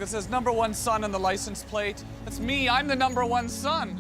that says #1 son on the license plate. That's me. I'm the #1 son.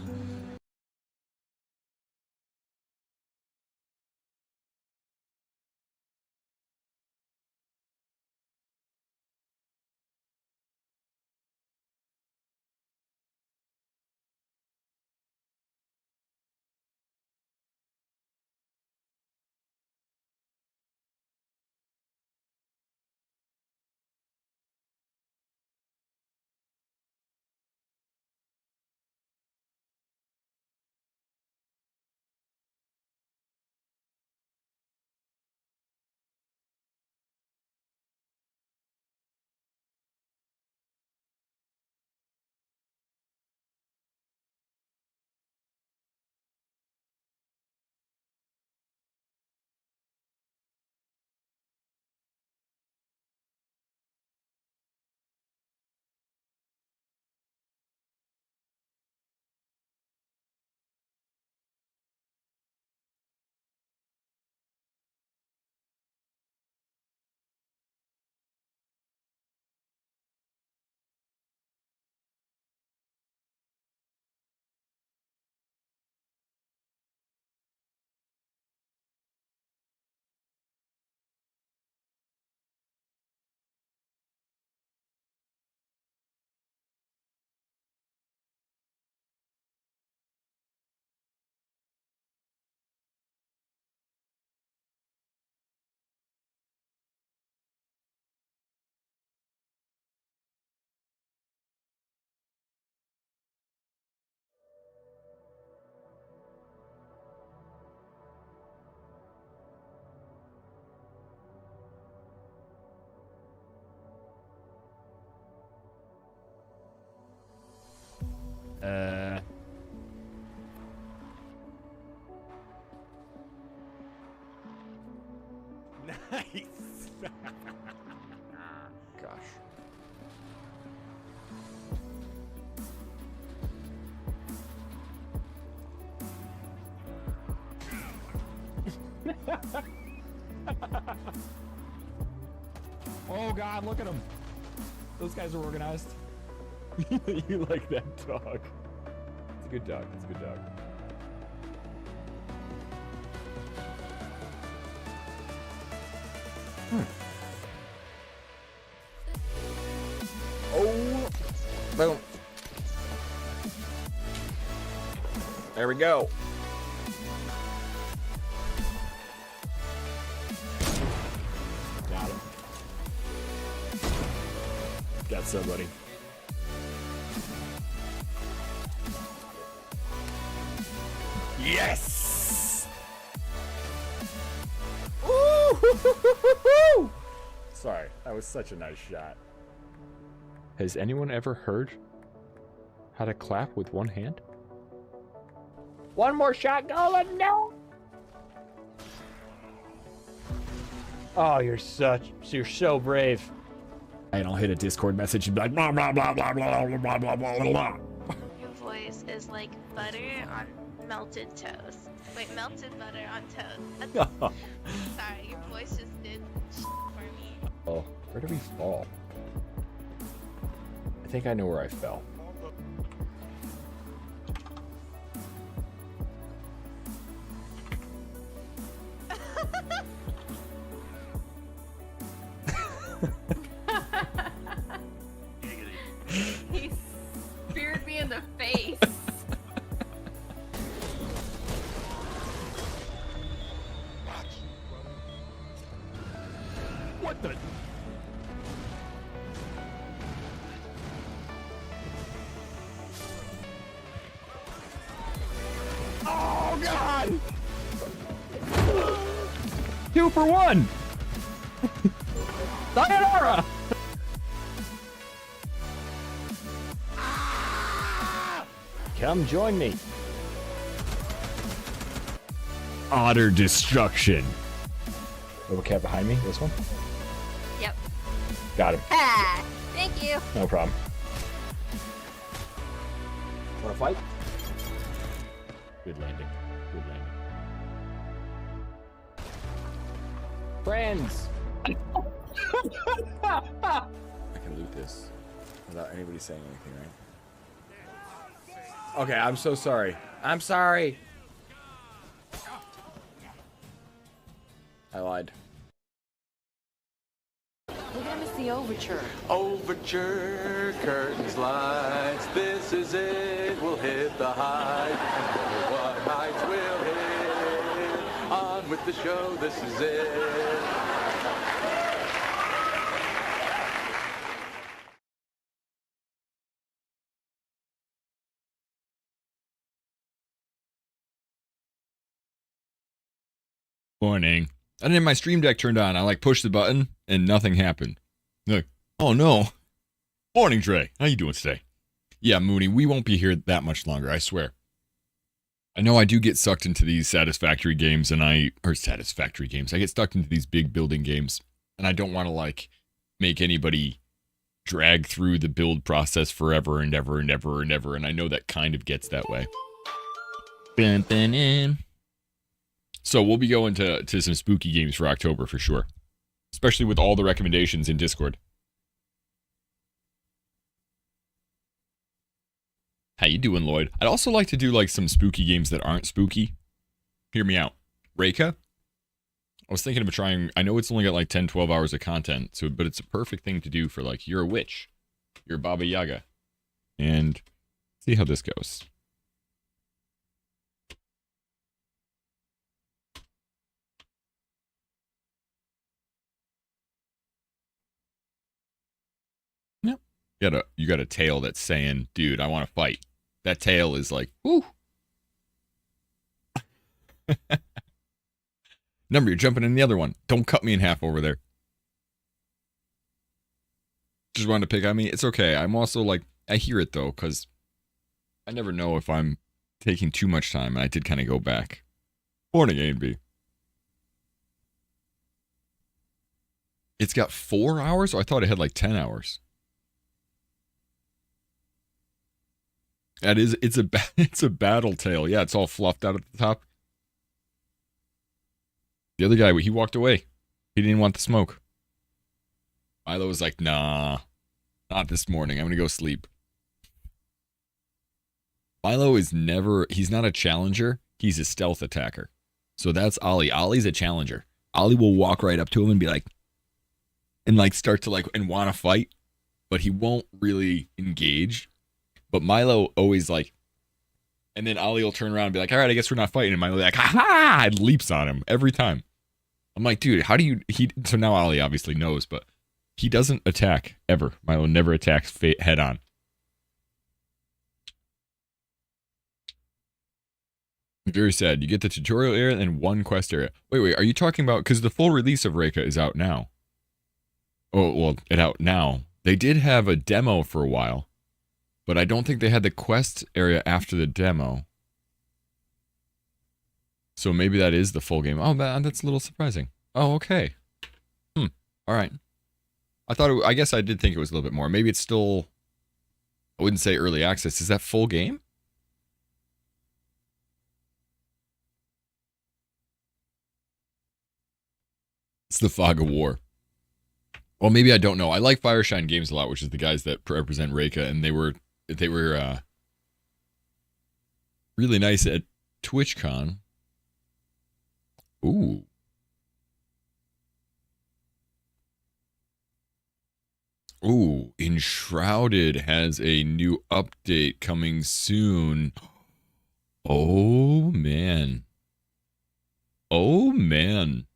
Nice. Gosh. Oh God, look at them. Those guys are organized. You like that dog. It's a good dog. It's a good dog. Oh, boom. There we go. Got him. Got somebody. Yes! Ooh! Sorry, that was such a nice shot. Has anyone ever heard how to clap with one hand? One more shot going. No. Oh, you're so brave. And I'll hit a Discord message and be like, blah, blah, blah, blah, blah, blah, blah, blah, blah, blah. Your voice is like butter on melted toast. Wait, melted butter on toast. Sorry, your voice just did for me. Oh, where did we fall? I think I know where I fell. He speared me in the face. What the? Oh God! 2 for 1. Sayonara! Come join me. Otter destruction. Little cat behind me. This one. Yep. Got him. Ah, thank you. No problem. Wanna fight? Good landing. Good landing. Friends! I can loot this. Without anybody saying anything, right? Okay, I'm so sorry. I'm sorry. I lied. We're gonna miss the overture. Overture, curtains, lights, this is it, we'll hit the height, and know what heights we'll hit, on with the show, this is it. Morning. I didn't have my stream deck turned on. I like pushed the button and nothing happened. Like, oh no. Morning, Dre. How you doing today? Yeah, Mooney, we won't be here that much longer, I swear. I know I do get sucked into these satisfactory games I get sucked into these big building games and I don't want to like make anybody drag through the build process forever and ever and ever and ever, and I know that kind of gets that way. So we'll be going to some spooky games for October for sure. Especially with all the recommendations in Discord. How you doing, Lloyd? I'd also like to do like some spooky games that aren't spooky. Hear me out. Reika? I was thinking of trying, I know it's only got like 10, 12 hours of content, but it's a perfect thing to do for like, you're a witch. You're Baba Yaga. And see how this goes. You got a tail that's saying, dude, I want to fight. That tail is like, whoo. Number, you're jumping in the other one. Don't cut me in half over there. Just wanted to pick on me. It's okay. I'm also like, I hear it though, because I never know if I'm taking too much time, and I did kind of go back. Morning, A and B. It's got 4 hours? Oh, I thought it had like 10 hours. That is, it's a battle tail. Yeah, it's all fluffed out at the top. The other guy, he walked away. He didn't want the smoke. Milo was like, nah, not this morning. I'm going to go sleep. Milo is he's not a challenger. He's a stealth attacker. So that's Ollie. Ollie's a challenger. Ollie will walk right up to him and be like, and like start to like, and want to fight, but he won't really engage. But Milo always like, and then Ollie will turn around and be like, all right, I guess we're not fighting. And Milo like, ha ha, and leaps on him every time. I'm like, dude, how do you, so now Ollie obviously knows, but he doesn't attack ever. Milo never attacks head on. Very sad. You get the tutorial area and one quest area. Wait, are you talking about, because the full release of Reika is out now. Oh, well, it's out now. They did have a demo for a while, but I don't think they had the quest area after the demo. So maybe that is the full game. Oh, that's a little surprising. Oh, okay. All right. I guess I did think it was a little bit more. Maybe it's still, I wouldn't say early access. Is that full game? It's the Fog of War. Well, maybe I don't know. I like Fireshine Games a lot, which is the guys that represent Reika, and they were really nice at TwitchCon. Ooh. Ooh, Enshrouded has a new update coming soon. Oh, man. Oh, man.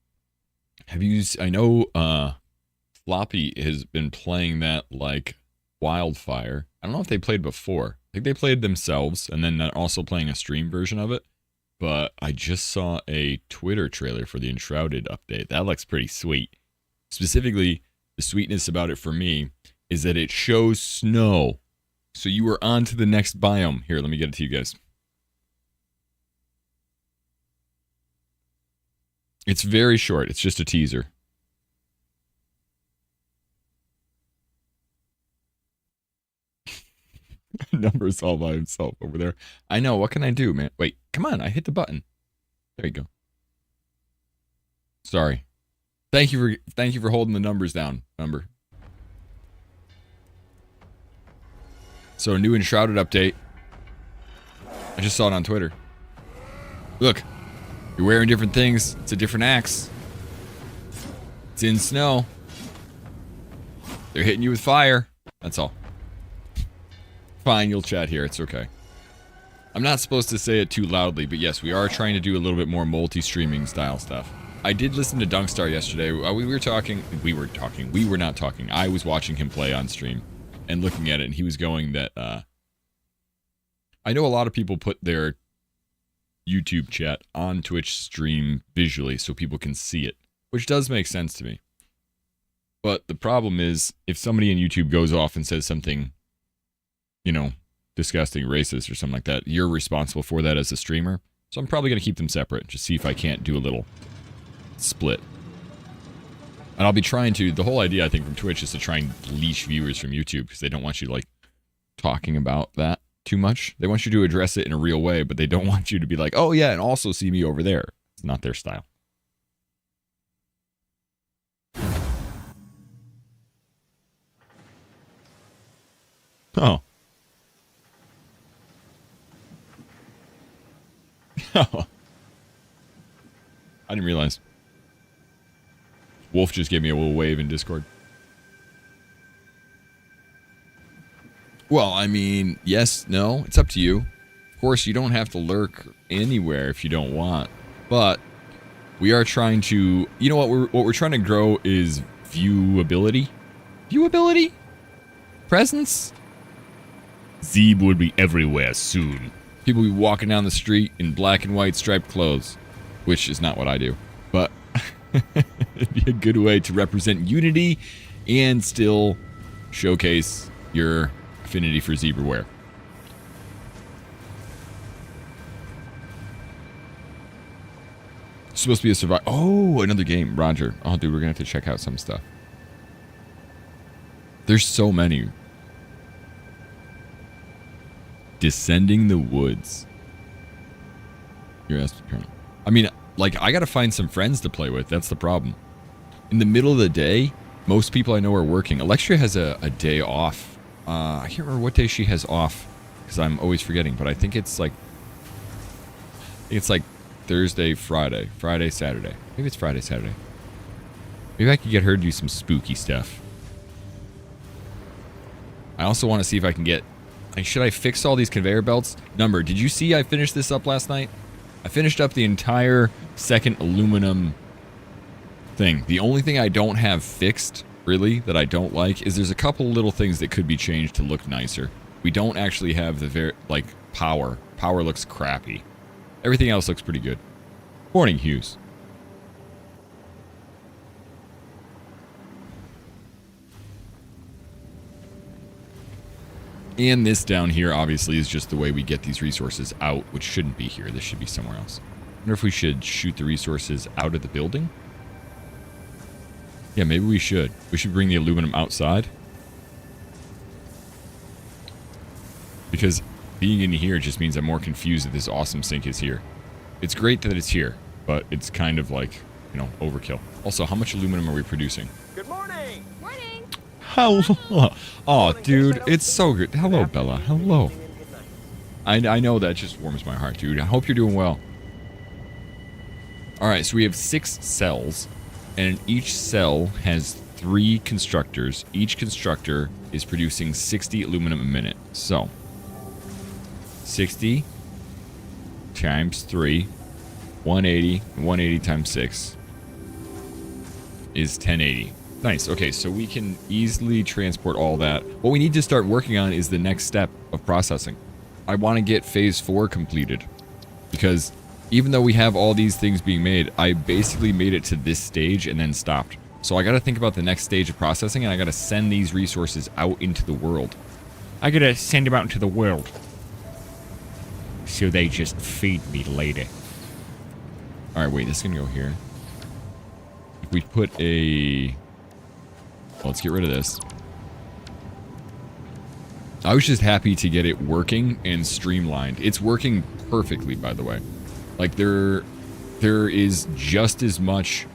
I know, Floppy has been playing that like wildfire. I don't know if they played before. I think they played themselves and then also playing a stream version of it. But I just saw a Twitter trailer for the Enshrouded update. That looks pretty sweet. Specifically, the sweetness about it for me is that it shows snow. So you are on to the next biome. Here, let me get it to you guys. It's very short. It's just a teaser. Numbers all by himself over there. I know. What can I do, man? Wait, come on. I hit the button. There you go. Sorry. Thank you for holding the numbers down, Number. So a new Enshrouded update. I just saw it on Twitter. Look, you're wearing different things. It's a different axe. It's in snow. They're hitting you with fire. That's all. Fine, you'll chat here. It's okay. I'm not supposed to say it too loudly, but yes, we are trying to do a little bit more multi-streaming style stuff. I did listen to Dunkstar yesterday. We were not talking. I was watching him play on stream and looking at it, and he was going that, I know a lot of people put their YouTube chat on Twitch stream visually so people can see it, which does make sense to me. But the problem is, if somebody in YouTube goes off and says something, you know, disgusting, racist, or something like that, you're responsible for that as a streamer. So I'm probably going to keep them separate, just see if I can't do a little split. And I'll be trying to, the whole idea I think from Twitch is to try and leash viewers from YouTube, because they don't want you like talking about that too much. They want you to address it in a real way, but they don't want you to be like, oh yeah, and also see me over there. It's not their style. Oh. Oh. I didn't realize. Wolf just gave me a little wave in Discord. Well, I mean, yes, no, it's up to you. Of course, you don't have to lurk anywhere if you don't want. But we are trying to, you know what we're trying to grow is viewability. Viewability? Presence? Zeeb would be everywhere soon. People will be walking down the street in black and white striped clothes, which is not what I do. But it'd be a good way to represent unity and still showcase your affinity for zebra wear. It's supposed to be a survival. Oh, another game, Roger. Oh, dude, we're gonna have to check out some stuff. There's so many. Descending the Woods. You're asked. I mean, like, I gotta find some friends to play with. That's the problem. In the middle of the day, most people I know are working. Alexia has a day off. I can't remember what day she has off because I'm always forgetting. But I think it's like Thursday, Friday, Saturday. Maybe it's Friday, Saturday. Maybe I could get her to do some spooky stuff. I also want to see if I can get. Like, should I fix all these conveyor belts? Number, did you see I finished this up last night? I finished up the entire second aluminum thing. The only thing I don't have fixed, really, that I don't like, is there's a couple little things that could be changed to look nicer. We don't actually have the power. Power looks crappy. Everything else looks pretty good. Morning, Hughes. And this down here, obviously, is just the way we get these resources out, which shouldn't be here. This should be somewhere else. I wonder if we should shoot the resources out of the building? Yeah, maybe we should. We should bring the aluminum outside. Because being in here just means I'm more confused that this awesome sink is here. It's great that it's here, but it's kind of like, you know, overkill. Also, how much aluminum are we producing? Good morning. Morning. Hello. Oh, dude, it's so good. Hello, Bella. Hello. I know that just warms my heart, dude. I hope you're doing well. All right, so we have 6 cells, and each cell has 3 constructors. Each constructor is producing 60 aluminum a minute. So, 60 times 3, 180, 180 times 6 is 1080. Nice. Okay, so we can easily transport all that. What we need to start working on is the next step of processing. I want to get phase 4 completed, because even though we have all these things being made, I basically made it to this stage and then stopped. So I got to think about the next stage of processing, and I got to send these resources out into the world. I got to send them out into the world, so they just feed me later. All right, wait, this is gonna go here. If we put a... Well, let's get rid of this. I was just happy to get it working and streamlined. It's working perfectly, by the way. Like, there is just as much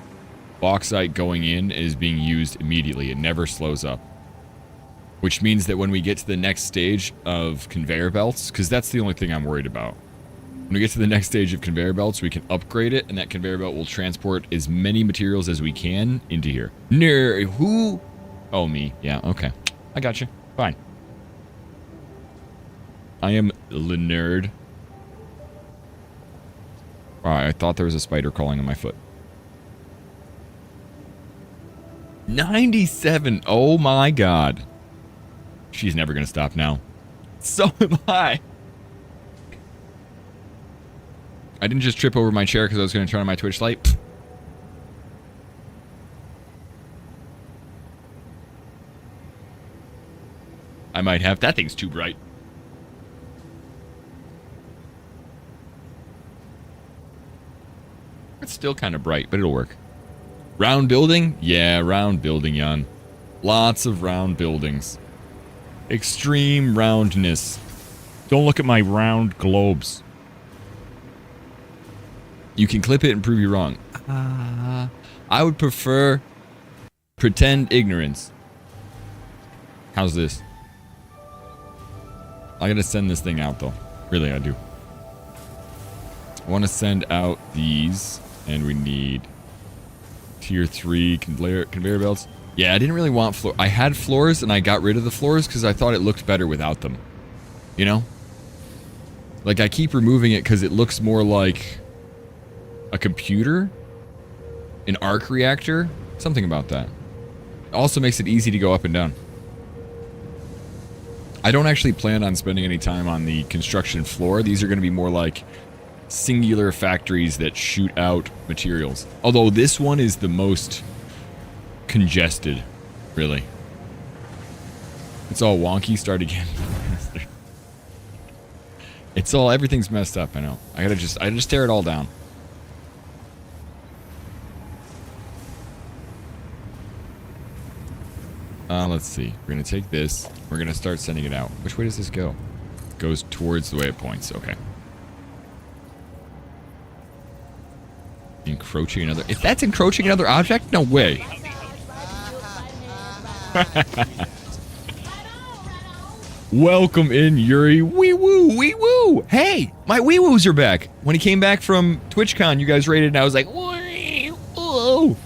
bauxite going in as being used immediately. It never slows up. which means that when we get to the next stage of conveyor belts, because that's the only thing I'm worried about. When we get to the next stage of conveyor belts, we can upgrade it, and that conveyor belt will transport as many materials as we can into here. Who? Oh, me. Yeah, okay. I got you. Fine. I am the nerd. Alright, I thought there was a spider crawling on my foot. 97. Oh my god. She's never gonna stop now. So am I. I didn't just trip over my chair because I was gonna turn on my Twitch light. I might have. That thing's too bright. It's still kind of bright, but it'll work. Round building? Yeah, round building, Jan. Lots of round buildings. Extreme roundness. Don't look at my round globes. You can clip it and prove you wrong. I would prefer pretend ignorance. How's this? I gotta send this thing out, though. Really, I do. I want to send out these, and we need tier 3 conveyor belts. Yeah, I didn't really want floor. I had floors, and I got rid of the floors because I thought it looked better without them. You know? Like, I keep removing it because it looks more like a computer, an arc reactor, something about that. It also makes it easy to go up and down. I don't actually plan on spending any time on the construction floor. These are going to be more like singular factories that shoot out materials. Although this one is the most congested, really. It's all wonky. Start again. It's all, everything's messed up. I know. I just tear it all down. Let's see. We're gonna take this. We're gonna start sending it out. Which way does this go? It goes towards the way it points. Okay. Encroaching another. If that's encroaching another object, no way. Welcome in, Yuri. Wee woo, wee woo. Hey, my wee woos are back. When he came back from TwitchCon, you guys rated, and I was like, whoa.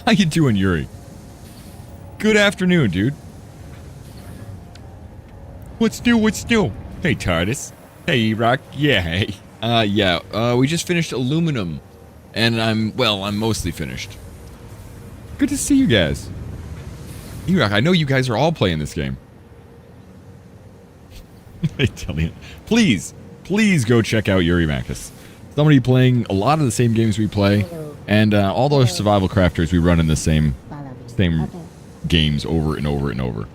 How you doing, Yuri? Good afternoon, dude. What's new? What's new? Hey, TARDIS. Hey, Rock. Yeah, hey. We just finished aluminum. And I'm mostly finished. Good to see you guys. E-Rock, I know you guys are all playing this game. I tell you. Please go check out Yuri Makis. Somebody playing a lot of the same games we play. And all those survival crafters we run in the same games over and over and over.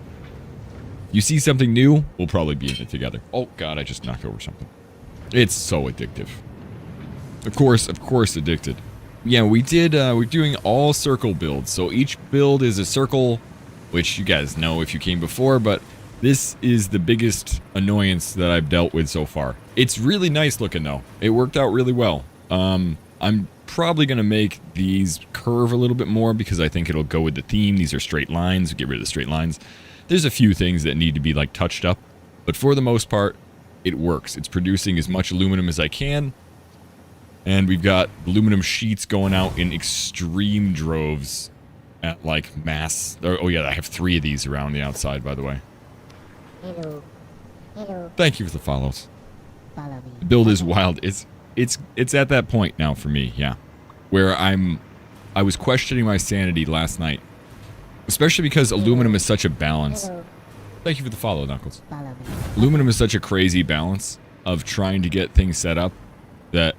You see something new, we'll probably be in it together. Oh god, I just knocked over something. It's so addictive. Of course addicted. Yeah, we're doing all circle builds. So each build is a circle, which you guys know if you came before, but this is the biggest annoyance that I've dealt with so far. It's really nice looking though. It worked out really well. I'm probably going to make these curve a little bit more because I think it'll go with the theme. These are straight lines. Get rid of the straight lines. There's a few things that need to be like touched up, but for the most part, it works. It's producing as much aluminum as I can, and we've got aluminum sheets going out in extreme droves at like mass. Oh yeah, I have 3 of these around the outside, by the way. Hello. Thank you for the follows. Follow me. The build is wild. It's at that point now for me, yeah, where I was questioning my sanity last night, especially because aluminum is such a balance. Hello. Thank you for the follow, Knuckles. Follow me. Aluminum is such a crazy balance of trying to get things set up that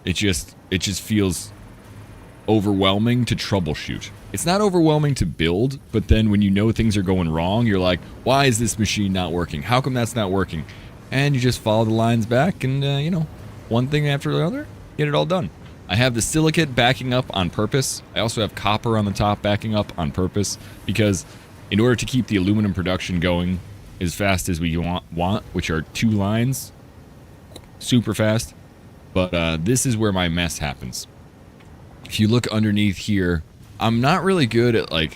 it just feels overwhelming to troubleshoot. It's not overwhelming to build, but then when you know things are going wrong, you're like, why is this machine not working? How come that's not working? And you just follow the lines back and, one thing after the other, get it all done. I have the silicate backing up on purpose. I also have copper on the top backing up on purpose because in order to keep the aluminum production going as fast as we want, which are 2 lines, super fast, but this is where my mess happens. If you look underneath here, I'm not really good at, I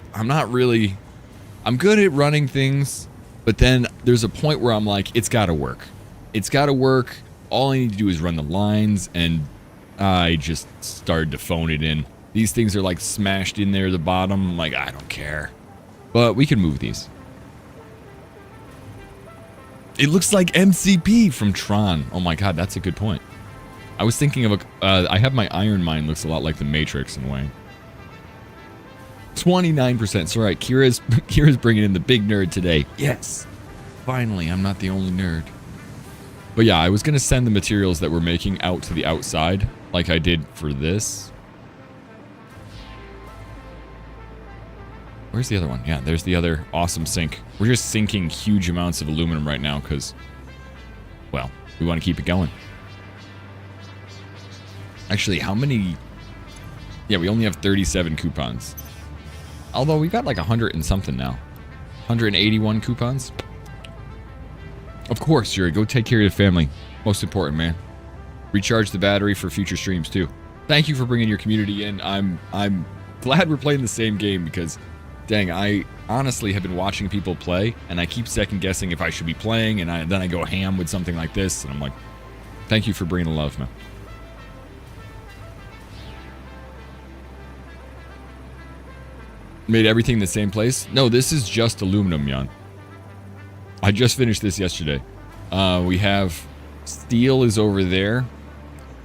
I'm good at running things, but then there's a point where I'm like, it's got to work. It's got to work. All I need to do is run the lines, and I just started to phone it in. These things are like smashed in there at the bottom. I'm like, I don't care. But we can move these. It looks like MCP from Tron. Oh my god, that's a good point. I was thinking of I have my iron mine, looks a lot like the Matrix in a way. 29%. It's alright. Kira's bringing in the big nerd today. Yes. Finally, I'm not the only nerd. But yeah, I was going to send the materials that we're making out to the outside, like I did for this. Where's the other one? Yeah, there's the other awesome sink. We're just sinking huge amounts of aluminum right now because, well, we want to keep it going. Actually, how many? Yeah, we only have 37 coupons. Although we got like 100 and something now. 181 coupons. Of course, Yuri, go take care of your family. Most important, man. Recharge the battery for future streams too. Thank you for bringing your community in. I'm glad we're playing the same game because, dang, I honestly have been watching people play and I keep second guessing if I should be playing, and then I go ham with something like this, and I'm like, thank you for bringing the love, man. Made everything in the same place? No, this is just aluminum, Jan. I just finished this yesterday. We have steel is over there.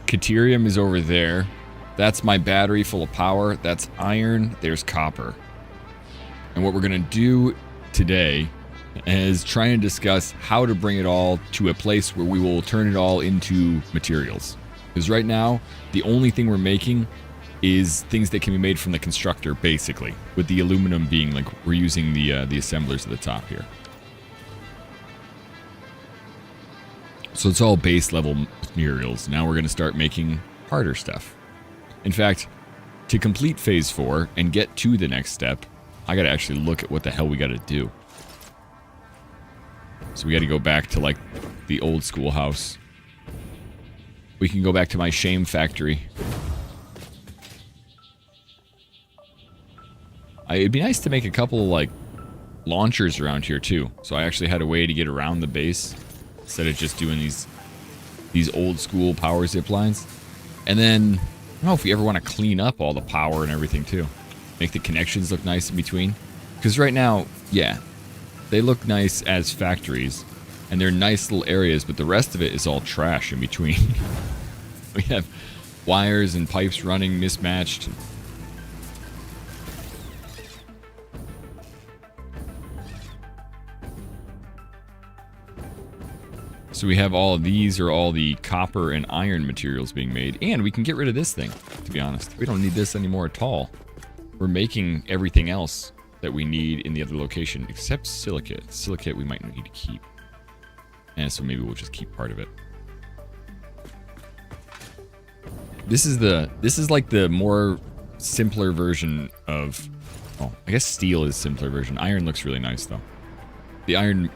Caterium is over there. That's my battery full of power. That's iron. There's copper. And what we're going to do today is try and discuss how to bring it all to a place where we will turn it all into materials. Because right now, the only thing we're making is things that can be made from the constructor, basically, with the aluminum being like we're using the assemblers at the top here. So it's all base level materials. Now we're going to start making harder stuff. In fact, to complete phase 4 and get to the next step, I got to actually look at what the hell we got to do. So we got to go back to like the old schoolhouse. We can go back to my shame factory. It'd be nice to make a couple of, like, launchers around here too. So I actually had a way to get around the base instead of just doing these old school power zip lines. And then I don't know if we ever want to clean up all the power and everything too. Make the connections look nice in between. Because right now, yeah, they look nice as factories and they're nice little areas, but the rest of it is all trash in between. We have wires and pipes running mismatched. So we have all of these are all the copper and iron materials being made. And we can get rid of this thing, to be honest. We don't need this anymore at all. We're making everything else that we need in the other location, except silicate. Silicate we might need to keep. And so maybe we'll just keep part of it. This is like the more simpler version of... Oh, I guess steel is simpler version. Iron looks really nice, though. The iron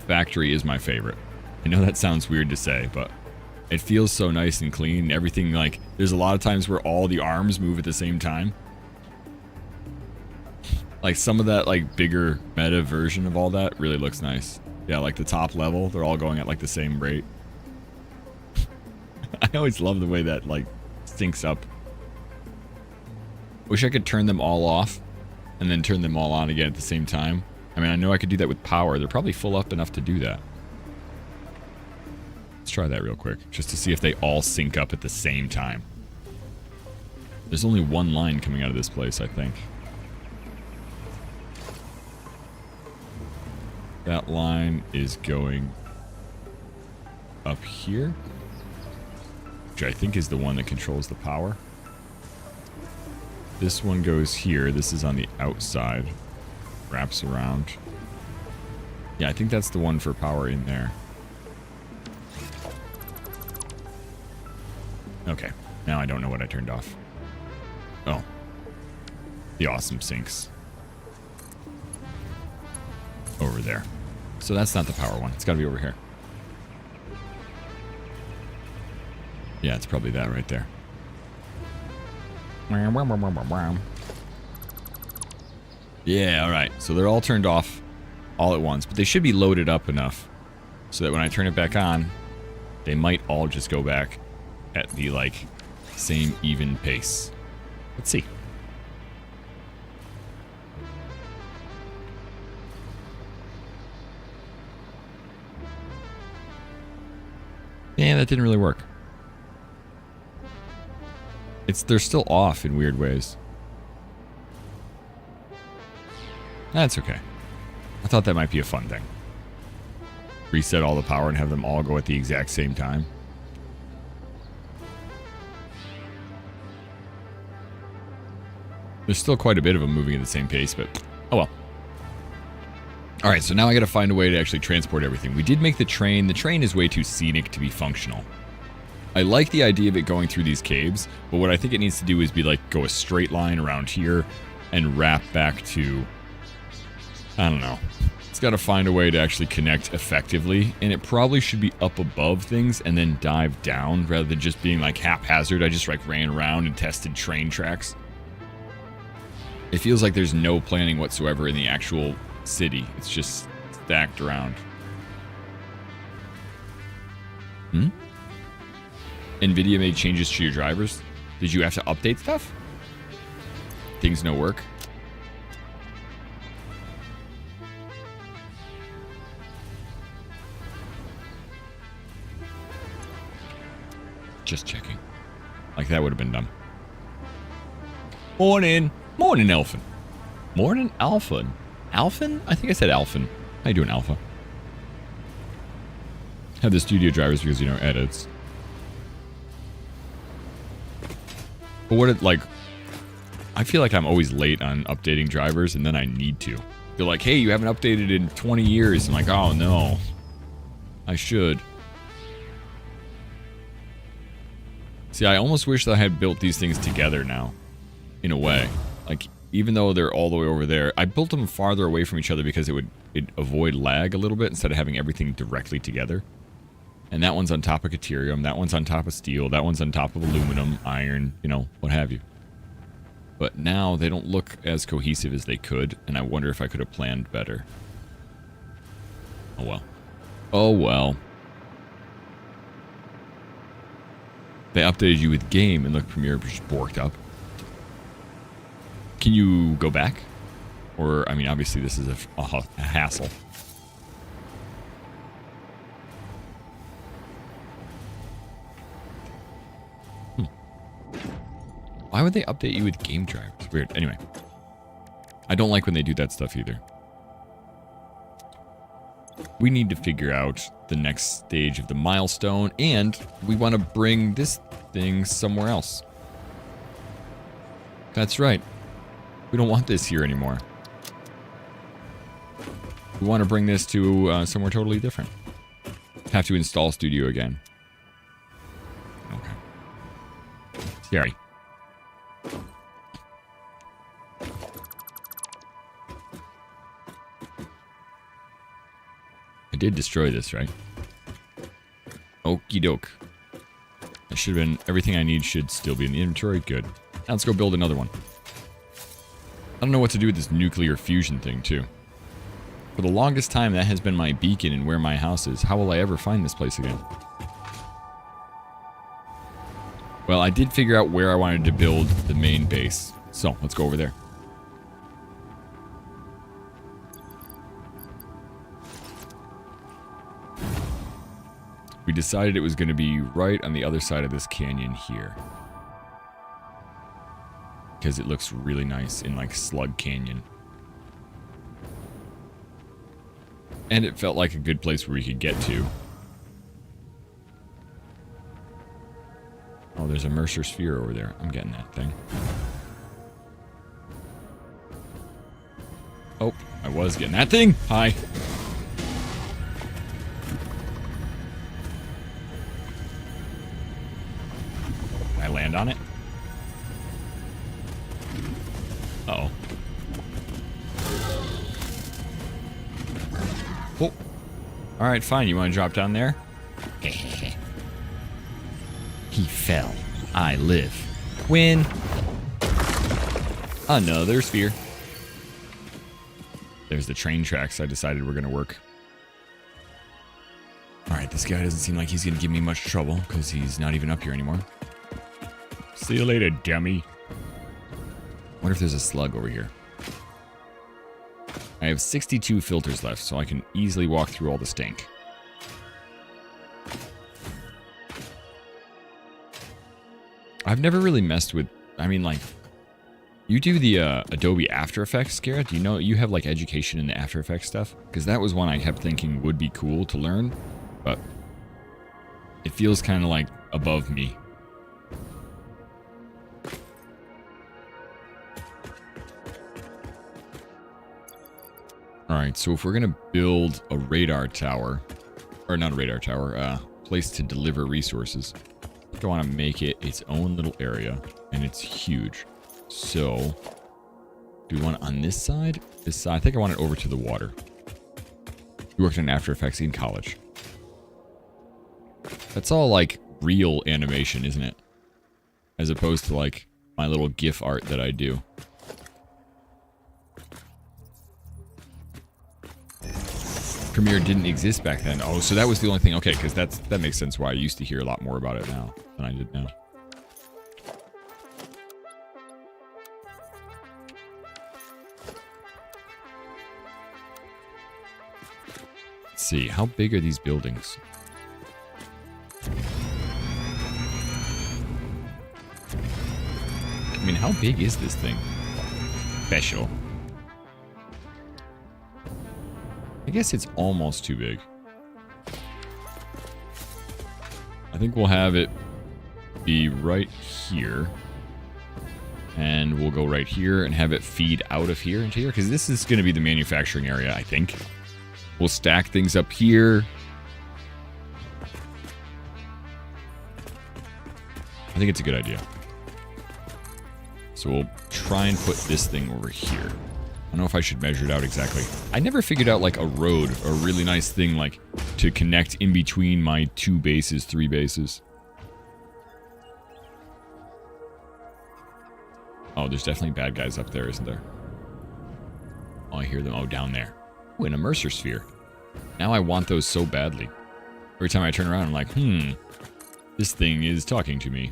factory is my favorite. I know that sounds weird to say, but it feels so nice and clean. Everything, like, there's a lot of times where all the arms move at the same time. Like, some of that, like, bigger meta version of all that really looks nice. Yeah, like the top level, they're all going at, like, the same rate. I always love the way that, like, syncs up. Wish I could turn them all off and then turn them all on again at the same time. I mean, I know I could do that with power. They're probably full up enough to do that. Let's try that real quick, just to see if they all sync up at the same time. There's only one line coming out of this place, I think. That line is going up here, which I think is the one that controls the power. This one goes here. This is on the outside. Wraps around. Yeah, I think that's the one for power in there. Okay, now I don't know what I turned off. Oh. The awesome sinks. Over there. So that's not the power one. It's got to be over here. Yeah, it's probably that right there. Yeah, all right. So they're all turned off all at once, but they should be loaded up enough so that when I turn it back on, they might all just go back at the, like, same even pace. Let's see. Yeah, that didn't really work. They're still off in weird ways. That's okay. I thought that might be a fun thing. Reset all the power and have them all go at the exact same time. There's still quite a bit of them moving at the same pace, but oh well. Alright, so now I gotta find a way to actually transport everything. We did make the train. The train is way too scenic to be functional. I like the idea of it going through these caves, but what I think it needs to do is be like, go a straight line around here and wrap back to, I don't know. It's got to find a way to actually connect effectively, and it probably should be up above things and then dive down rather than just being like haphazard. I just like ran around and tested train tracks. It feels like there's no planning whatsoever in the actual city. It's just stacked around. NVIDIA made changes to your drivers. Did you have to update stuff? Things no work? Just checking. Like that would have been dumb. Morning. Morning, Elfin. Morning, Alpha. Alphin? I think I said Alphin. How you doing, Alpha? Have the studio drivers because, you know, edits. But what it, like, I feel like I'm always late on updating drivers, and then I need to. They're like, hey, you haven't updated in 20 years. I'm like, oh, no. I should. See, I almost wish that I had built these things together now, in a way. Like, even though they're all the way over there, I built them farther away from each other because it'd avoid lag a little bit instead of having everything directly together. And that one's on top of Caterium, that one's on top of steel, that one's on top of aluminum, iron, you know, what have you. But now they don't look as cohesive as they could, and I wonder if I could have planned better. Oh well. Oh well. They updated you with game and look, Premiere just borked up. Can you go back? Or, I mean, obviously this is a hassle. Why would they update you with game drivers? Weird. Anyway. I don't like when they do that stuff either. We need to figure out the next stage of the milestone, and we want to bring this thing somewhere else. That's right. We don't want this here anymore. We want to bring this to somewhere totally different. Have to install Studio again. Okay. Scary. I did destroy this, right? Okie doke. That should have been... Everything I need should still be in the inventory. Good. Now let's go build another one. I don't know what to do with this nuclear fusion thing, too. For the longest time, that has been my beacon and where my house is. How will I ever find this place again? Well, I did figure out where I wanted to build the main base. So, let's go over there. We decided it was going to be right on the other side of this canyon here. Because it looks really nice in, like, Slug Canyon. And it felt like a good place where we could get to. Oh, there's a Mercer Sphere over there. I'm getting that thing. Oh, I was getting that thing. Hi. Can I land on it? Uh-oh. Oh. Alright, fine. You want to drop down there? He fell. I live. Win. Another sphere. There's the train tracks I decided were going to work. Alright, this guy doesn't seem like he's going to give me much trouble because he's not even up here anymore. See you later, dummy. Wonder if there's a slug over here. I have 62 filters left, so I can easily walk through all the stank. I've never really messed with... I mean, like... You do the Adobe After Effects, Garrett? Do you know you have, like, education in the After Effects stuff? Because that was one I kept thinking would be cool to learn, but... It feels kind of, like, above me. Alright, so if we're going to build a radar tower... Or not a radar tower, place to deliver resources... I think I want to make it its own little area, and it's huge. So, do we want it on this side? This side? I think I want it over to the water. We worked on After Effects in college. That's all, like, real animation, isn't it? As opposed to, like, my little GIF art that I do. Premiere didn't exist back then. Oh, so that was the only thing. Okay, because that makes sense why I used to hear a lot more about it now than I did now. Let's see, how big are these buildings? I mean, how big is this thing? Special. I guess it's almost too big. I think we'll have it be right here. And we'll go right here and have it feed out of here into here. Because this is going to be the manufacturing area, I think. We'll stack things up here. I think it's a good idea. So we'll try and put this thing over here. I don't know if I should measure it out exactly. I never figured out, like, a road, or a really nice thing, like, to connect in between my 2 bases, 3 bases. Oh, there's definitely bad guys up there, isn't there? Oh, I hear them. Oh, down there. Oh, an immerser sphere. Now I want those so badly. Every time I turn around, I'm like, this thing is talking to me.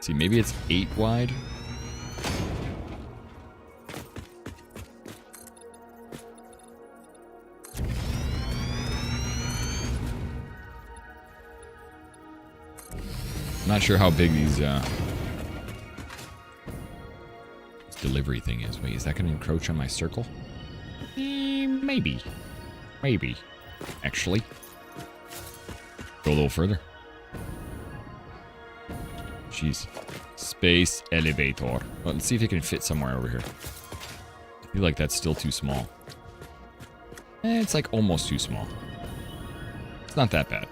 See, maybe it's 8 wide. I'm not sure how big these this delivery thing is. Wait, is that going to encroach on my circle? Maybe. Maybe. Actually. Go a little further. Jeez. Space elevator. Well, let's see if it can fit somewhere over here. I feel like that's still too small. It's like almost too small. It's not that bad.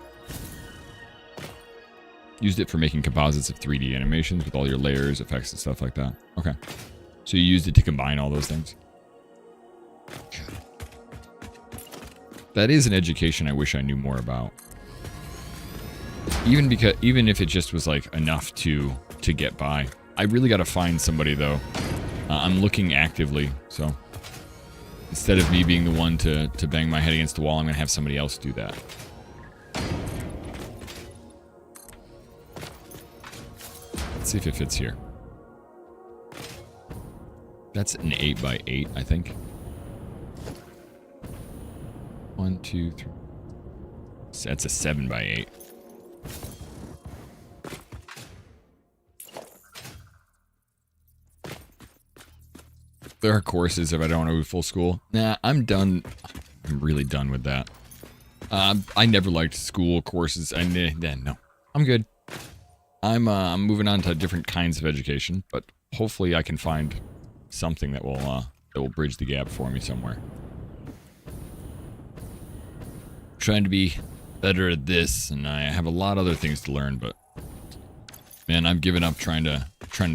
Used it for making composites of 3D animations with all your layers, effects, and stuff like that. Okay. So you used it to combine all those things? That is an education I wish I knew more about. Even if it just was like enough to get by. I really got to find somebody though. I'm looking actively, so instead of me being the one to bang my head against the wall, I'm going to have somebody else do that. Let's see if it fits here. That's an 8 by 8, I think. 1, 2, 3. That's a 7 by 8. There are courses if I don't want to do full school. Nah, I'm done. I'm really done with that. I never liked school courses. No, I'm good. I'm moving on to different kinds of education, but hopefully I can find something that will bridge the gap for me somewhere. I'm trying to be better at this, and I have a lot of other things to learn, but man, I'm giving up trying to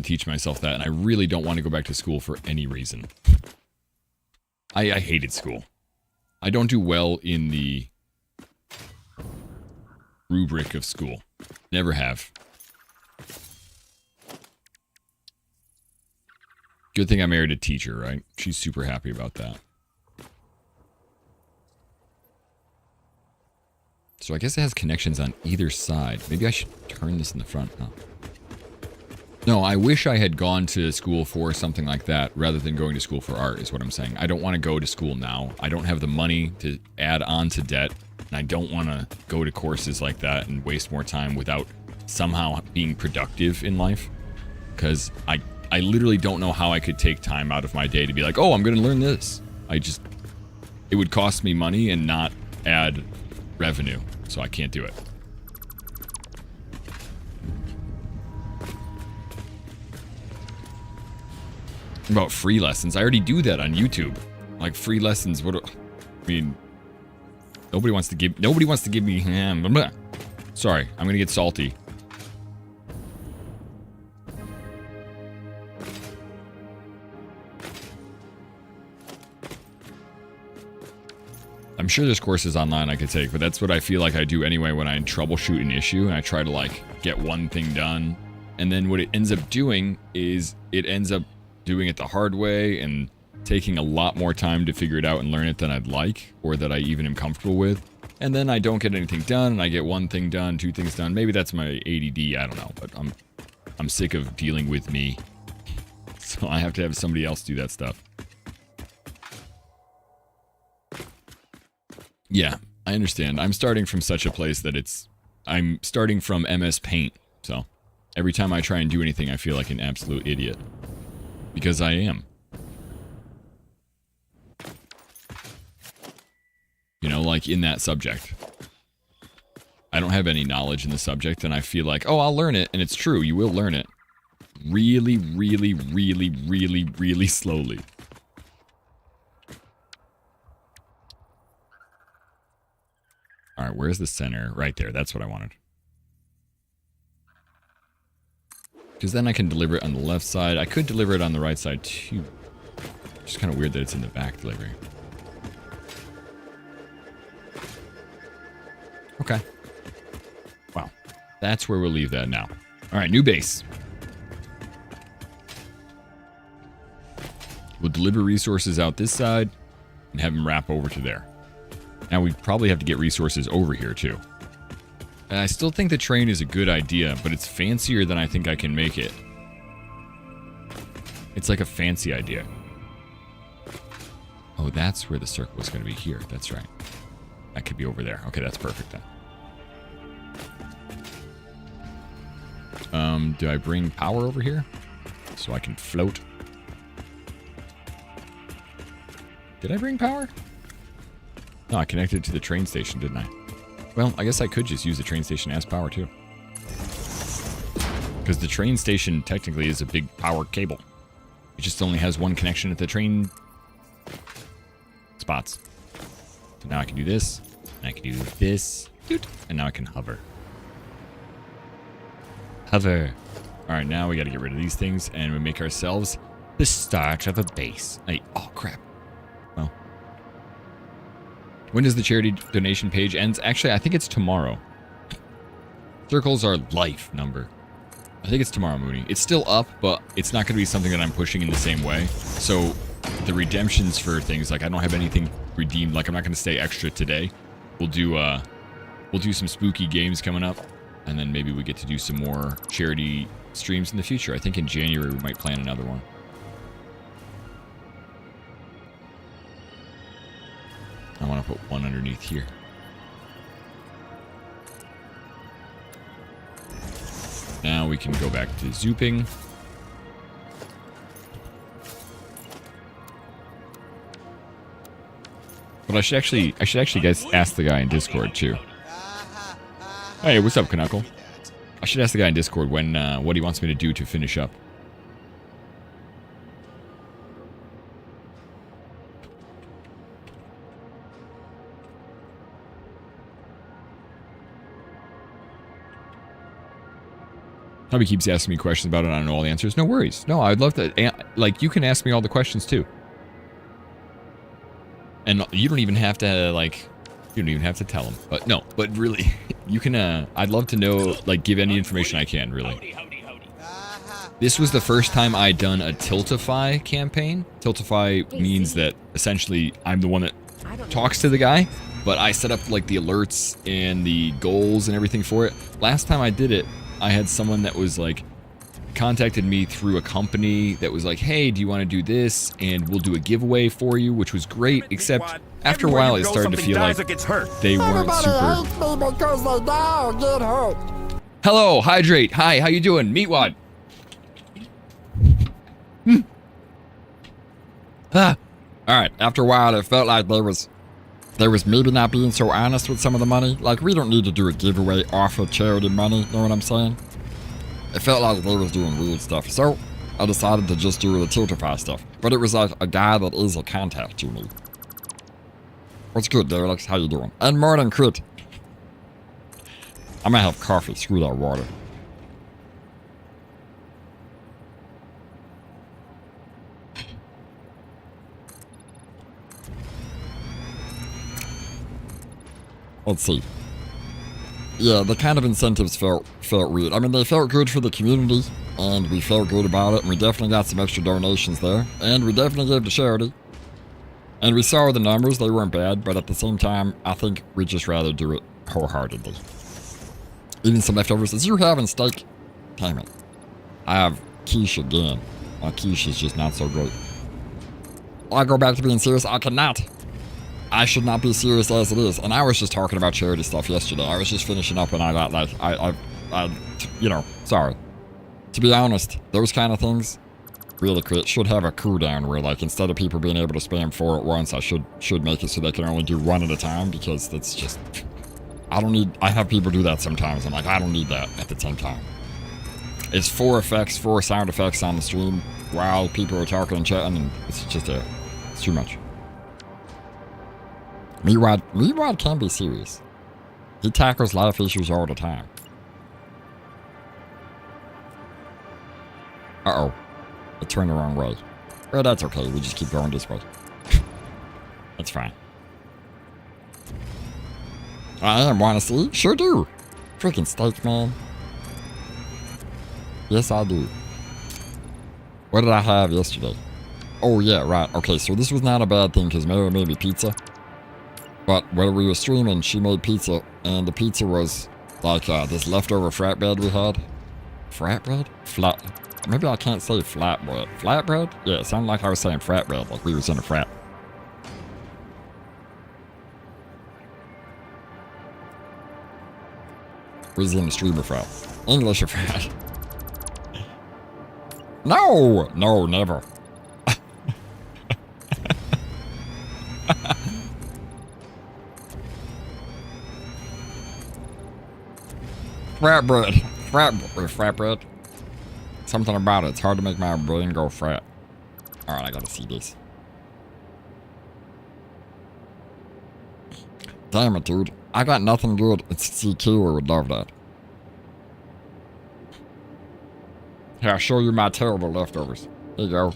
teach myself that, and I really don't want to go back to school for any reason. I hated school. I don't do well in the rubric of school. Never have. Good thing I married a teacher, right? She's super happy about that. So I guess it has connections on either side. Maybe I should turn this in the front. Huh? No, I wish I had gone to school for something like that rather than going to school for art is what I'm saying. I don't want to go to school now. I don't have the money to add on to debt. And I don't want to go to courses like that and waste more time without somehow being productive in life. Because I literally don't know how I could take time out of my day to be like, oh, I'm going to learn this. It would cost me money and not add revenue. So I can't do it. About free lessons. I already do that on YouTube. Like free lessons. I mean, nobody wants to give me. Sorry, I'm gonna get salty. I'm sure there's courses online I could take, but that's what I feel like I do anyway when I troubleshoot an issue and I try to like get one thing done. And then what it ends up doing is it ends up doing it the hard way and taking a lot more time to figure it out and learn it than I'd like or that I even am comfortable with. And then I don't get anything done and I get one thing done, two things done. Maybe that's my ADD, I don't know, but I'm sick of dealing with me. So I have to have somebody else do that stuff. Yeah, I understand. I'm starting from such a place that I'm starting from MS Paint. So every time I try and do anything, I feel like an absolute idiot. Because I am. You know, like in that subject. I don't have any knowledge in the subject and I feel like, oh, I'll learn it. And it's true, you will learn it. Really, really, really, really, really slowly. Alright, where's the center? Right there, that's what I wanted. Because then I can deliver it on the left side. I could deliver it on the right side too. It's kind of weird that it's in the back delivery. Okay. Wow. That's where we'll leave that now. Alright, new base. We'll deliver resources out this side and have them wrap over to there. Now we probably have to get resources over here too. And I still think the train is a good idea, but it's fancier than I think I can make it. It's like a fancy idea. Oh, that's where the circle is going to be here. That's right. That could be over there. Okay, that's perfect then. Do I bring power over here? So I can float? Did I bring power? No, I connected it to the train station, didn't I? Well, I guess I could just use the train station as power, too. Because the train station technically is a big power cable. It just only has one connection at the train spots. So now I can do this, and I can do this, and now I can hover. Hover. Alright, now we gotta get rid of these things, and we make ourselves the start of a base. Oh, crap. Well. When does the charity donation page ends? Actually, I think it's tomorrow. Circles are life number. I think it's tomorrow, Mooney. It's still up, but it's not going to be something that I'm pushing in the same way. So the redemptions for things, like I don't have anything redeemed. Like I'm not going to stay extra today. We'll do some spooky games coming up, and then maybe we get to do some more charity streams in the future. I think in January we might plan another one. I want to put one underneath here. Now we can go back to zooping. But I should actually guys ask the guy in Discord too. Hey, what's up, Knuckle? I should ask the guy in Discord when what he wants me to do to finish up. Hubby keeps asking me questions about it. I don't know all the answers. No worries. No, I'd love to. Like, you can ask me all the questions too. And you don't even have to, like, you don't even have to tell them. But no, but really, you can, I'd love to know, like, give any information I can, really. This was the first time I'd done a Tiltify campaign. Tiltify means that essentially I'm the one that talks to the guy. but I set up like the alerts and the goals and everything for it. Last time I did it, I had someone that was like contacted me through a company that was like, hey, do you want to do this? And we'll do a giveaway for you, which was great, except after a while it started to feel like they weren't super... because they die or get hurt. Hello, Hydrate. Hi, how you doing? Meatwad. Alright, after a while it felt like there was maybe not being so honest with some of the money. Like, we don't need to do a giveaway off of charity money, know what I'm saying? It felt like they was doing weird stuff, so I decided to just do the Tier8 stuff. But it was like a guy that is a contact to me. What's good, Derelix? How you doing? And morning, Crit. I'm gonna have coffee, screw that water. Let's see. Yeah, the kind of incentives felt weird. I mean, they felt good for the community, and we felt good about it, and we definitely got some extra donations there, and we definitely gave to charity. And we saw the numbers, they weren't bad, but at the same time, I think we'd just rather do it wholeheartedly. Eating some leftovers. Is you having steak? Damn it. I have quiche again. My quiche is just not so great. I go back to being serious? I cannot. I should not be serious as it is. And I was just talking about charity stuff yesterday. I was just finishing up and I got like, you know, sorry. To be honest, those kind of things really should have a cooldown where, like, instead of people being able to spam 4 at once, I should make it so they can only do 1 at a time, because that's just, I have people do that sometimes. I'm like, I don't need that at the same time. It's 4 sound effects on the stream while people are talking and chatting, and it's just it's too much. Meatwad can be serious. He tackles life issues all the time. Uh-oh. It turned the wrong way. Well, that's okay. We just keep going this way. That's fine. I want to see? Sure do. Freaking steak, man. Yes, I do. What did I have yesterday? Oh, yeah, right. Okay, so this was not a bad thing because Mary made me pizza. But when we were streaming, she made pizza, and the pizza was like this leftover flatbread we had. Flatbread? Maybe I can't say flatbread. Flatbread? Yeah, it sounded like I was saying flatbread, like we was in a frat. We was in the streamer frat. English frat. No! No, never. Flatbread. Something about it. It's hard to make my brain go frat. Alright, I gotta see this. Damn it, dude. I got nothing good. It's CQ. I would love that. Here, I'll show you my terrible leftovers. Here you go.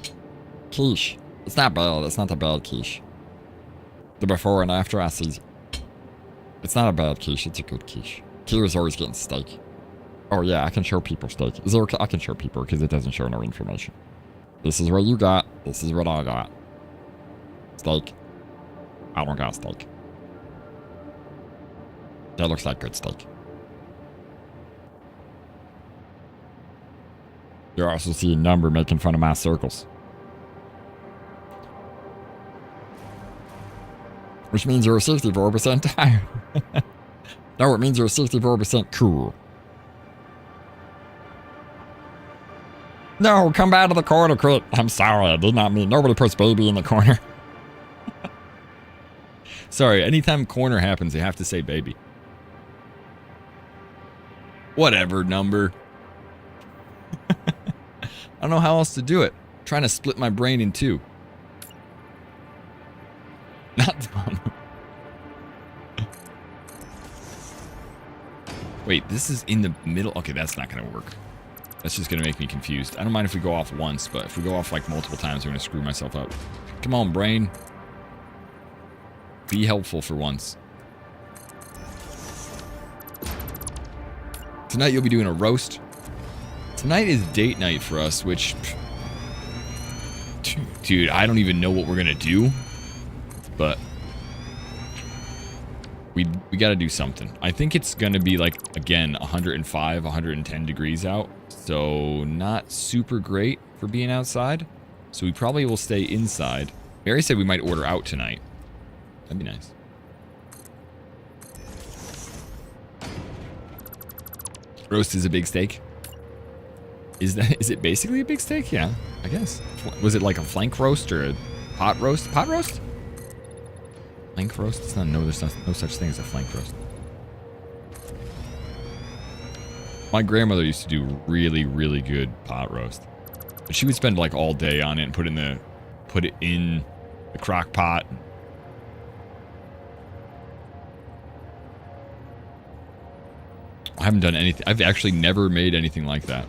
Quiche. It's not bad. It's not a bad quiche. The before and after, I see. It's not a bad quiche. It's a good quiche. Kira's always getting steak. Oh yeah, I can show people steak. Is it okay? I can show people because it doesn't show no information. This is what you got. This is what I got. Steak. I don't got steak. That looks like good steak. You also see a number making fun of my circles. Which means you're 64% tired. No, it means you're 64% cool. No, come back to the corner, Crit. I'm sorry, I did not mean. Nobody puts baby in the corner. Sorry, anytime corner happens, they have to say baby. Whatever, number. I don't know how else to do it. I'm trying to split my brain in two. Not fun. Wait, this is in the middle? Okay, that's not going to work. That's just going to make me confused. I don't mind if we go off once, but if we go off like multiple times, I'm going to screw myself up. Come on, brain. Be helpful for once. Tonight you'll be doing a roast. Tonight is date night for us, which... Dude, I don't even know what we're going to do. But... We got to do something. I think it's going to be like, again, 105, 110 degrees out. So not super great for being outside. So we probably will stay inside. Mary said we might order out tonight. That'd be nice. Roast is a big steak. Is it basically a big steak? Yeah, I guess. Was it like a flank roast or a pot roast? Pot roast? Flank roast? It's not, no, there's no such thing as a flank roast. My grandmother used to do really, really good pot roast. But she would spend like all day on it and put it in the crock pot. I haven't done anything. I've actually never made anything like that.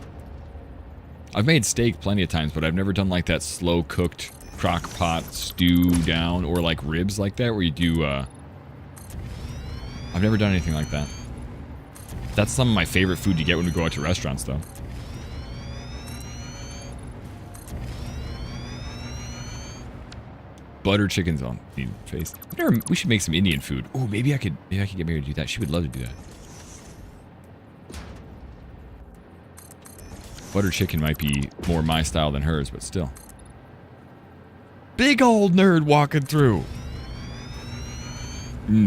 I've made steak plenty of times, but I've never done like that slow cooked crock pot stew down or like ribs like that where you do, I've never done anything like that. That's some of my favorite food to get when we go out to restaurants though. Butter chicken's on the face. We should make some Indian food. Oh, maybe I could get Mary to do that. She would love to do that. Butter chicken might be more my style than hers, but still. Big old nerd walking through.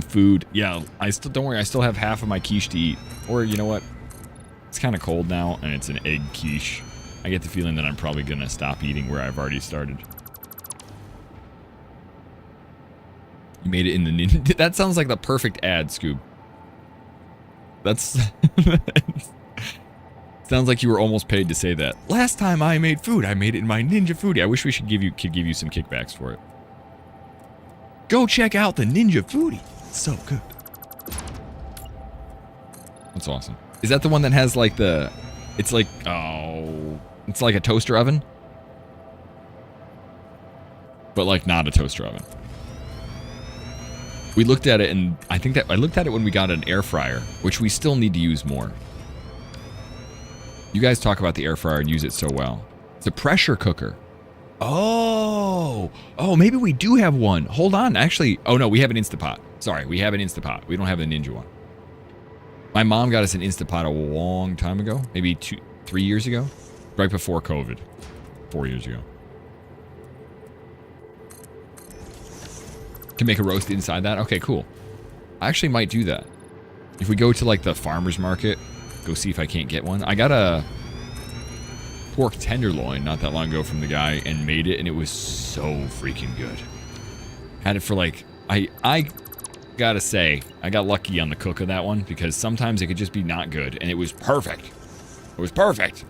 Food. Yeah, don't worry, I still have half of my quiche to eat. Or, you know what? It's kind of cold now, and it's an egg quiche. I get the feeling that I'm probably going to stop eating where I've already started. You made it in the ninja. That sounds like the perfect ad, Scoob. That's... Sounds like you were almost paid to say that. Last time I made food, I made it in my Ninja Foodie. I wish we could give you some kickbacks for it. Go check out the Ninja Foodie. It's so good. That's awesome. Is that the one that has like the... It's like... Oh... It's like a toaster oven? But like not a toaster oven. We looked at it and I looked at it when we got an air fryer, which we still need to use more. You guys talk about the air fryer and use it so well. It's a pressure cooker. Oh, maybe we do have one. Hold on. Actually, oh no, we have an Instapot. Sorry, we have an Instapot. We don't have the Ninja one. My mom got us an Instapot a long time ago. Maybe 3 years ago. Right before COVID. 4 years ago. Can make a roast inside that? Okay, cool. I actually might do that. If we go to like the farmer's market, go see if I can't get one. I got a pork tenderloin not that long ago from the guy and made it, and it was so freaking good. Had it for like, I gotta say, I got lucky on the cook of that one because sometimes it could just be not good, and it was perfect. It was perfect.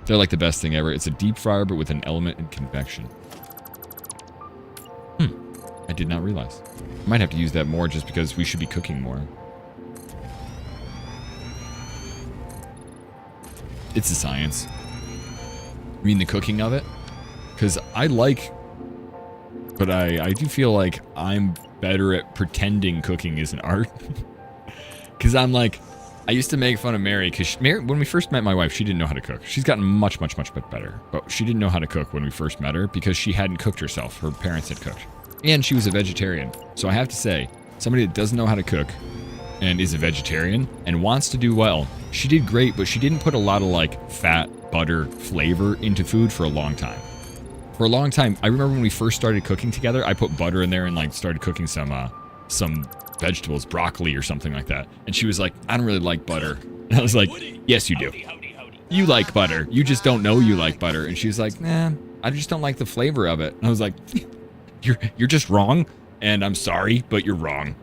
They're like the best thing ever. It's a deep fryer, but with an element in convection. I did not realize. I might have to use that more just because we should be cooking more. It's a science. I mean the cooking of it? Because I like... But I do feel like I'm better at pretending cooking is an art. Because I'm like... I used to make fun of Mary because when we first met my wife, she didn't know how to cook. She's gotten much, much, much better. But she didn't know how to cook when we first met her because she hadn't cooked herself. Her parents had cooked. And she was a vegetarian. So I have to say, somebody that doesn't know how to cook and is a vegetarian and wants to do well, she did great, but she didn't put a lot of like fat, butter, flavor into food for a long time. For a long time, I remember when we first started cooking together, I put butter in there and like started cooking some vegetables, broccoli or something like that. And she was like, I don't really like butter. And I was like, yes, you do. You like butter. You just don't know you like butter. And she was like, nah, I just don't like the flavor of it. And I was like, you're just wrong. And I'm sorry, but you're wrong.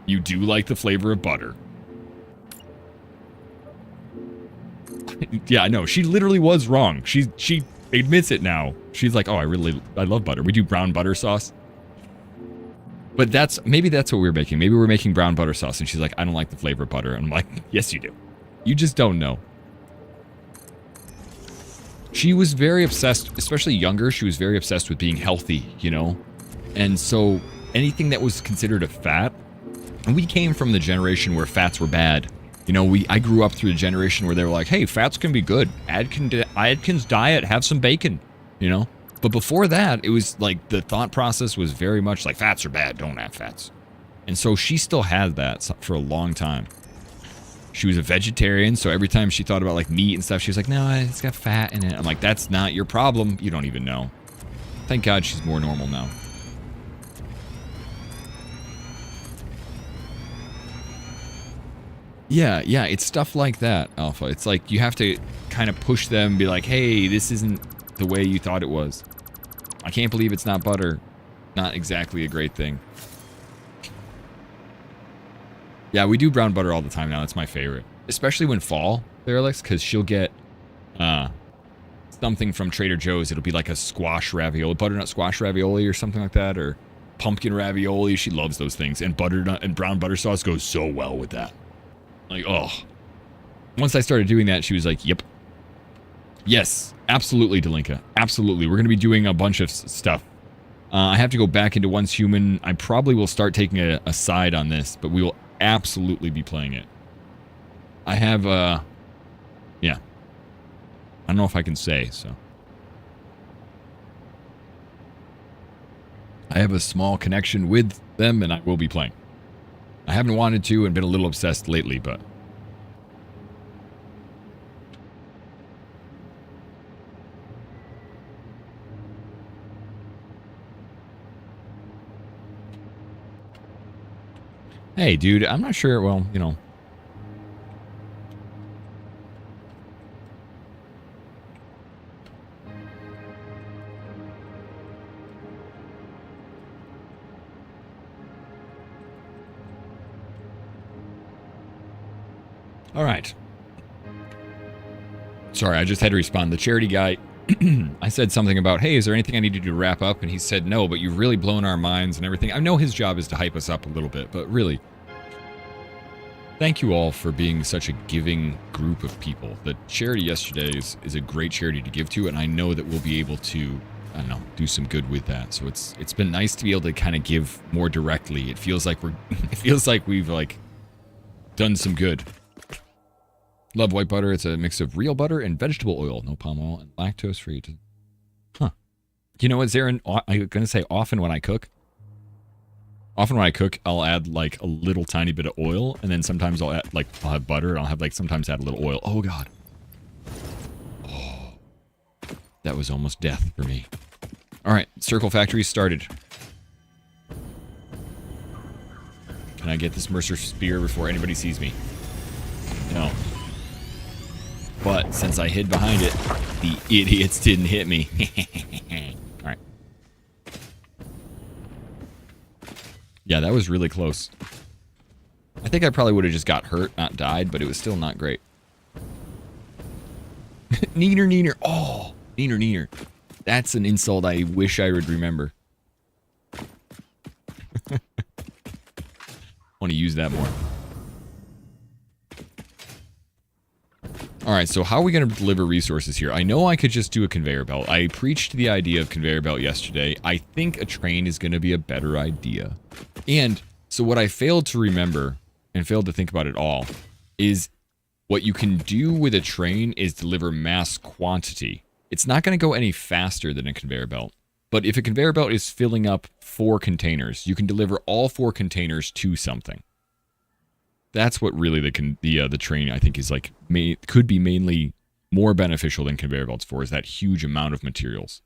You do like the flavor of butter. Yeah, no, she literally was wrong. She admits it now. She's like, oh, I love butter. We do brown butter sauce. But maybe that's what we were making. Maybe we're making brown butter sauce. And she's like, I don't like the flavor of butter. And I'm like, yes, you do. You just don't know. She was very obsessed, especially younger. She was very obsessed with being healthy, you know? And so anything that was considered a fat, and we came from the generation where fats were bad. You know, I grew up through a generation where they were like, hey, fats can be good. Atkins diet, have some bacon, you know? But before that, it was like the thought process was very much like fats are bad, don't have fats. And so she still had that for a long time. She was a vegetarian, so every time she thought about like meat and stuff, she was like, no, it's got fat in it. I'm like, that's not your problem. You don't even know. Thank God she's more normal now. Yeah, it's stuff like that, Alpha. It's like you have to kind of push them and be like, hey, this isn't the way you thought it was. I can't believe it's not butter. Not exactly a great thing. Yeah, we do brown butter all the time now. That's my favorite. Especially when fall, Theralix, because she'll get something from Trader Joe's. It'll be like a squash ravioli, butternut squash ravioli or something like that, or pumpkin ravioli. She loves those things. And butternut and brown butter sauce goes so well with that. Like, oh. Once I started doing that, she was like, yep. Yes, absolutely, Delinka. Absolutely. We're going to be doing a bunch of stuff. I have to go back into Once Human. I probably will start taking a side on this, but we will absolutely be playing it. I have, yeah. I don't know if I can say, so. I have a small connection with them, and I will be playing. I haven't wanted to and been a little obsessed lately, but... Hey, dude, I'm not sure, well, you know. All right. Sorry, I just had to respond. The charity guy, I said something about, hey, is there anything I need to do to wrap up? And he said, no, but you've really blown our minds and everything. I know his job is to hype us up a little bit, but really, thank you all for being such a giving group of people. The charity yesterday is a great charity to give to, and I know that we'll be able to, I don't know, do some good with that. So it's been nice to be able to kind of give more directly. It feels like we've like done some good. Love white butter. It's a mix of real butter and vegetable oil. No palm oil and lactose free. Huh. You know what, Zarin? I'm going to say often when I cook, I'll add like a little tiny bit of oil. And then sometimes I'll add like, I'll have butter and I'll have like sometimes add a little oil. Oh, God. Oh, that was almost death for me. All right. Circle Factory started. Can I get this Mercer Spear before anybody sees me? No. But since I hid behind it, the idiots didn't hit me. All right. Yeah, that was really close. I think I probably would have just got hurt, not died, but it was still not great. Neener, neener. Oh, neener, neener. That's an insult I wish I would remember. I want to use that more. All right, so how are we going to deliver resources here? I know I could just do a conveyor belt. I preached the idea of conveyor belt yesterday. I think a train is going to be a better idea. And so what I failed to remember and failed to think about at all is what you can do with a train is deliver mass quantity. It's not going to go any faster than a conveyor belt. But if a conveyor belt is filling up 4 containers, you can deliver all 4 containers to something. That's what really the train, I think, is like, could be mainly more beneficial than conveyor belts for, is that huge amount of materials.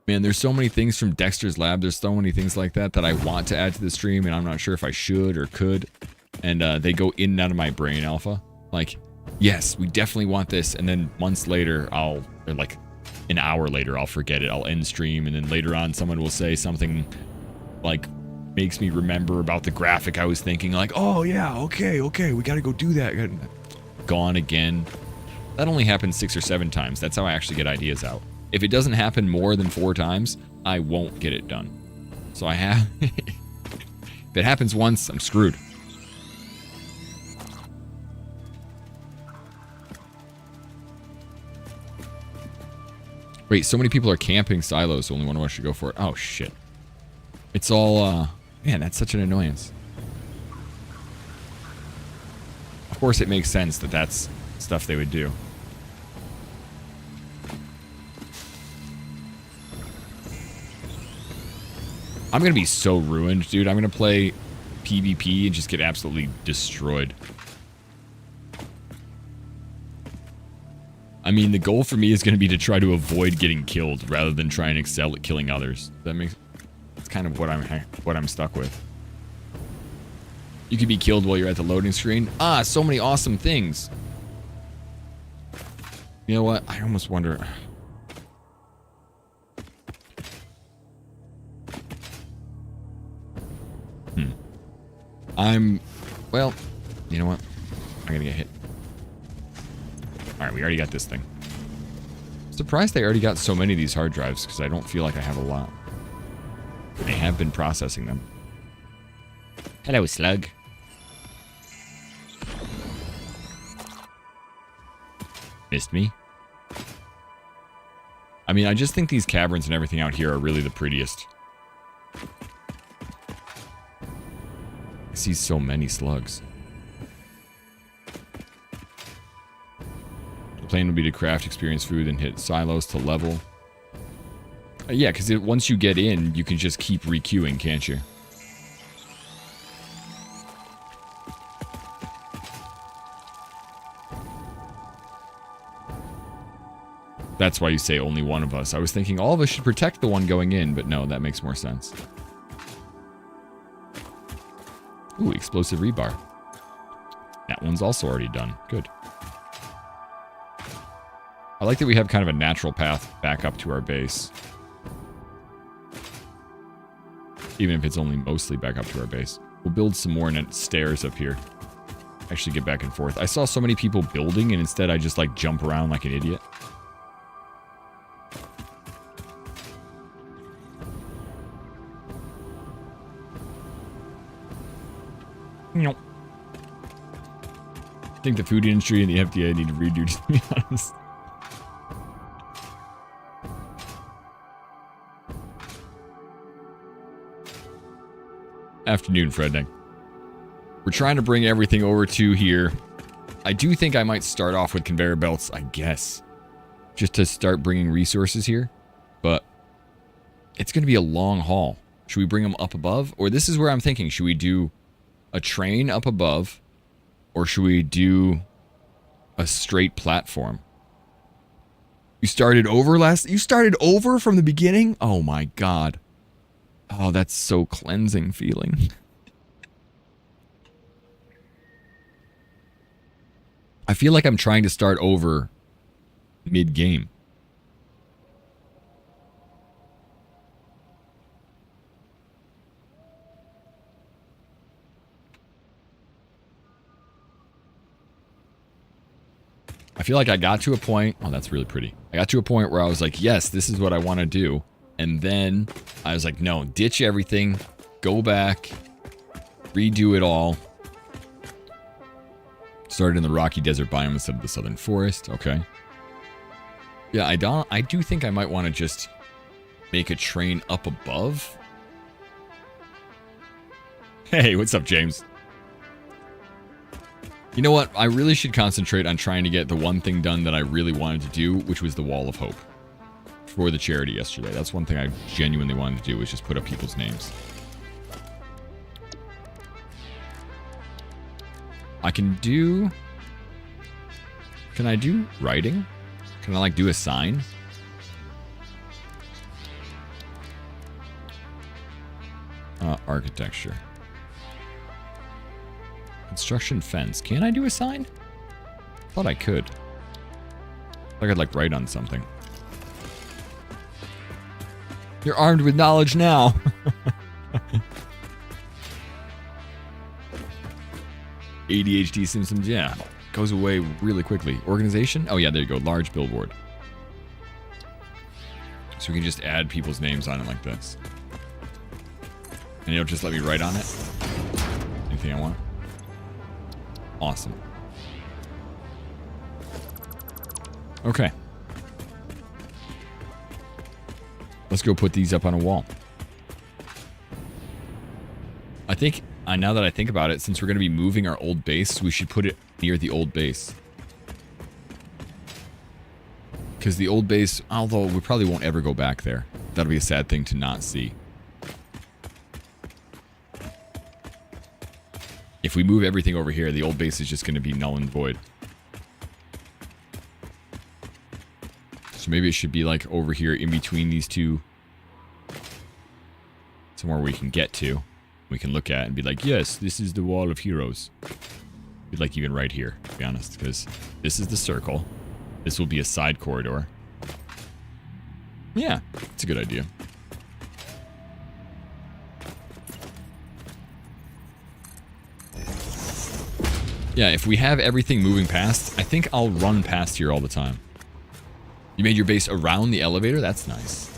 Man, there's so many things from Dexter's Lab. There's so many things like that that I want to add to the stream, and I'm not sure if I should or could. And they go in and out of my brain, Alpha. Like, yes, we definitely want this, and then months later, or like an hour later, I'll forget it. I'll end stream, and then later on, someone will say something like makes me remember about the graphic I was thinking, like, oh yeah, okay, we gotta go do that. Gone again. That only happens 6 or 7 times. That's how I actually get ideas out. If it doesn't happen more than 4 times, I won't get it done. So I have... if it happens once, I'm screwed. Wait, so many people are camping silos, so only one of us should go for it. Oh, shit. It's all, man, that's such an annoyance. Of course it makes sense that that's stuff they would do. I'm going to be so ruined, dude. I'm going to play PvP and just get absolutely destroyed. I mean, the goal for me is going to be to try to avoid getting killed rather than try and excel at killing others. That makes... That's kind of what I'm stuck with. You could be killed while you're at the loading screen. Ah, so many awesome things. You know what? I almost wonder... Well, you know what? I'm gonna get hit. Alright, we already got this thing. Surprised they already got so many of these hard drives, because I don't feel like I have a lot. They have been processing them. Hello, slug. Missed me. I mean, I just think these caverns and everything out here are really the prettiest. I see so many slugs. The plan would be to craft, experience food, and hit silos to level. Yeah, because once you get in, you can just keep requeuing, can't you? That's why you say only one of us. I was thinking all of us should protect the one going in, but no, that makes more sense. Ooh, explosive rebar. That one's also already done. Good. I like that we have kind of a natural path back up to our base. Even if it's only mostly back up to our base. We'll build some more stairs up here. Actually get back and forth. I saw so many people building and instead I just like jump around like an idiot. Nope. I think the food industry and the FDA need to redo, to be honest. Afternoon, Fredneck. We're trying to bring everything over to here. I do think I might start off with conveyor belts, I guess. Just to start bringing resources here. But it's going to be a long haul. Should we bring them up above? Or this is where I'm thinking. Should we do a train up above? Or should we do a straight platform? You started over You started over from the beginning? Oh my god. Oh, that's so cleansing feeling. I feel like I'm trying to start over mid-game. I feel like I got to a point... Oh, that's really pretty. I got to a point where I was like, yes, this is what I want to do. And then I was like, no, ditch everything. Go back. Redo it all. Started in the rocky desert biome instead of the southern forest. Okay. Yeah, I do think I might want to just make a train up above. Hey, what's up, James? You know what? I really should concentrate on trying to get the one thing done that I really wanted to do, which was the Wall of Hope for the charity yesterday. That's one thing I genuinely wanted to do, was just put up people's names. Can I do writing? Can I like do a sign? Architecture. Construction fence. Can I do a sign? Thought I could. I could like write on something. You're armed with knowledge now. ADHD symptoms, yeah. Goes away really quickly. Organization? Oh yeah, there you go. Large billboard. So we can just add people's names on it like this. And it'll just let me write on it. Anything I want. Awesome. Okay. Let's go put these up on a wall. I think, now that I think about it, since we're going to be moving our old base, we should put it near the old base. Because the old base, although we probably won't ever go back there. That'll be a sad thing to not see. If we move everything over here, the old base is just going to be null and void. So maybe it should be like over here in between these two. Somewhere we can get to. We can look at and be like, yes, this is the wall of heroes. Be like even right here, to be honest. Because this is the circle. This will be a side corridor. Yeah, it's a good idea. Yeah, if we have everything moving past, I think I'll run past here all the time. You made your base around the elevator? That's nice.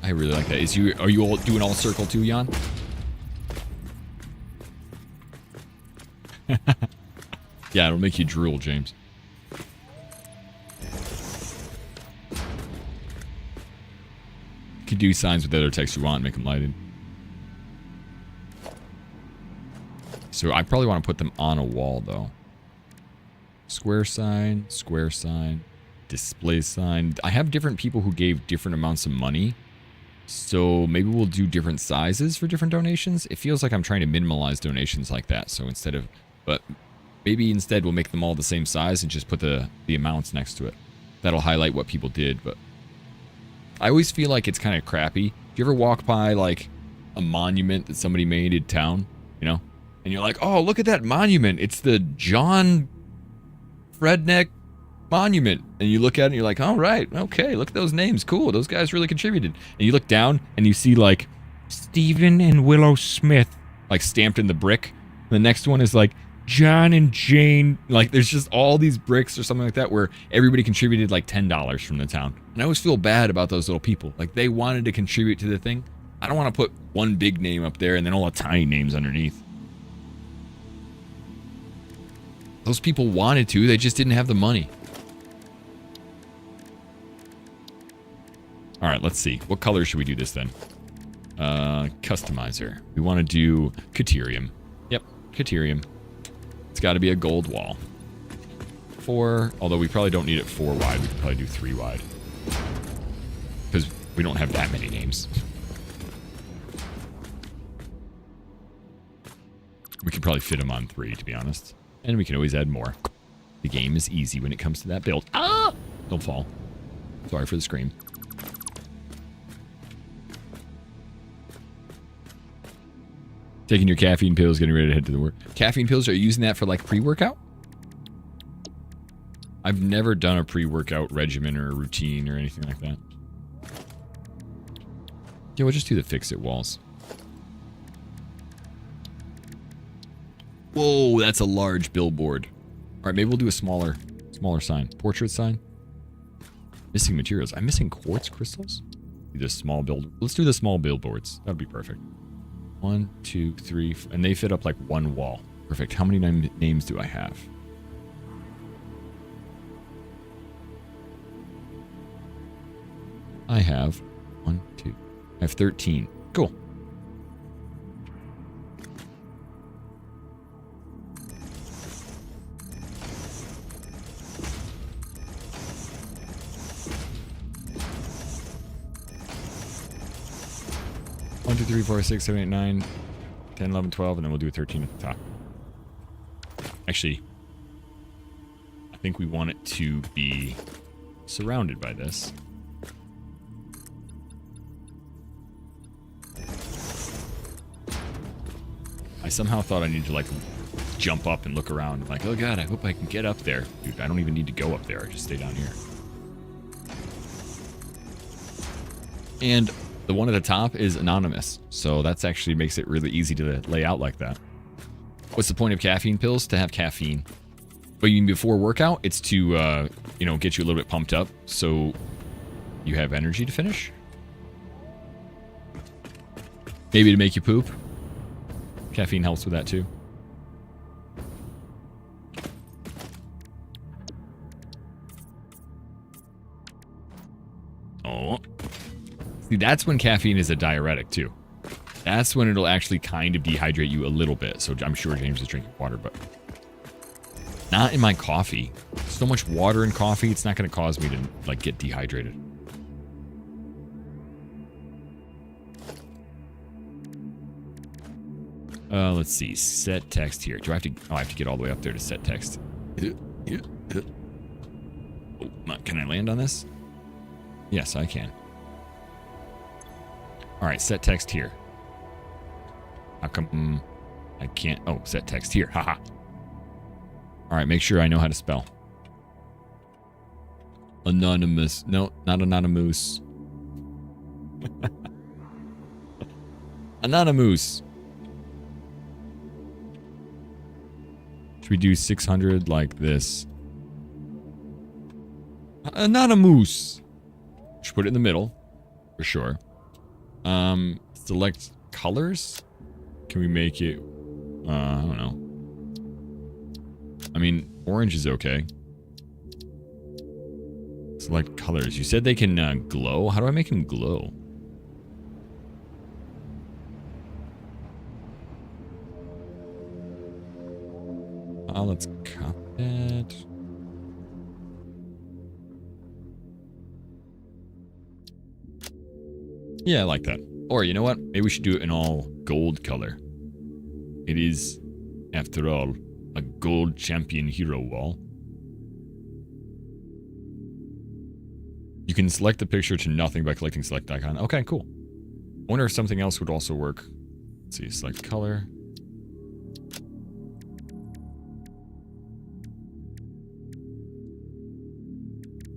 I really like that. Are you all doing all circle too, Jan? Yeah, it'll make you drool, James. You can do signs with other text you want, make them lighted. So I probably want to put them on a wall, though. Square sign, display sign. I have different people who gave different amounts of money. So maybe we'll do different sizes for different donations. It feels like I'm trying to minimalize donations like that. So instead of, but maybe instead we'll make them all the same size and just put the amounts next to it. That'll highlight what people did. But I always feel like it's kind of crappy. Do you ever walk by like a monument that somebody made in town, you know? And you're like, oh, look at that monument. It's the John Fredneck Monument. And you look at it and you're like, all right, okay, look at those names. Cool, those guys really contributed. And you look down and you see like Stephen and Willow Smith like stamped in the brick. And the next one is like John and Jane. Like there's just all these bricks or something like that where everybody contributed like $10 from the town. And I always feel bad about those little people. Like they wanted to contribute to the thing. I don't want to put one big name up there and then all the tiny names underneath. Those people wanted to, they just didn't have the money. All right, let's see. What color should we do this then? Customizer. We want to do Caterium. Yep, Caterium. It's got to be a gold wall. 4, although we probably don't need it 4 wide. We could probably do 3 wide. Because we don't have that many names. We could probably fit them on 3, to be honest. And we can always add more. The game is easy when it comes to that build. Ah! Don't fall. Sorry for the scream. Taking your caffeine pills, getting ready to head to the work. Caffeine pills, are you using that for like pre-workout? I've never done a pre-workout regimen or a routine or anything like that. Yeah, we'll just do the fix-it walls. Whoa, that's a large billboard. All right, maybe we'll do a smaller sign. Portrait sign. Missing materials. I'm missing quartz crystals. Do this small build. Let's do the small billboards. That would be perfect. 1, 2, 3, and they fit up like one wall. Perfect. How many names do I have? I have 1, 2. I have 13. Cool. One, 2, 3, 4, 6, 7, 8, 9, 10, 11, 12, and then we'll do a 13 at the top. Actually, I think we want it to be surrounded by this. I somehow thought I needed to like jump up and look around. I'm like, oh god, I hope I can get up there. Dude, I don't even need to go up there. I just stay down here. And the one at the top is anonymous, so that's actually makes it really easy to lay out like that. What's the point of caffeine pills? To have caffeine. But you mean before workout, it's to, you know, get you a little bit pumped up so you have energy to finish. Maybe to make you poop. Caffeine helps with that too. Oh. See, that's when caffeine is a diuretic too. That's when it'll actually kind of dehydrate you a little bit. So I'm sure James is drinking water, but not in my coffee. So much water in coffee, it's not going to cause me to like get dehydrated. Let's see. Set text here. Do I have to? Oh, I have to get all the way up there to set text. Oh, can I land on this? Yes, I can. All right, set text here. How come I can't? Oh, set text here. Haha. All right, make sure I know how to spell. Anonymous. No, not anonymous. Anonymous. Should we do 600 like this? Anonymous. Should put it in the middle, for sure. Select colors. Can we make it? I don't know. I mean, orange is okay. Select colors. You said they can glow. How do I make them glow? Let's copy that. Yeah, I like that. Or you know what? Maybe we should do it in all gold color. It is, after all, a gold champion hero wall. You can select the picture to nothing by clicking select icon. Okay, cool. I wonder if something else would also work. Let's see, select color.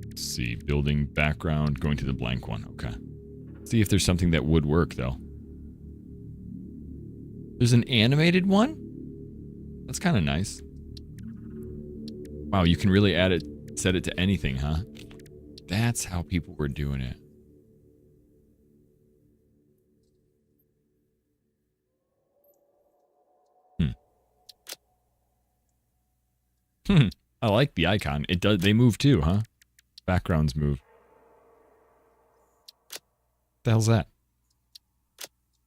Let's see, building background, going to the blank one. Okay. See if there's something that would work though. There's an animated one? That's kind of nice. Wow, you can really add it, set it to anything, huh? That's how people were doing it. I like the icon. It does. They move too, huh? Backgrounds move. What the hell's that?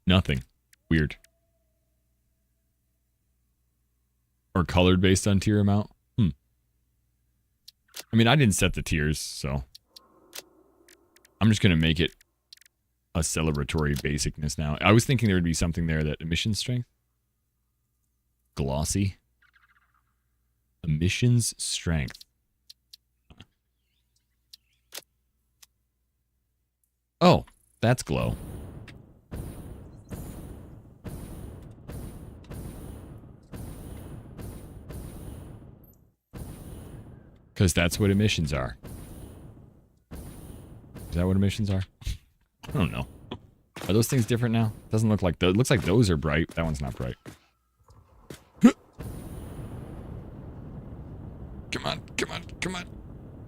Nothing. Weird. Or colored based on tier amount? I mean, I didn't set the tiers, so I'm just going to make it a celebratory basicness now. I was thinking there would be something there that emission strength. Glossy. Emissions strength. Oh, that's glow. Because that's what emissions are. Is that what emissions are? I don't know. Are those things different now? Doesn't look like those. It looks like those are bright. That one's not bright. Come on, come on, come on.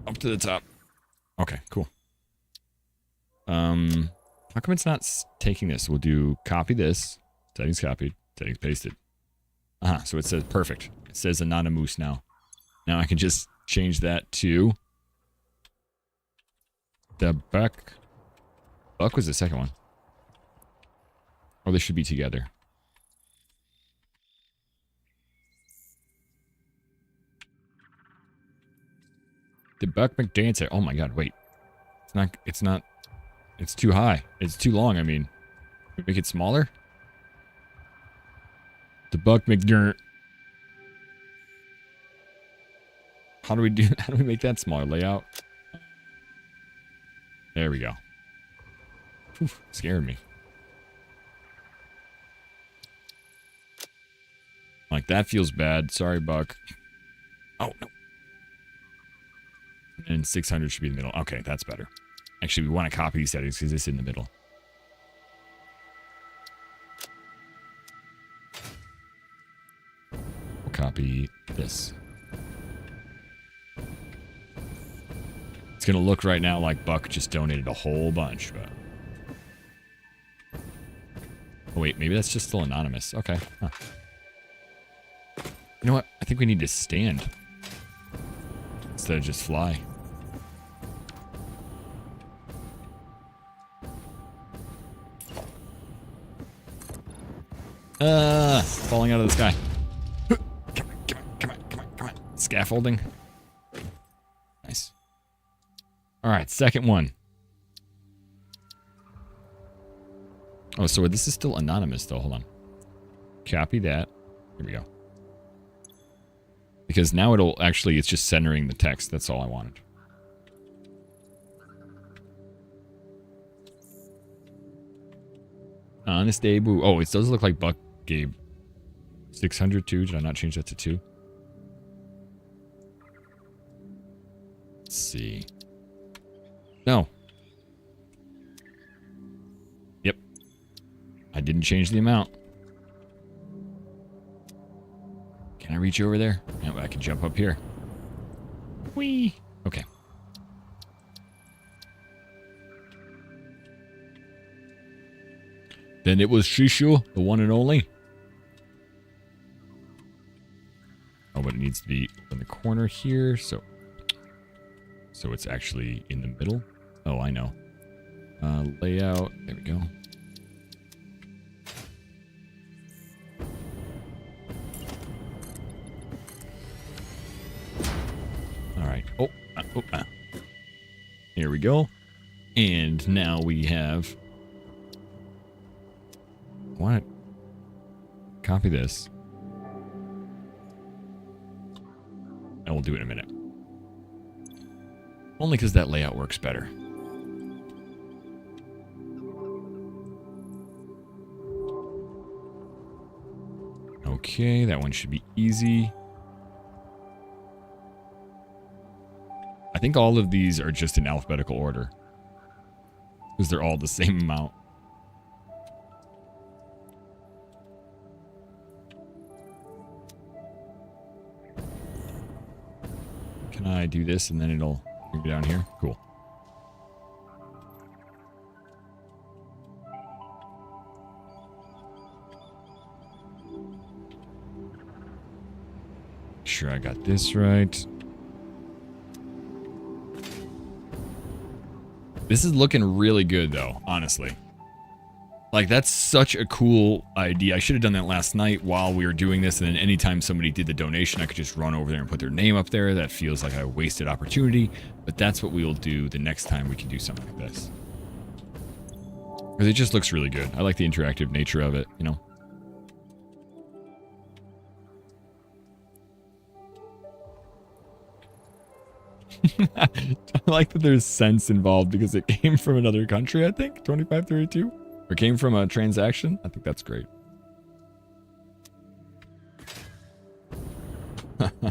Up to the top. Okay, cool. How come it's not taking this? We'll do copy this. Settings copied. Settings pasted. So it says perfect. It says anonymous now. Now I can just change that to the buck. Buck was the second one. Oh, they should be together. The Buck McDancer. Oh my god, wait. It's too high. It's too long, I mean. Make it smaller? The Buck McDancer. How do we make that smaller? Layout. There we go. Whew, scared me. Like, that feels bad. Sorry, Buck. Oh, no. And 600 should be in the middle. Okay, that's better. Actually, we want to copy these settings because it's in the middle. We'll copy this. It's going to look right now like Buck just donated a whole bunch. But... oh, wait, maybe that's just still anonymous. Okay. Huh. You know what? I think we need to stand instead of just fly. Falling out of the sky. Come on, come on, come on, come on, come on. Scaffolding. Nice. Alright, second one. Oh, so this is still anonymous though. Hold on. copy that. Here we go. Because now it'll actually, it's just centering the text. That's all I wanted. Honest Abu. Oh, it does look like Buck gave 600 too. Did I not change that to 2? Let's see. No. Yep. I didn't change the amount. Can I reach over there? No, I can jump up here. Whee! Okay. Then it was Shishu, the one and only. Oh, but it needs to be in the corner here, so it's actually in the middle. Oh, I know. Layout. There we go. All right. Oh. Here we go. And now we have. What? Copy this. And we'll do it in a minute. Only because that layout works better. Okay, that one should be easy. I think all of these are just in alphabetical order. Because they're all the same amount. Can I do this and then it'll bring me down here? Cool. Make sure I got this right. This is looking really good though, honestly. Like, that's such a cool idea. I should have done that last night while we were doing this, and then anytime somebody did the donation, I could just run over there and put their name up there. That feels like a wasted opportunity, but that's what we will do the next time we can do something like this. Because it just looks really good. I like the interactive nature of it, you know? I like that there's cents involved because it came from another country, I think. 2532? Or came from a transaction? I think that's great. At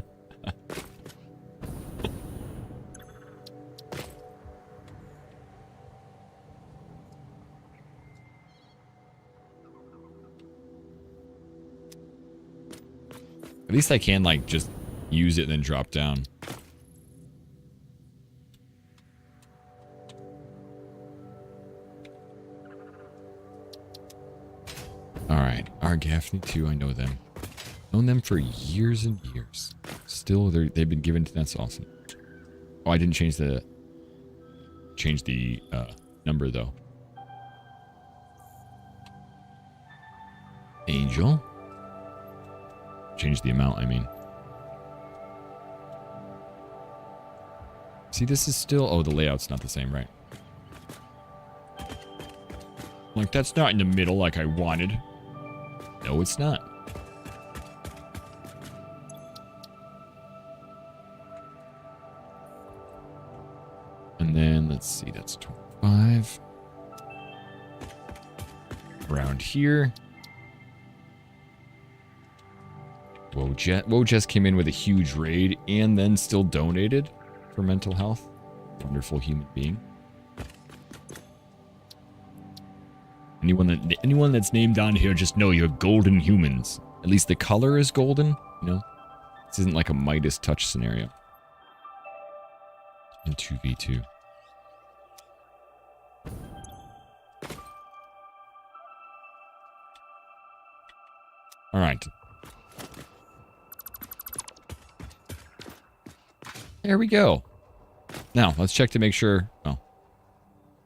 least I can, like, just use it and then drop down. Alright, our Gaffney too, I know them. Known them for years and years. Still, they've been given to, that's awesome. Oh, I didn't change the number though. Angel. Change the amount, I mean. See, this is still, oh, the layout's not the same, right? Like, that's not in the middle like I wanted. No, it's not. And then, let's see, that's 25. Around here. Woe just came in with a huge raid and then still donated for mental health. Wonderful human being. Anyone that's named on here, just know you're golden humans. At least the color is golden, you know? This isn't like a Midas touch scenario. And 2v2. Alright. There we go. Now, let's check to make sure. Oh.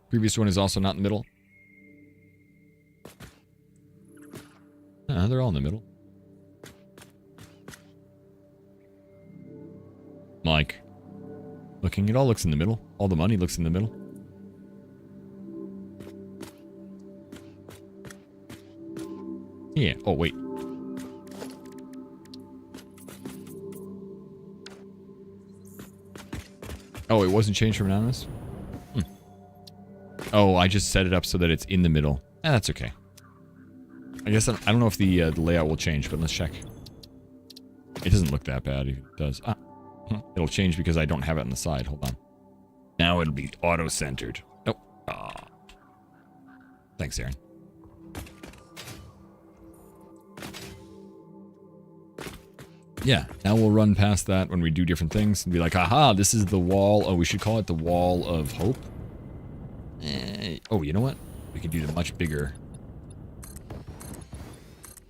Previous one is also not in the middle. They're all in the middle. Like, looking, it all looks in the middle. All the money looks in the middle. Yeah. Oh, wait. Oh, it wasn't changed from anonymous? Oh, I just set it up so that it's in the middle. That's okay. I guess I don't know if the layout will change, but let's check. It doesn't look that bad if it does. It'll change because I don't have it on the side. Hold on. Now it'll be auto-centered. Nope. Thanks, Aaron. Yeah, now we'll run past that when we do different things and be like, aha, this is the wall. Oh, we should call it the Wall of Hope. Oh, you know what? We can do the much bigger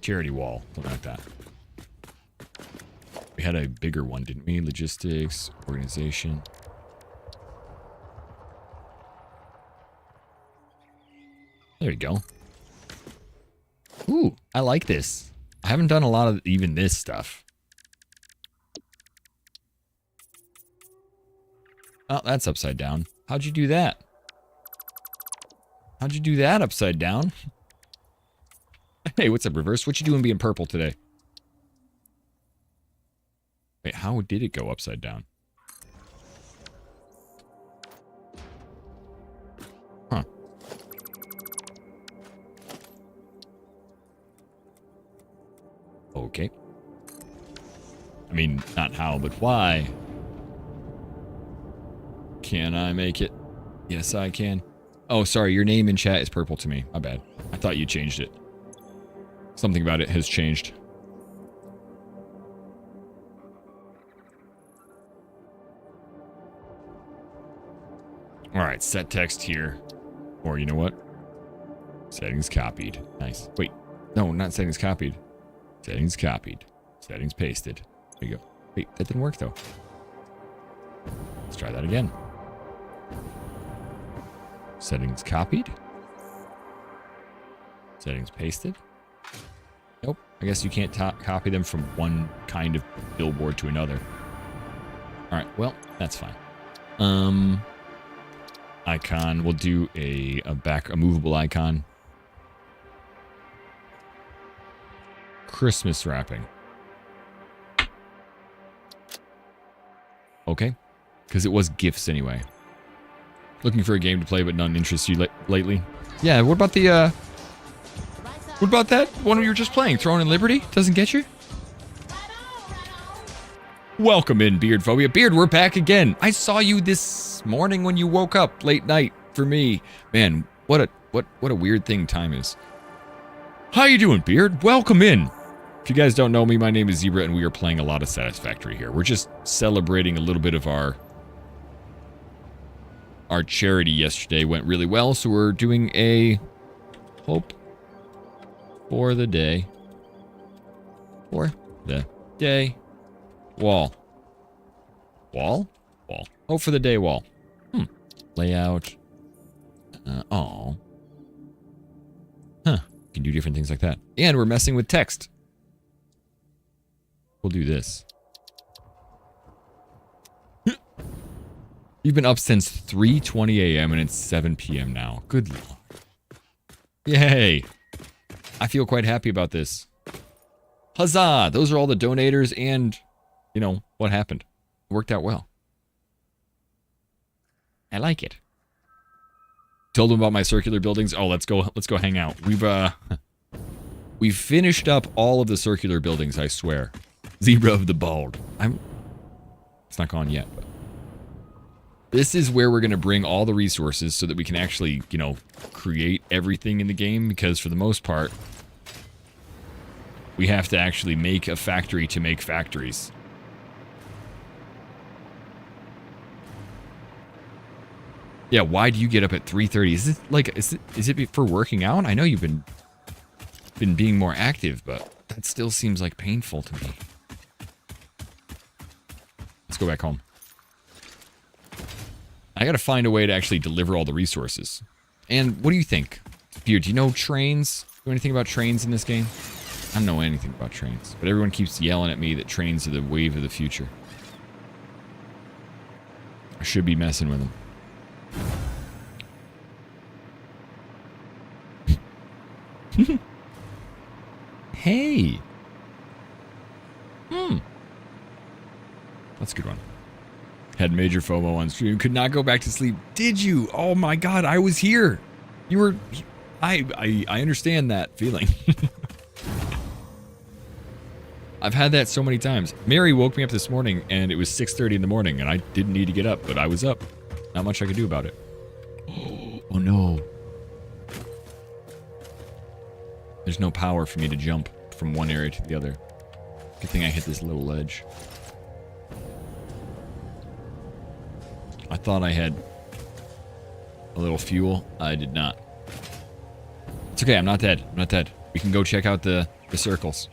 charity wall. Something like that. We had a bigger one, didn't we? Logistics, organization. There you go. Ooh, I like this. I haven't done a lot of even this stuff. Oh, that's upside down. How'd you do that? How'd you do that upside down? Hey, what's up, Reverse? What you doing being purple today? Wait, how did it go upside down? Huh. Okay. I mean, not how, but why? Can I make it? Yes, I can. Oh, sorry, your name in chat is purple to me. My bad. I thought you changed it. Something about it has changed. Alright, set text here. Or you know what? Settings copied. Nice. Wait. No, not settings copied. Settings copied. Settings pasted. There you go. Wait, that didn't work though. Let's try that again. Settings copied. Settings pasted. Nope. I guess you can't copy them from one kind of billboard to another. Alright, well, that's fine. Icon. We'll do a movable icon. Christmas wrapping. Okay. Because it was gifts anyway. Looking for a game to play, but none interests you lately. Yeah, what about the, what about that one you were just playing? Throne and Liberty? Doesn't get you? Welcome in, Beard Phobia. Beard, we're back again. I saw you this morning when you woke up late night for me. Man, what a weird thing time is. How you doing, Beard? Welcome in. If you guys don't know me, my name is Zebra, and we are playing a lot of Satisfactory here. We're just celebrating a little bit of our charity yesterday. Went really well, so we're doing a hope for the day. For the day. Wall. Wall? Wall. Hope for the day wall. Layout. Oh. Huh. You can do different things like that. And we're messing with text. We'll do this. You've been up since 3:20 a.m. and it's 7 p.m. now. Good lord. Yay. I feel quite happy about this. Huzzah! Those are all the donators and, you know, what happened. It worked out well. I like it. Told them about my circular buildings. Oh, let's go hang out. We've finished up all of the circular buildings, I swear. Zebra of the Bald. It's not gone yet, but this is where we're going to bring all the resources so that we can actually, you know, create everything in the game, because for the most part, we have to actually make a factory to make factories. Yeah, why do you get up at 3:30? Is it like, is it for working out? I know you've been being more active, but that still seems like painful to me. Let's go back home. I gotta find a way to actually deliver all the resources. And what do you think? Beard, do you know trains? Do anything about trains in this game? I don't know anything about trains, but everyone keeps yelling at me that trains are the wave of the future. I should be messing with them. Hey. That's a good one. Had major FOMO on stream. Could not go back to sleep. Did you? Oh my god, I was here. You were... I understand that feeling. I've had that so many times. Mary woke me up this morning and it was 6:30 in the morning and I didn't need to get up, but I was up. Not much I could do about it. Oh no. There's no power for me to jump from one area to the other. Good thing I hit this little ledge. I thought I had a little fuel. I did not. It's okay, I'm not dead. I'm not dead. We can go check out the circles.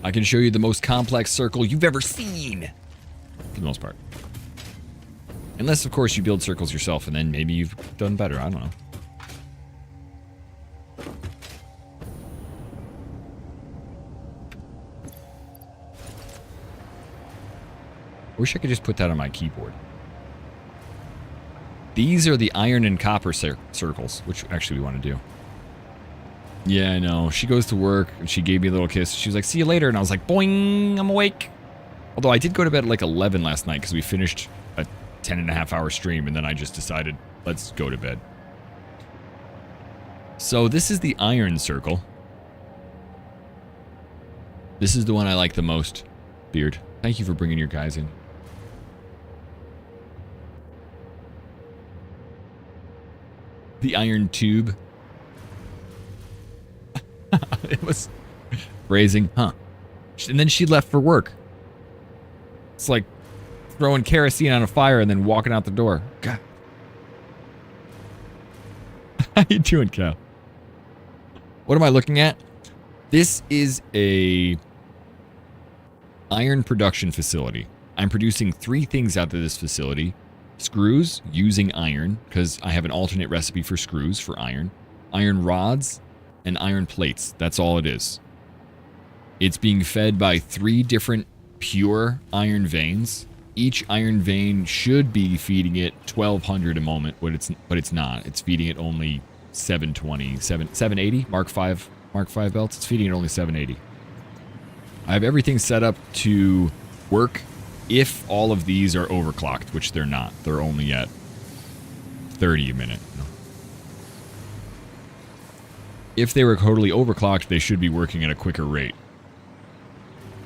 I can show you the most complex circle you've ever seen. For the most part. Unless, of course, you build circles yourself, and then maybe you've done better. I don't know. Wish I could just put that on my keyboard. These are the iron and copper circles, which actually we want to do. Yeah, I know. She goes to work, and she gave me a little kiss. She was like, see you later, and I was like, boing, I'm awake. Although I did go to bed at like 11 last night, because we finished a 10.5-hour stream, and then I just decided, let's go to bed. So this is the iron circle. This is the one I like the most, Beard. Thank you for bringing your guys in. The iron tube. It was phrasing, huh? And then she left for work. It's like throwing kerosene on a fire and then walking out the door. God. How you doing, Cal? What am I looking at? This is a iron production facility. I'm producing 3 things out of this facility. Screws using iron, because I have an alternate recipe for screws for iron. Iron rods and iron plates. That's all it is. It's being fed by 3 different pure iron veins. Each iron vein should be feeding it 1200 a moment, but it's not. It's feeding it only 780 Mark 5 belts. It's feeding it only 780. I have everything set up to work if all of these are overclocked, which they're not. They're only at 30 a minute. If they were totally overclocked, they should be working at a quicker rate.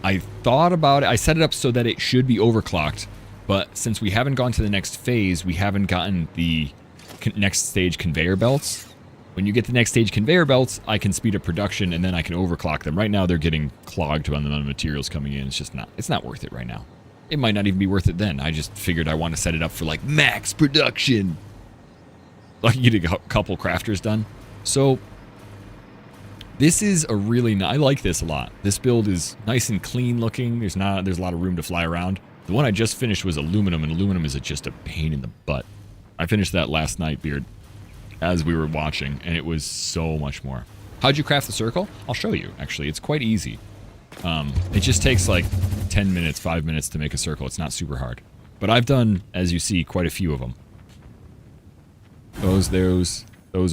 I thought about it. I set it up so that it should be overclocked, but since we haven't gone to the next phase, we haven't gotten the next stage conveyor belts. When you get the next stage conveyor belts, I can speed up production and then I can overclock them. Right now, they're getting clogged on the amount of materials coming in. It's not worth it right now. It might not even be worth it then. I just figured I want to set it up for like max production. Like you get a couple crafters done. So this is a really I like this a lot. This build is nice and clean looking. There's a lot of room to fly around. The one I just finished was aluminum, and aluminum is just a pain in the butt. I finished that last night, Beard, as we were watching, and it was so much more. How'd you craft the circle? I'll show you, actually. It's quite easy. It just takes like 10 minutes, 5 minutes to make a circle. It's not super hard. But I've done, as you see, quite a few of them. Those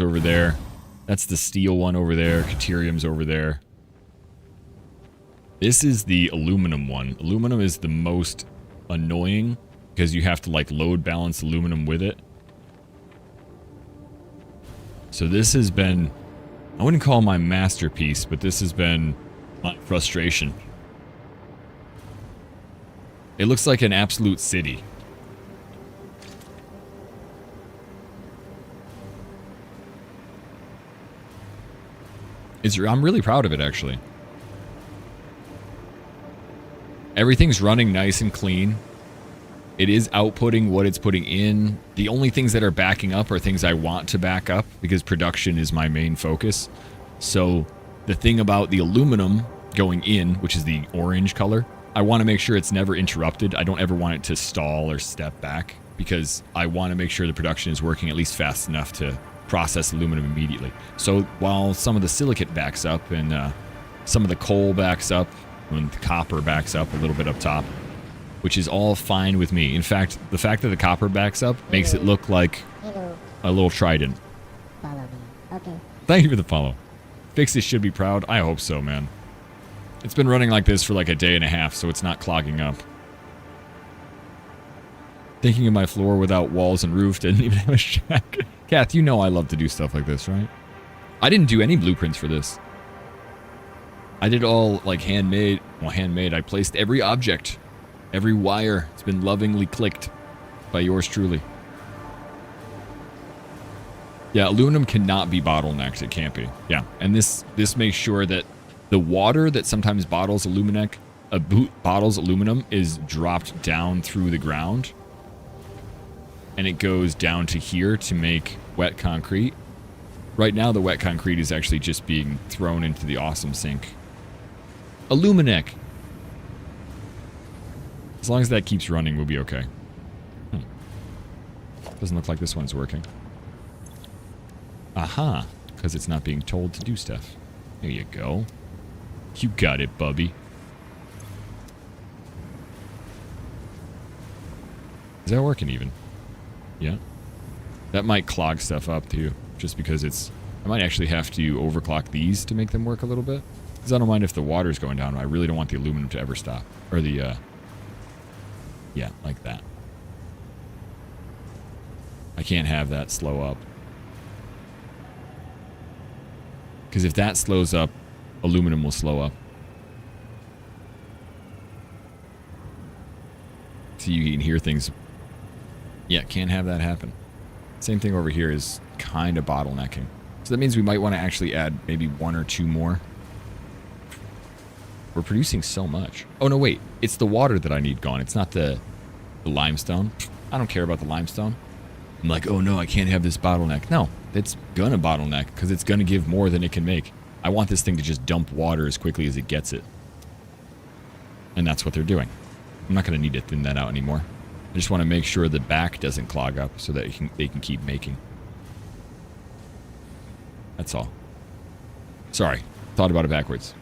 over there. That's the steel one over there. Caterium's over there. This is the aluminum one. Aluminum is the most annoying because you have to like load balance aluminum with it. So this has been, I wouldn't call my masterpiece, but this has been my frustration. It looks like an absolute city. I'm really proud of it, actually. Everything's running nice and clean. It is outputting what it's putting in. The only things that are backing up are things I want to back up because production is my main focus. So the thing about the aluminum going in, which is the orange color, I want to make sure it's never interrupted. I don't ever want it to stall or step back because I want to make sure the production is working at least fast enough to process aluminum immediately. So while some of the silicate backs up and some of the coal backs up and the copper backs up a little bit up top, which is all fine with me. In fact, the fact that the copper backs up makes it look like a little trident. Follow me. Okay. Thank you for the follow. Fixes should be proud. I hope so, man. It's been running like this for like a day and a half, so it's not clogging up. Thinking of my floor without walls and roof, didn't even have a shack. Kath, you know I love to do stuff like this, right? I didn't do any blueprints for this. I did all like handmade. Well, handmade. I placed every object, every wire. It's been lovingly clicked by yours truly. Yeah, aluminum cannot be bottlenecked. It can't be. Yeah, and this makes sure that the water that sometimes bottles aluminum is dropped down through the ground, and it goes down to here to make wet concrete. Right now, the wet concrete is actually just being thrown into the awesome sink. Aluminec. As long as that keeps running, we'll be okay. Doesn't look like this one's working. Aha, because it's not being told to do stuff. There you go. You got it, Bubby. Is that working even? Yeah. That might clog stuff up too, just because it's... I might actually have to overclock these to make them work a little bit. Because I don't mind if the water's going down. I really don't want the aluminum to ever stop. Or the, yeah, like that. I can't have that slow up. Because if that slows up, aluminum will slow up. So you can hear things. Yeah, can't have that happen. Same thing over here is kind of bottlenecking. So that means we might want to actually add maybe 1 or 2 more. We're producing so much. Oh, no, wait. It's the water that I need gone. It's not the limestone. I don't care about the limestone. I'm like, oh, no, I can't have this bottleneck. No, it's going to bottleneck because it's going to give more than it can make. I want this thing to just dump water as quickly as it gets it. And that's what they're doing. I'm not going to need to thin that out anymore. I just want to make sure the back doesn't clog up so that they can keep making. That's all. Sorry, thought about it backwards.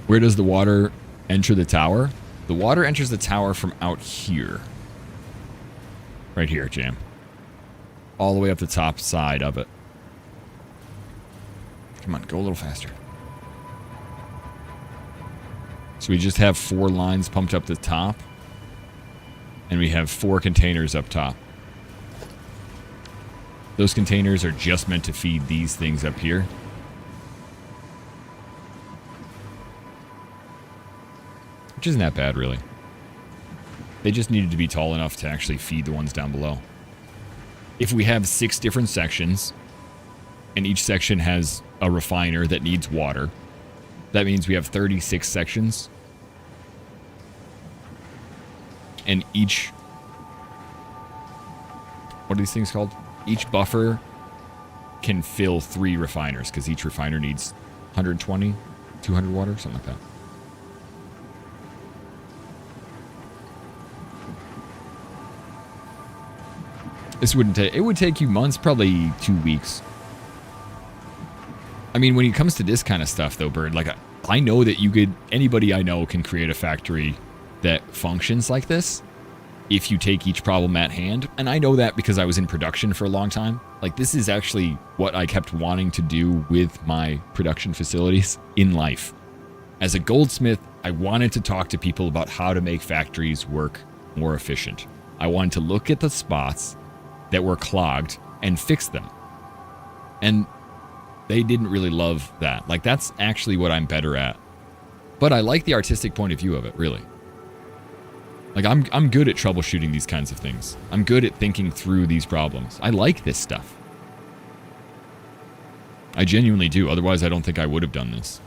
Where does the water enter the tower? The water enters the tower from out here. Right here, Jam. All the way up the top side of it. Come on, go a little faster. So we just have 4 lines pumped up the top. And we have 4 containers up top. Those containers are just meant to feed these things up here. Which isn't that bad, really. They just needed to be tall enough to actually feed the ones down below. If we have 6 different sections, and each section has a refiner that needs water, that means we have 36 sections. And each... what are these things called? Each buffer can fill 3 refiners, because each refiner needs 120, 200 water, something like that. This wouldn't take... it would take you months, probably 2 weeks. I mean, when it comes to this kind of stuff, though, Bird, like, I know that you could... anybody I know can create a factory that functions like this if you take each problem at hand. And I know that because I was in production for a long time. Like, this is actually what I kept wanting to do with my production facilities in life. As a goldsmith, I wanted to talk to people about how to make factories work more efficient. I wanted to look at the spots that were clogged and fix them. And they didn't really love that. Like, that's actually what I'm better at. But I like the artistic point of view of it, really. Like, I'm good at troubleshooting these kinds of things. I'm good at thinking through these problems. I like this stuff. I genuinely do. Otherwise, I don't think I would have done this.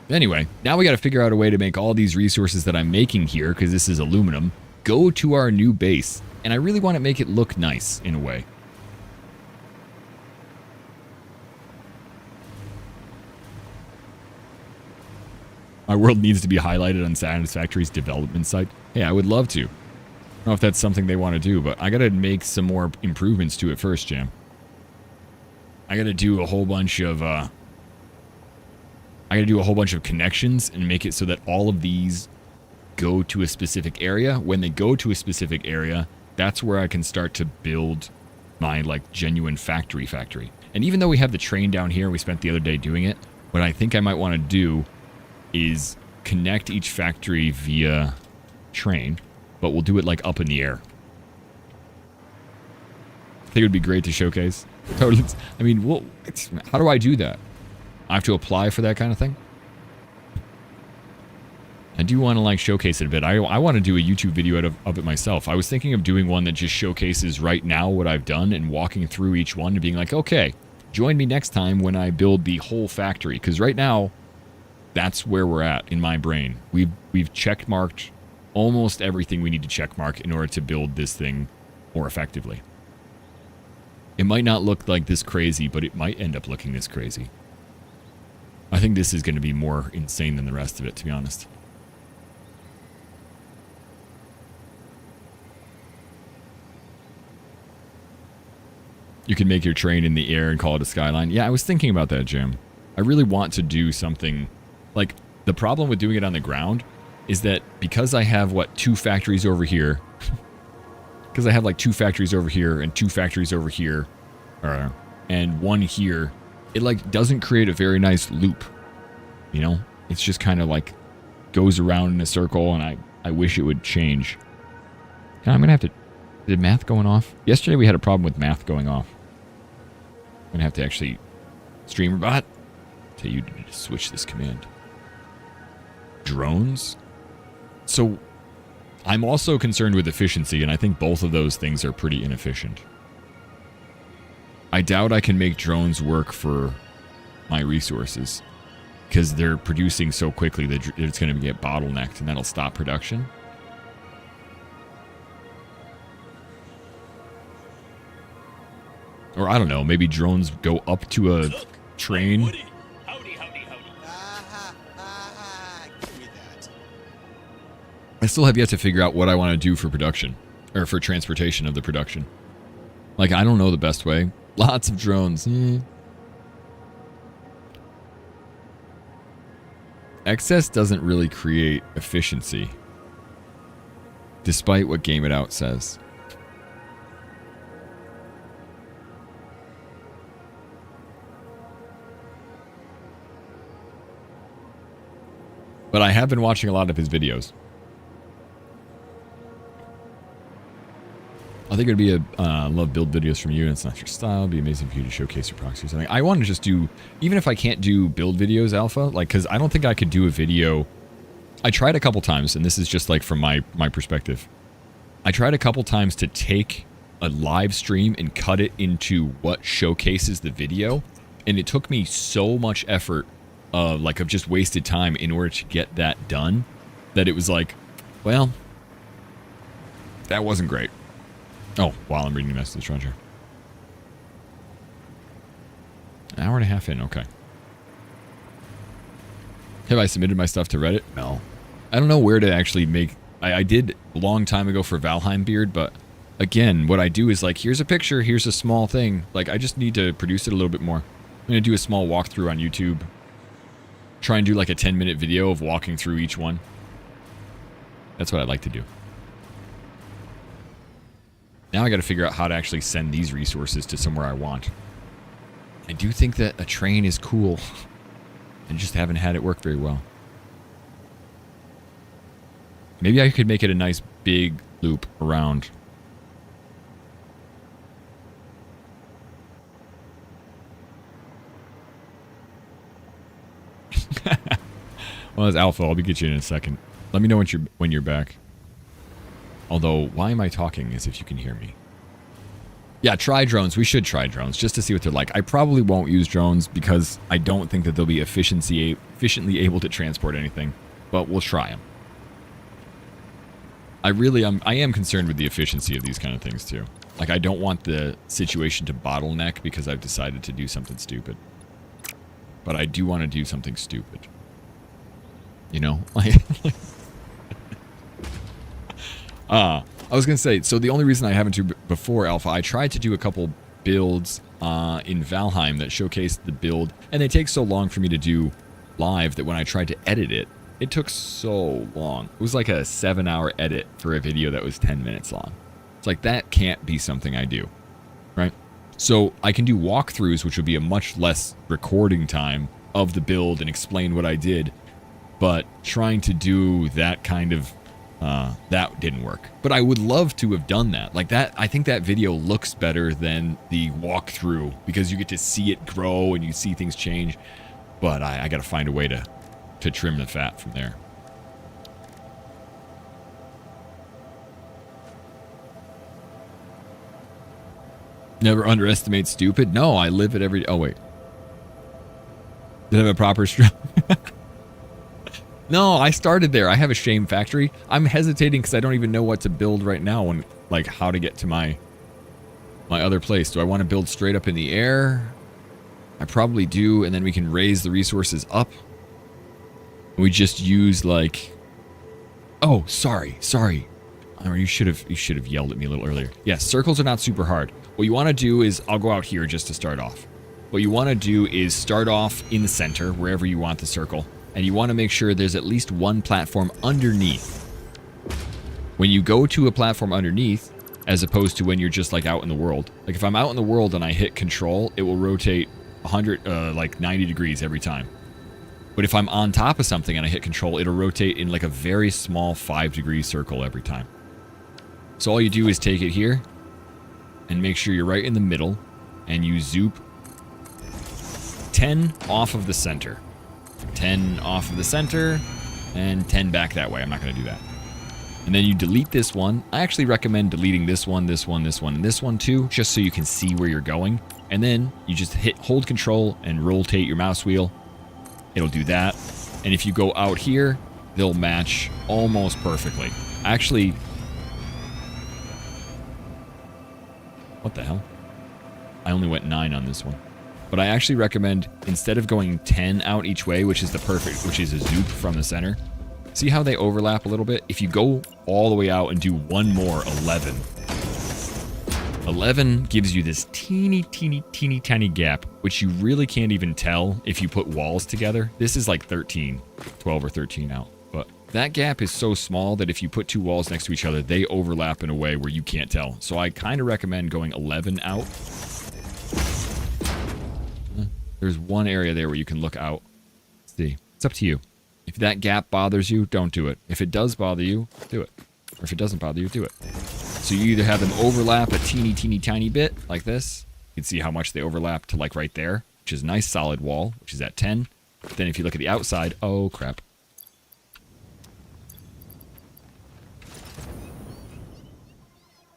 Anyway, now we got to figure out a way to make all these resources that I'm making here, because this is aluminum, go to our new base. And I really want to make it look nice in a way. My world needs to be highlighted on Satisfactory's development site. Hey, I would love to. I don't know if that's something they want to do, but I got to make some more improvements to it first, Jam. I got to do a whole bunch of connections and make it so that all of these go to a specific area. When they go to a specific area, that's where I can start to build my, like, genuine factory. And even though we have the train down here, we spent the other day doing it, what I think I might want to do is connect each factory via train, but we'll do it like up in the air. I think it would be great to showcase. Totally. I mean, how do I do that? I have to apply for that kind of thing? I do want to like showcase it a bit. I want to do a YouTube video of it myself. I was thinking of doing one that just showcases right now what I've done and walking through each one and being like, okay, join me next time when I build the whole factory. Because right now, that's where we're at in my brain. We've check marked almost everything we need to check mark in order to build this thing more effectively. It might not look like this crazy, but it might end up looking this crazy. I think this is going to be more insane than the rest of it, to be honest. You can make your train in the air and call it a skyline. Yeah, I was thinking about that, Jim. I really want to do something. Like, the problem with doing it on the ground is that because I have, what, 2 factories over here. Because I have like 2 factories over here and 2 factories over here. And 1 here. It like doesn't create a very nice loop. You know? It's just kind of like goes around in a circle, and I wish it would change. I'm going to have to... Did math going off? Yesterday we had a problem with math going off. I'm going to have to actually... Streamerbot? Tell you to switch this command. Drones? So, I'm also concerned with efficiency, and I think both of those things are pretty inefficient. I doubt I can make drones work for my resources, because they're producing so quickly that it's going to get bottlenecked, and that'll stop production. Or I don't know, maybe drones go up to a train. Howdy, howdy, howdy. Give me that. I still have yet to figure out what I want to do for production. Or for transportation of the production. Like, I don't know the best way. Lots of drones. Excess doesn't really create efficiency. Despite what Game It Out says. But I have been watching a lot of his videos. I think it would be love build videos from you, and it's not your style. It'd be amazing for you to showcase your proxy or something. I want to just do, even if I can't do build videos, Alpha, like, because I don't think I could do a video. I tried a couple times, and this is just like from my perspective. I tried a couple times to take a live stream and cut it into what showcases the video, and it took me so much effort of just wasted time in order to get that done, that it was like, well, that wasn't great. Oh, while I'm reading the message, Roger. An hour and a half in, okay. Have I submitted my stuff to Reddit? No. I don't know where to actually make... I did a long time ago for Valheim Beard, but again, what I do is like, here's a picture, here's a small thing. Like, I just need to produce it a little bit more. I'm going to do a small walkthrough on YouTube. Try and do like a 10-minute video of walking through each one. That's what I'd like to do. Now I got to figure out how to actually send these resources to somewhere I want. I do think that a train is cool. I just haven't had it work very well. Maybe I could make it a nice big loop around. Well, as Alpha, I'll be get you in a second. Let me know when you're back. Although, why am I talking as if you can hear me? Yeah, try drones. We should try drones just to see what they're like. I probably won't use drones because I don't think that they'll be efficiently able to transport anything. But we'll try them. I am concerned with the efficiency of these kind of things too. Like, I don't want the situation to bottleneck because I've decided to do something stupid. But I do want to do something stupid. You know? I was going to say, so the only reason I haven't before Alpha, I tried to do a couple builds in Valheim that showcased the build, and they take so long for me to do live that when I tried to edit it, it took so long. It was like a 7-hour edit for a video that was 10 minutes long. It's like, that can't be something I do, right? So I can do walkthroughs, which would be a much less recording time of the build and explain what I did, but trying to do that kind of That didn't work. But I would love to have done that. Like that, I think that video looks better than the walkthrough because you get to see it grow and you see things change. But I got to find a way to trim the fat from there. Never underestimate stupid. No, I live it every... Oh, wait. Did I have a proper strum? No, I started there. I have a shame factory. I'm hesitating because I don't even know what to build right now and like how to get to my other place. Do I want to build straight up in the air? I probably do, and then we can raise the resources up. We just use like... Oh, sorry. Oh, you should have yelled at me a little earlier. Yes, circles are not super hard. What you want to do is, I'll go out here just to start off. What you want to do is start off in the center, wherever you want the circle. And you want to make sure there's at least one platform underneath. When you go to a platform underneath, as opposed to when you're just like out in the world. Like if I'm out in the world and I hit control, it will rotate 90 degrees every time. But if I'm on top of something and I hit control, it'll rotate in like a very small 5-degree circle every time. So all you do is take it here and make sure you're right in the middle and you zoop 10 off of the center. 10 off of the center and 10 back that way. I'm not going to do that. And then you delete this one. I actually recommend deleting this one, this one, this one, and this one too, just so you can see where you're going. And then you just hold control and rotate your mouse wheel. It'll do that. And if you go out here, they'll match almost perfectly. Actually, what the hell? I only went 9 on this one. But I actually recommend, instead of going 10 out each way, which is a zoop from the center, see how they overlap a little bit? If you go all the way out and do one more, 11. 11 gives you this teeny tiny gap, which you really can't even tell if you put walls together. This is like 13, 12 or 13 out. But that gap is so small that if you put 2 walls next to each other, they overlap in a way where you can't tell. So I kind of recommend going 11 out. There's one area there where you can look out. Let's see. It's up to you. If that gap bothers you, don't do it. If it does bother you, do it. Or if it doesn't bother you, do it. So you either have them overlap a teeny tiny bit, like this. You can see how much they overlap to like right there, which is a nice solid wall, which is at 10. But then if you look at the outside, oh crap.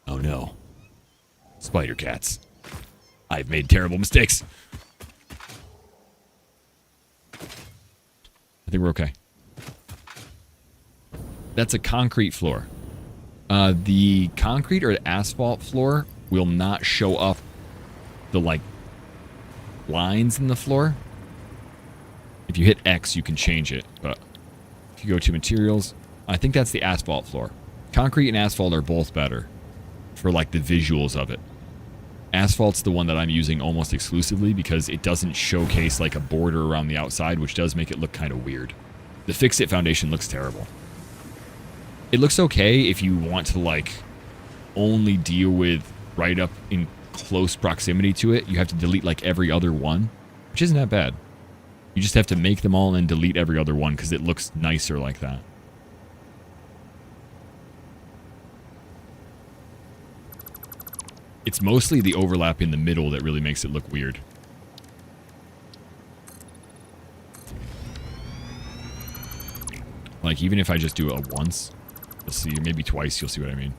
Oh no. Spider cats. I've made terrible mistakes. I think we're okay. That's a concrete floor. The concrete or the asphalt floor will not show up the like lines in the floor. If you hit X, you can change it. But if you go to materials, I think that's the asphalt floor. Concrete and asphalt are both better for like the visuals of it. Asphalt's the one that I'm using almost exclusively because it doesn't showcase like a border around the outside, which does make it look kind of weird. The Fix-It foundation looks terrible. It looks okay if you want to like only deal with right up in close proximity to it. You have to delete like every other one, which isn't that bad. You just have to make them all and then delete every other one because it looks nicer like that. It's mostly the overlap in the middle that really makes it look weird. Like, even if I just do it once, you'll see, maybe twice, you'll see what I mean.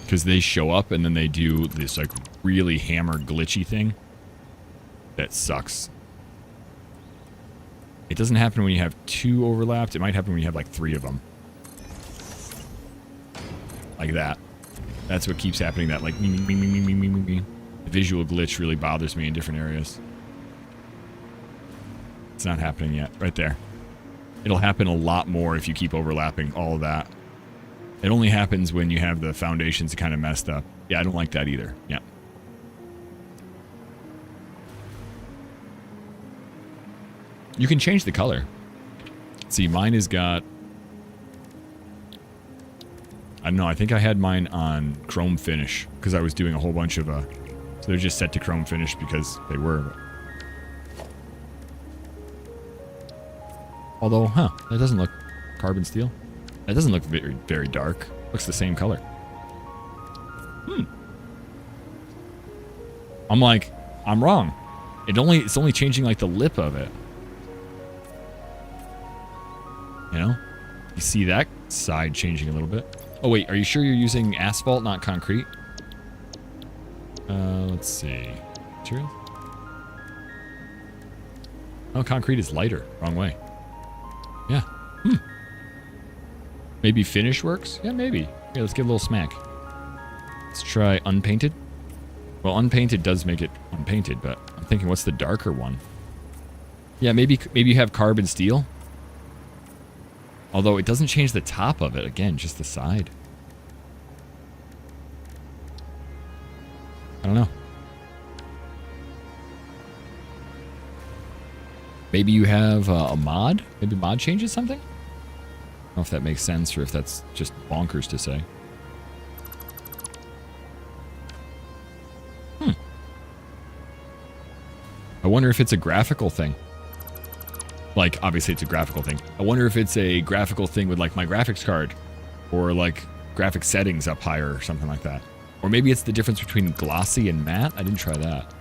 Because they show up and then they do this, like, really hammer glitchy thing. That sucks. It doesn't happen when you have 2 overlapped. It might happen when you have like 3 of them. Like that. That's what keeps happening. That like the visual glitch really bothers me in different areas. It's not happening yet. Right there. It'll happen a lot more if you keep overlapping all of that. It only happens when you have the foundations kind of messed up. Yeah, I don't like that either. Yeah. You can change the color. See, mine has got... I don't know, I think I had mine on chrome finish because I was doing a whole bunch of So they're just set to chrome finish because they were. Although, that doesn't look carbon steel. That doesn't look very, very dark. Looks the same color. I'm like, I'm wrong. It's only changing like the lip of it. You know? You see that side changing a little bit. Oh wait, are you sure you're using asphalt, not concrete? Let's see. Materials? Oh, concrete is lighter. Wrong way. Yeah. Maybe finish works? Yeah, maybe. Yeah, let's give a little smack. Let's try unpainted. Well, unpainted does make it unpainted, but I'm thinking, what's the darker one? Yeah, maybe you have carbon steel. Although it doesn't change the top of it. Again, just the side. I don't know. Maybe you have a mod? Maybe mod changes something? I don't know if that makes sense or if that's just bonkers to say. I wonder if it's a graphical thing. Like, obviously it's a graphical thing. I wonder if it's a graphical thing with, like, my graphics card. Or, like, graphic settings up higher or something like that. Or maybe it's the difference between glossy and matte. I didn't try that.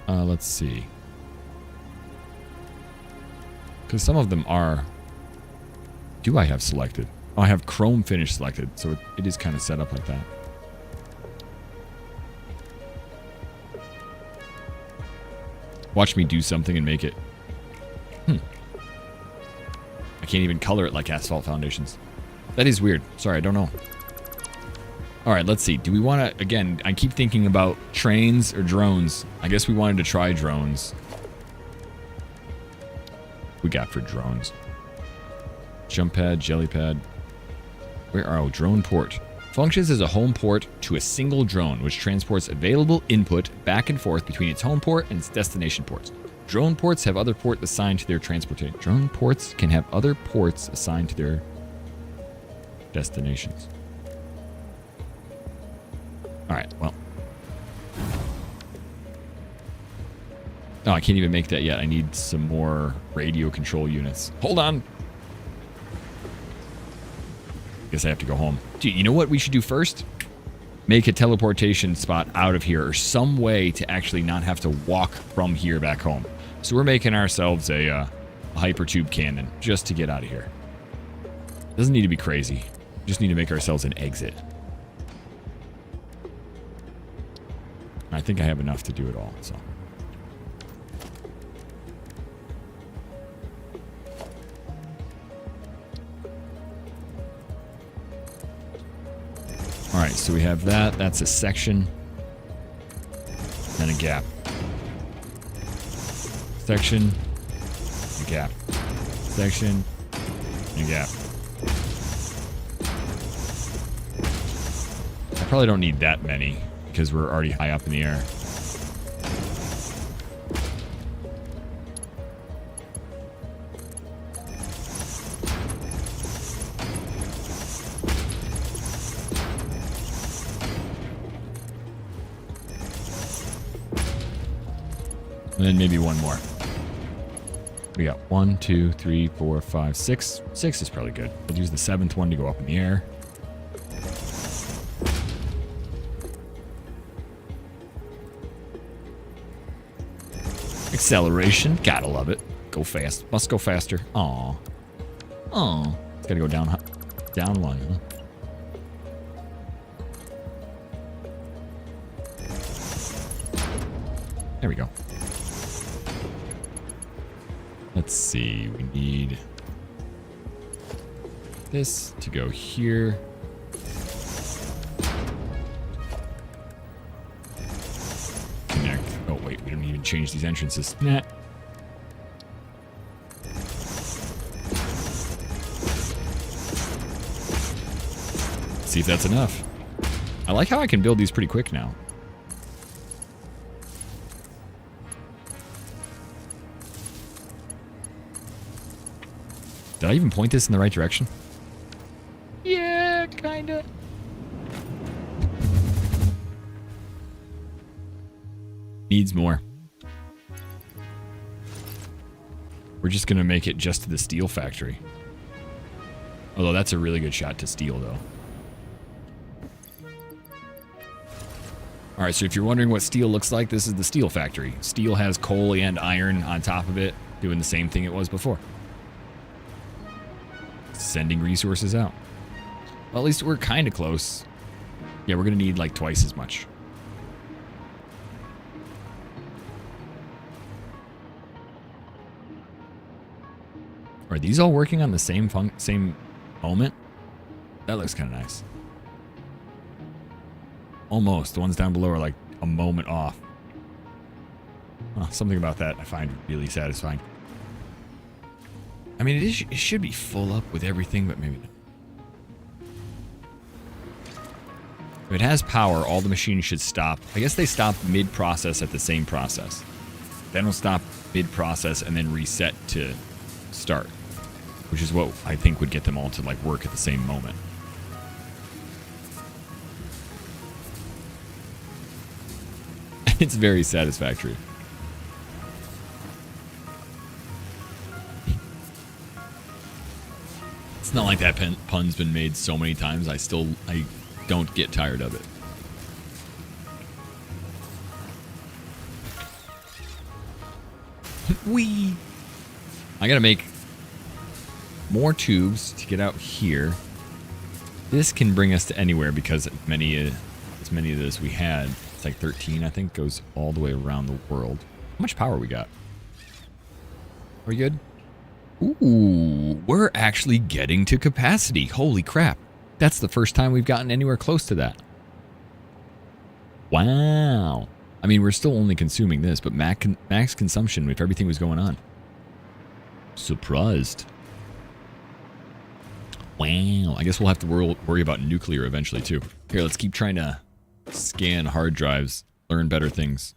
Let's see. Because some of them are... Do I have selected? Oh, I have chrome finish selected, so it is kind of set up like that. Watch me do something and make it. I can't even color it like asphalt foundations. That is weird. Sorry, I don't know. Alright, let's see. Do we want to... Again, I keep thinking about trains or drones. I guess we wanted to try drones. What we got for drones? Jump pad, jelly pad. Where are... Oh, drone port. Functions as a home port to a single drone, which transports available input back and forth between its home port and its destination ports. Drone ports have other ports assigned to their transportation. Drone ports can have other ports assigned to their destinations. Alright, well. Oh, I can't even make that yet. I need some more radio control units. Hold on. Guess I have to go home. Dude, you know what we should do first? Make a teleportation spot out of here, or some way to actually not have to walk from here back home. So we're making ourselves a hypertube cannon just to get out of here. Doesn't need to be crazy. Just need to make ourselves an exit. I think I have enough to do it all, so. Alright, so we have that. That's a section. Then a gap. Section. A gap. Section. And a gap. I probably don't need that many, because we're already high up in the air. And then maybe one more. We got 1, 2, 3, 4, 5, 6. 6 is probably good. We'll use the 7th one to go up in the air. Acceleration. Gotta love it. Go fast. Must go faster. Aw. Aw. It's gotta go down, down one, huh? There we go. Let's see. We need this to go here. Connect. Oh, wait. We don't even change these entrances. Nah. See if that's enough. I like how I can build these pretty quick now. Did I even point this in the right direction? kinda. Needs more. We're just gonna make it just to the steel factory. Although that's a really good shot to steel, though. Alright, so if you're wondering what steel looks like, this is the steel factory. Steel has coal and iron on top of it, doing the same thing it was before. Sending resources out. Well, at least we're kind of close. Yeah, we're going to need like twice as much. Are these all working on the same moment? That looks kind of nice. Almost. The ones down below are like a moment off. Well, something about that I find really satisfying. I mean, it should be full up with everything, but maybe not. If it has power, all the machines should stop. I guess they stop mid-process at the same process. They don't stop mid-process and then reset to start, which is what I think would get them all to like work at the same moment. It's very satisfactory. It's not like that pun's been made so many times. I don't get tired of it. Whee! I gotta make more tubes to get out here. This can bring us to anywhere because as many of those we had. It's like 13, I think, goes all the way around the world. How much power we got? Are we good? Ooh, we're actually getting to capacity. Holy crap. That's the first time we've gotten anywhere close to that. Wow. I mean, we're still only consuming this, but max consumption if everything was going on. Surprised. Wow. I guess we'll have to worry about nuclear eventually, too. Here, let's keep trying to scan hard drives. Learn better things.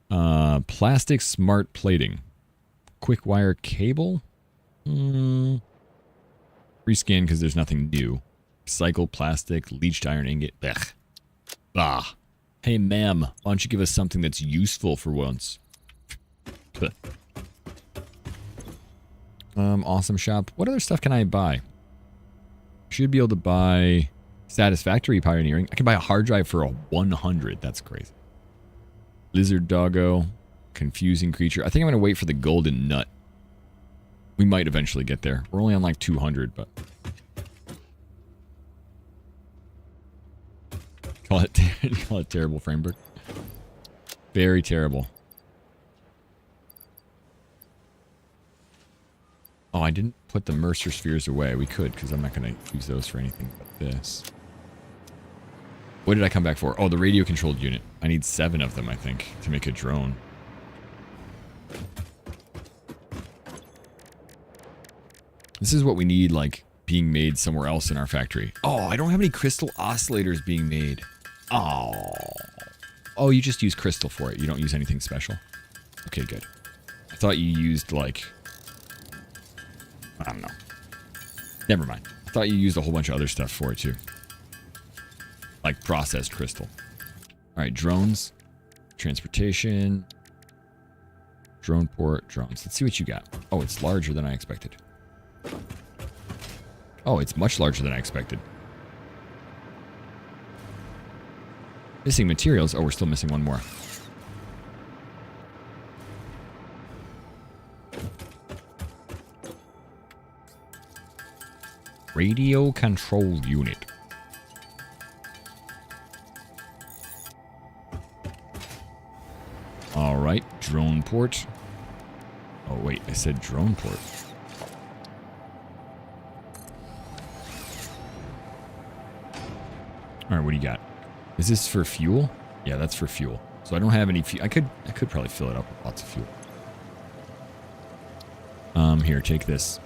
Plastic smart plating. Quick wire cable? Rescan because there's nothing new. Recycled plastic, leached iron ingot. Blech. Ah. Hey, ma'am, why don't you give us something that's useful for once? Awesome shop. What other stuff can I buy? Should be able to buy satisfactory pioneering. I can buy a hard drive for a 100. That's crazy. Lizard doggo. Confusing creature. I think I'm going to wait for the golden nut. We might eventually get there. We're only on like 200, but... Call it terrible, Frameberg. Very terrible. Oh, I didn't put the Mercer spheres away. We could, because I'm not going to use those for anything but this. What did I come back for? Oh, the radio-controlled unit. I need 7 of them, I think, to make a drone. This is what we need, like, being made somewhere else in our factory. Oh, I don't have any crystal oscillators being made. Oh. Oh, you just use crystal for it. You don't use anything special? Okay, good. I thought you used, like... I don't know. Never mind. I thought you used a whole bunch of other stuff for it, too. Like processed crystal. Alright, drones. Transportation. Drone port. Drones. Let's see what you got. Oh, it's larger than I expected. Oh, it's much larger than I expected. Missing materials. Oh, we're still missing one more. Radio control unit. Alright, drone port. Oh, wait, I said drone port. Alright, what do you got? Is this for fuel? Yeah, that's for fuel. So I don't have any fuel. I could probably fill it up with lots of fuel. Here, take this.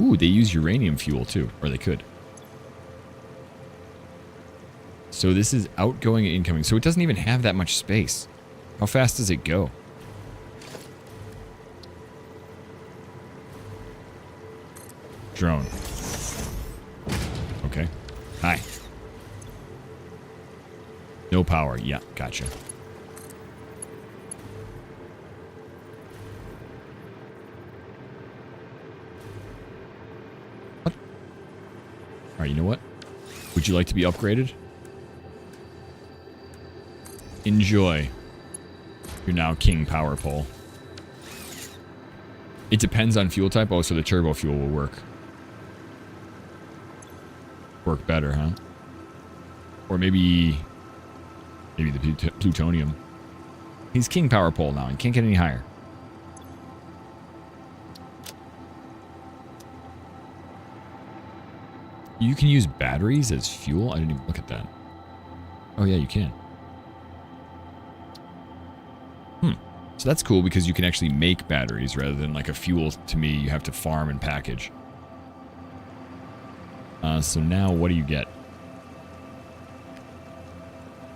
Ooh, they use uranium fuel too, or they could. So this is outgoing and incoming. So it doesn't even have that much space. How fast does it go? Drone. Okay. Hi. No power. Yeah, gotcha. What? Alright, you know what? Would you like to be upgraded? Enjoy. You're now King Power Pole. It depends on fuel type. Oh, so the turbo fuel will work. Work better, huh? Or maybe the plutonium. He's King Power Pole now. He can't get any higher. You can use batteries as fuel? I didn't even look at that. Oh yeah, you can. So that's cool because you can actually make batteries rather than like a fuel to me you have to farm and package. So now what do you get?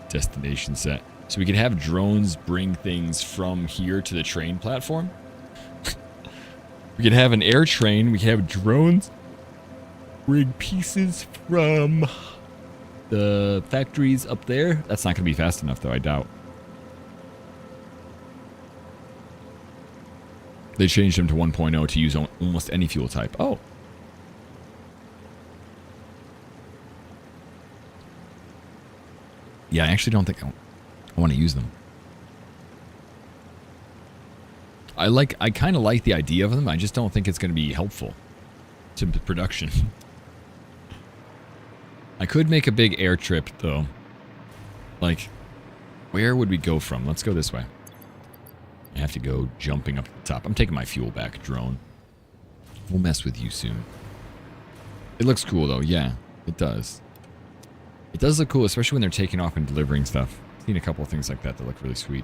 Destination set. So we could have drones bring things from here to the train platform. We could have an air train. We could have drones bring pieces from the factories up there. That's not going to be fast enough though, I doubt. They changed them to 1.0 to use almost any fuel type. Oh. Yeah, I actually don't think I want to use them. I kind of like the idea of them. I just don't think it's going to be helpful to production. I could make a big air trip, though. Like, where would we go from? Let's go this way. I have to go jumping up to the top. I'm taking my fuel back, drone. We'll mess with you soon. It looks cool, though. Yeah, it does. It does look cool, especially when they're taking off and delivering stuff. I've seen a couple of things like that that look really sweet.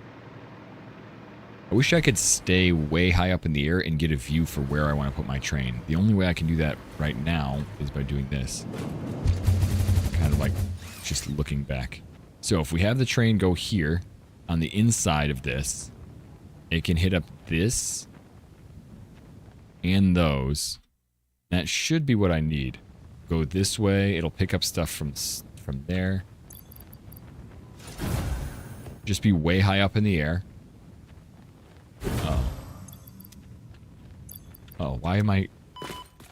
I wish I could stay way high up in the air and get a view for where I want to put my train. The only way I can do that right now is by doing this. Kind of like just looking back. So if we have the train go here, on the inside of this, it can hit up this and those. That should be what I need. Go this way. It'll pick up stuff from there. Just be way high up in the air. Oh. Oh, why am I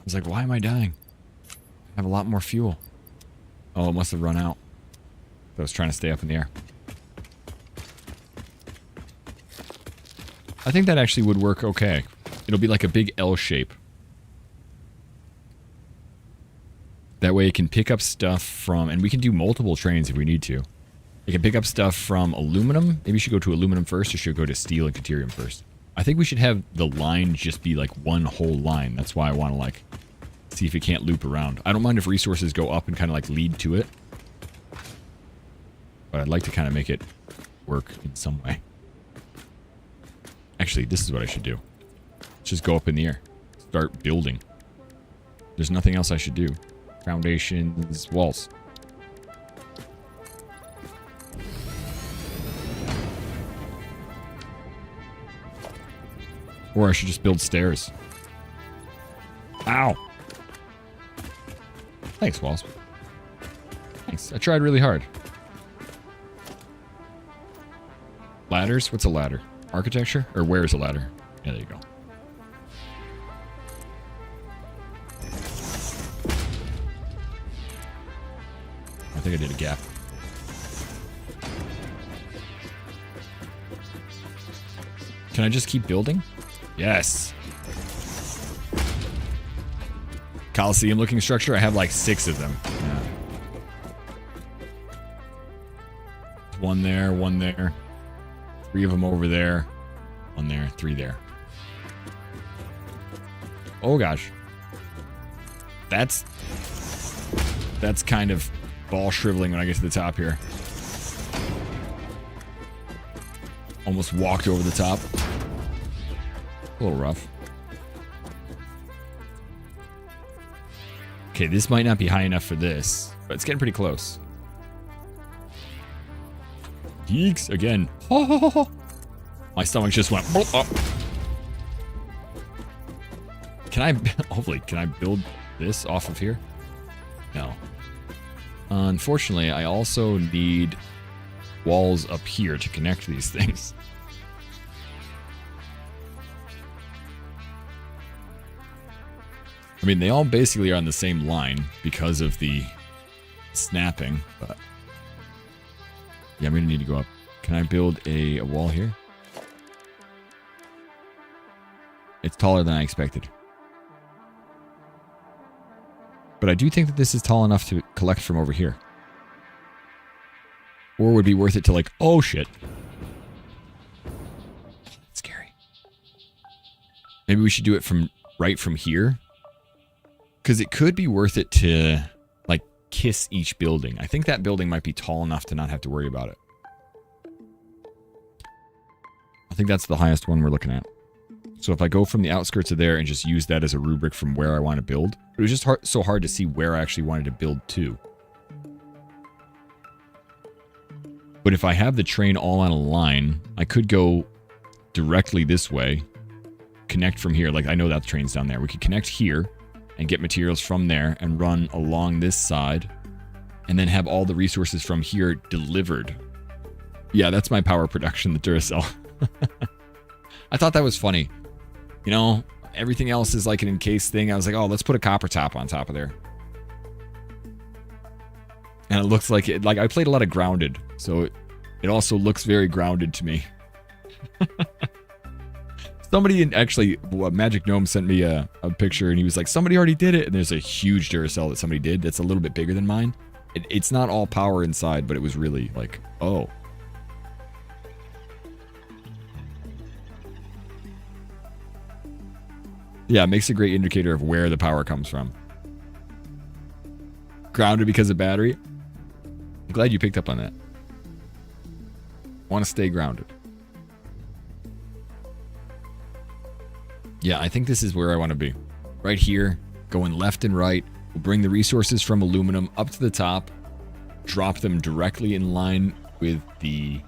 was like, why am I dying? I have a lot more fuel. Oh, it must have run out. I was trying to stay up in the air. I think that actually would work okay. It'll be like a big L shape. That way it can pick up stuff from, and we can do multiple trains if we need to. It can pick up stuff from aluminum. Maybe we should go to aluminum first, or should go to steel and deuterium first. I think we should have the line just be like one whole line. That's why I want to like see if it can't loop around. I don't mind if resources go up and kind of like lead to it. But I'd like to kind of make it work in some way. Actually, this is what I should do. Let's just go up in the air. Start building. There's nothing else I should do. Foundations, walls. Or I should just build stairs. Ow! Thanks, Wasp. Thanks. I tried really hard. Ladders? What's a ladder? Architecture? Or where is a ladder? Yeah, there you go. I think I did a gap. Can I just keep building? Yes. Coliseum looking structure? I have like 6 of them. Yeah. One there, one there. 3 of them over there. 1 there, 3 there. Oh gosh. That's kind of ball shriveling when I get to the top here. Almost walked over the top. A little rough. Okay, this might not be high enough for this, but it's getting pretty close. Yeeks again. My stomach just went. Oh. Can I? Hopefully, can I build this off of here? No. Unfortunately, I also need walls up here to connect these things. I mean, they all basically are on the same line because of the snapping, but yeah, I'm gonna need to go up. Can I build a wall here? It's taller than I expected. But I do think that this is tall enough to collect from over here. Or would be worth it to like, oh shit. That's scary. Maybe we should do it from right from here. Because it could be worth it to like kiss each building. I think that building might be tall enough to not have to worry about it. I think that's the highest one we're looking at. So if I go from the outskirts of there and just use that as a rubric from where I want to build, it was just so hard to see where I actually wanted to build to. But if I have the train all on a line, I could go directly this way, connect from here. Like I know that the train's down there. We could connect here and get materials from there and run along this side and then have all the resources from here delivered. Yeah, that's my power production, the Duracell. I thought that was funny. You know, everything else is like an encased thing. I was like, oh, let's put a copper top on top of there. And it looks like it, like I played a lot of Grounded, so it also looks very grounded to me. Somebody actually, Magic Gnome sent me a picture and he was like, somebody already did it. And there's a huge Duracell that somebody did that's a little bit bigger than mine. It's not all power inside, but it was really like, oh. Yeah, it makes a great indicator of where the power comes from. Grounded because of battery. I'm glad you picked up on that. Want to stay grounded. Yeah, I think this is where I want to be. Right here, going left and right. We'll bring the resources from aluminum up to the top, drop them directly in line with the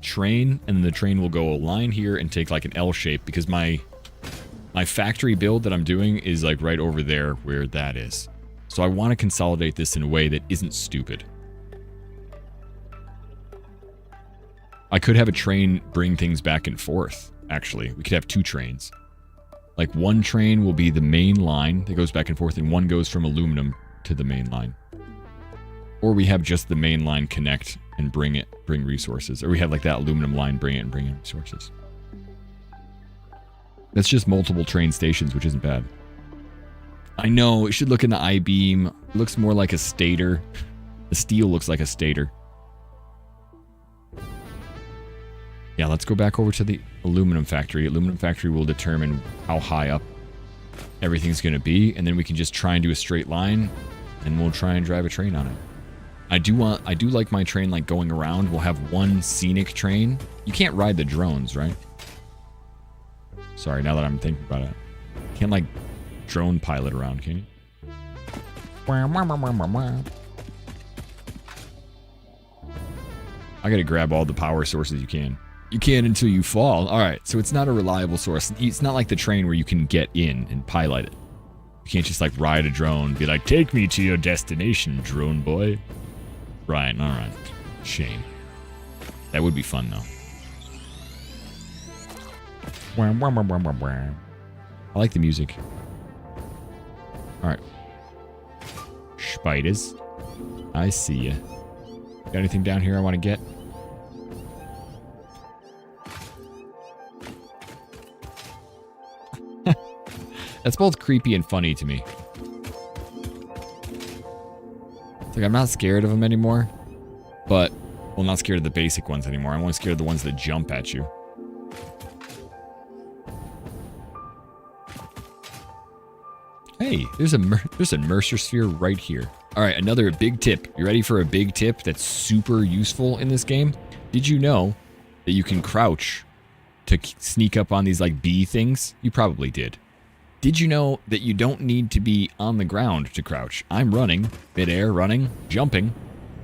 train, and then the train will go a line here and take like an L shape because my factory build that I'm doing is like right over there where that is. So I want to consolidate this in a way that isn't stupid. I could have a train bring things back and forth, actually. We could have two trains. Like one train will be the main line that goes back and forth, and one goes from aluminum to the main line. Or we have just the main line connect and bring resources. Or we have like that aluminum line bring it and bring in resources. That's just multiple train stations, which isn't bad. I know, it should look in the I-beam. It looks more like a stator. The steel looks like a stator. Yeah, let's go back over to the aluminum factory. Aluminum factory will determine how high up everything's going to be, and then we can just try and do a straight line, and we'll try and drive a train on it. I do like my train like going around. We'll have one scenic train. You can't ride the drones, right? Sorry, now that I'm thinking about it. Can't like drone pilot around, can you? I gotta grab all the power sources you can. You can until you fall. Alright, so it's not a reliable source. It's not like the train where you can get in and pilot it. You can't just like ride a drone and be like, take me to your destination, drone boy. Right, alright. Shame. That would be fun though. I like the music. Alright. Spiders. I see ya. Got anything down here I want to get? That's both creepy and funny to me. It's like I'm not scared of them anymore, but, well, not scared of the basic ones anymore. I'm only scared of the ones that jump at you. Hey, there's a Mercer sphere right here. All right, another big tip. You ready for a big tip that's super useful in this game? Did you know that you can crouch to sneak up on these like bee things? You probably did. Did you know that you don't need to be on the ground to crouch? I'm running, midair, running, jumping,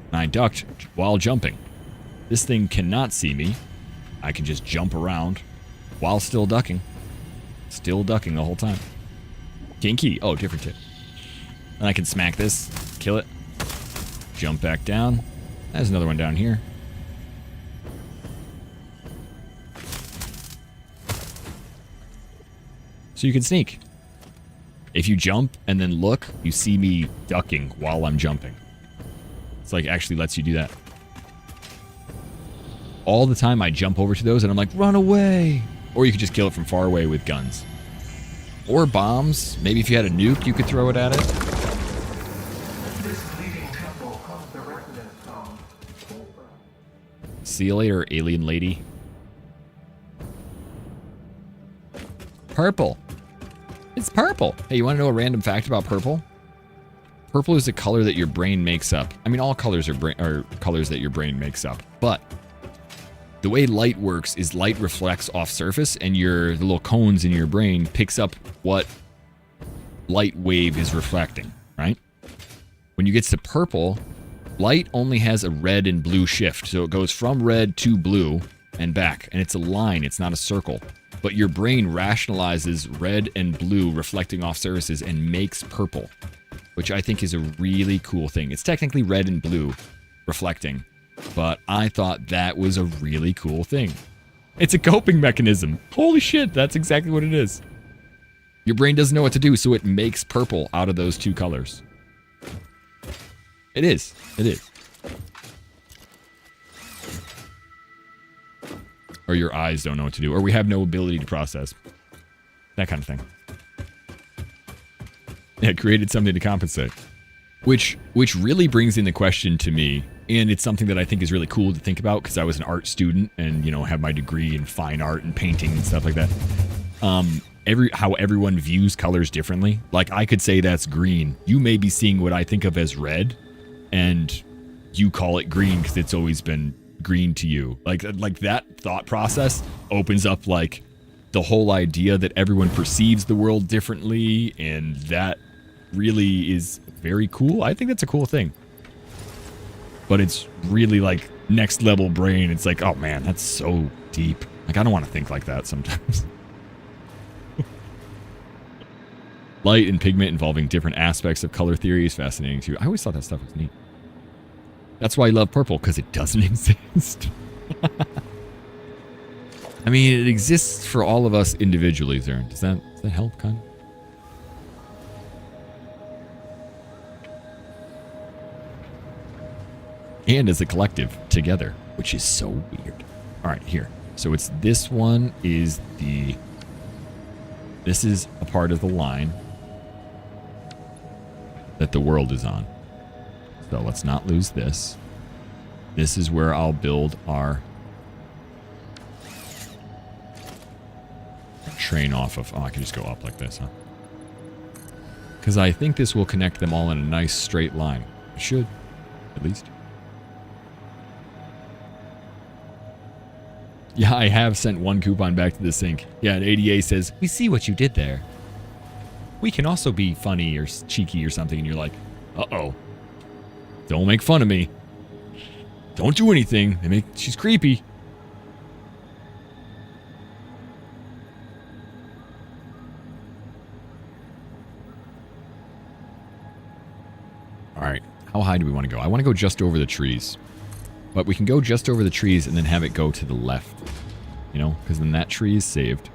and I ducked while jumping. This thing cannot see me. I can just jump around while still ducking. Still ducking the whole time. Kinky. Oh, different tip. And I can smack this, kill it, jump back down. There's another one down here. So you can sneak. If you jump and then look, you see me ducking while I'm jumping. It's like actually lets you do that. All the time I jump over to those and I'm like, run away. Or you could just kill it from far away with guns. Or bombs. Maybe if you had a nuke, you could throw it at it. See you later, alien lady. Purple. It's purple. Hey, you want to know a random fact about purple? Purple is a color that your brain makes up. I mean, all colors are colors that your brain makes up. But the way light works is light reflects off surface, and the little cones in your brain picks up what light wave is reflecting, right? When you get to purple, light only has a red and blue shift. So it goes from red to blue and back. And it's a line. It's not a circle. But your brain rationalizes red and blue reflecting off surfaces and makes purple, which I think is a really cool thing. It's technically red and blue reflecting, but I thought that was a really cool thing. It's a coping mechanism. Holy shit, that's exactly what it is. Your brain doesn't know what to do, so it makes purple out of those two colors. It is. It is. Or your eyes don't know what to do, or we have no ability to process. That kind of thing. It created something to compensate. Which really brings in the question to me, and it's something that I think is really cool to think about because I was an art student and, you know, have my degree in fine art and painting and stuff like that. How everyone views colors differently. Like, I could say that's green. You may be seeing what I think of as red, and you call it green because it's always been green to you. Like that thought process opens up like the whole idea that everyone perceives the world differently, and that really is very cool. I think that's a cool thing. But it's really like next level brain. It's like, oh man, that's so deep. Like, I don't want to think like that sometimes. Light and pigment involving different aspects of color theory is fascinating too. I always thought that stuff was neat. That's why I love purple, because it doesn't exist. I mean, it exists for all of us individually, Zern. Does that help, kind of? And as a collective together, which is so weird. All right, here. So it's this one is this is a part of the line that the world is on. So let's not lose this. This is where I'll build our train off of. Oh, I can just go up like this, huh? Because I think this will connect them all in a nice straight line. It should, at least. Yeah, I have sent one coupon back to the sink. Yeah, and ADA says, we see what you did there. We can also be funny or cheeky or something, and you're like, uh-oh. Don't make fun of me. Don't do anything. She's creepy. All right. How high do we want to go? I want to go just over the trees. But we can go just over the trees and then have it go to the left. You know, because then that tree is saved.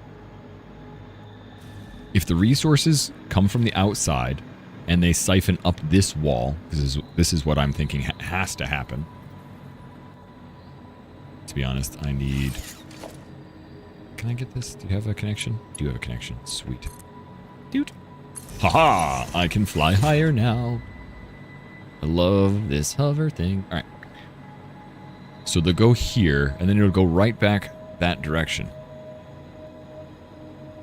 If the resources come from the outside and they siphon up this wall, this is what I'm thinking has to happen. To be honest, I need... Can I get this? Do you have a connection? Do you have a connection? Sweet. Dude. Haha! I can fly higher now. I love this hover thing. Alright. So they'll go here, and then it'll go right back that direction.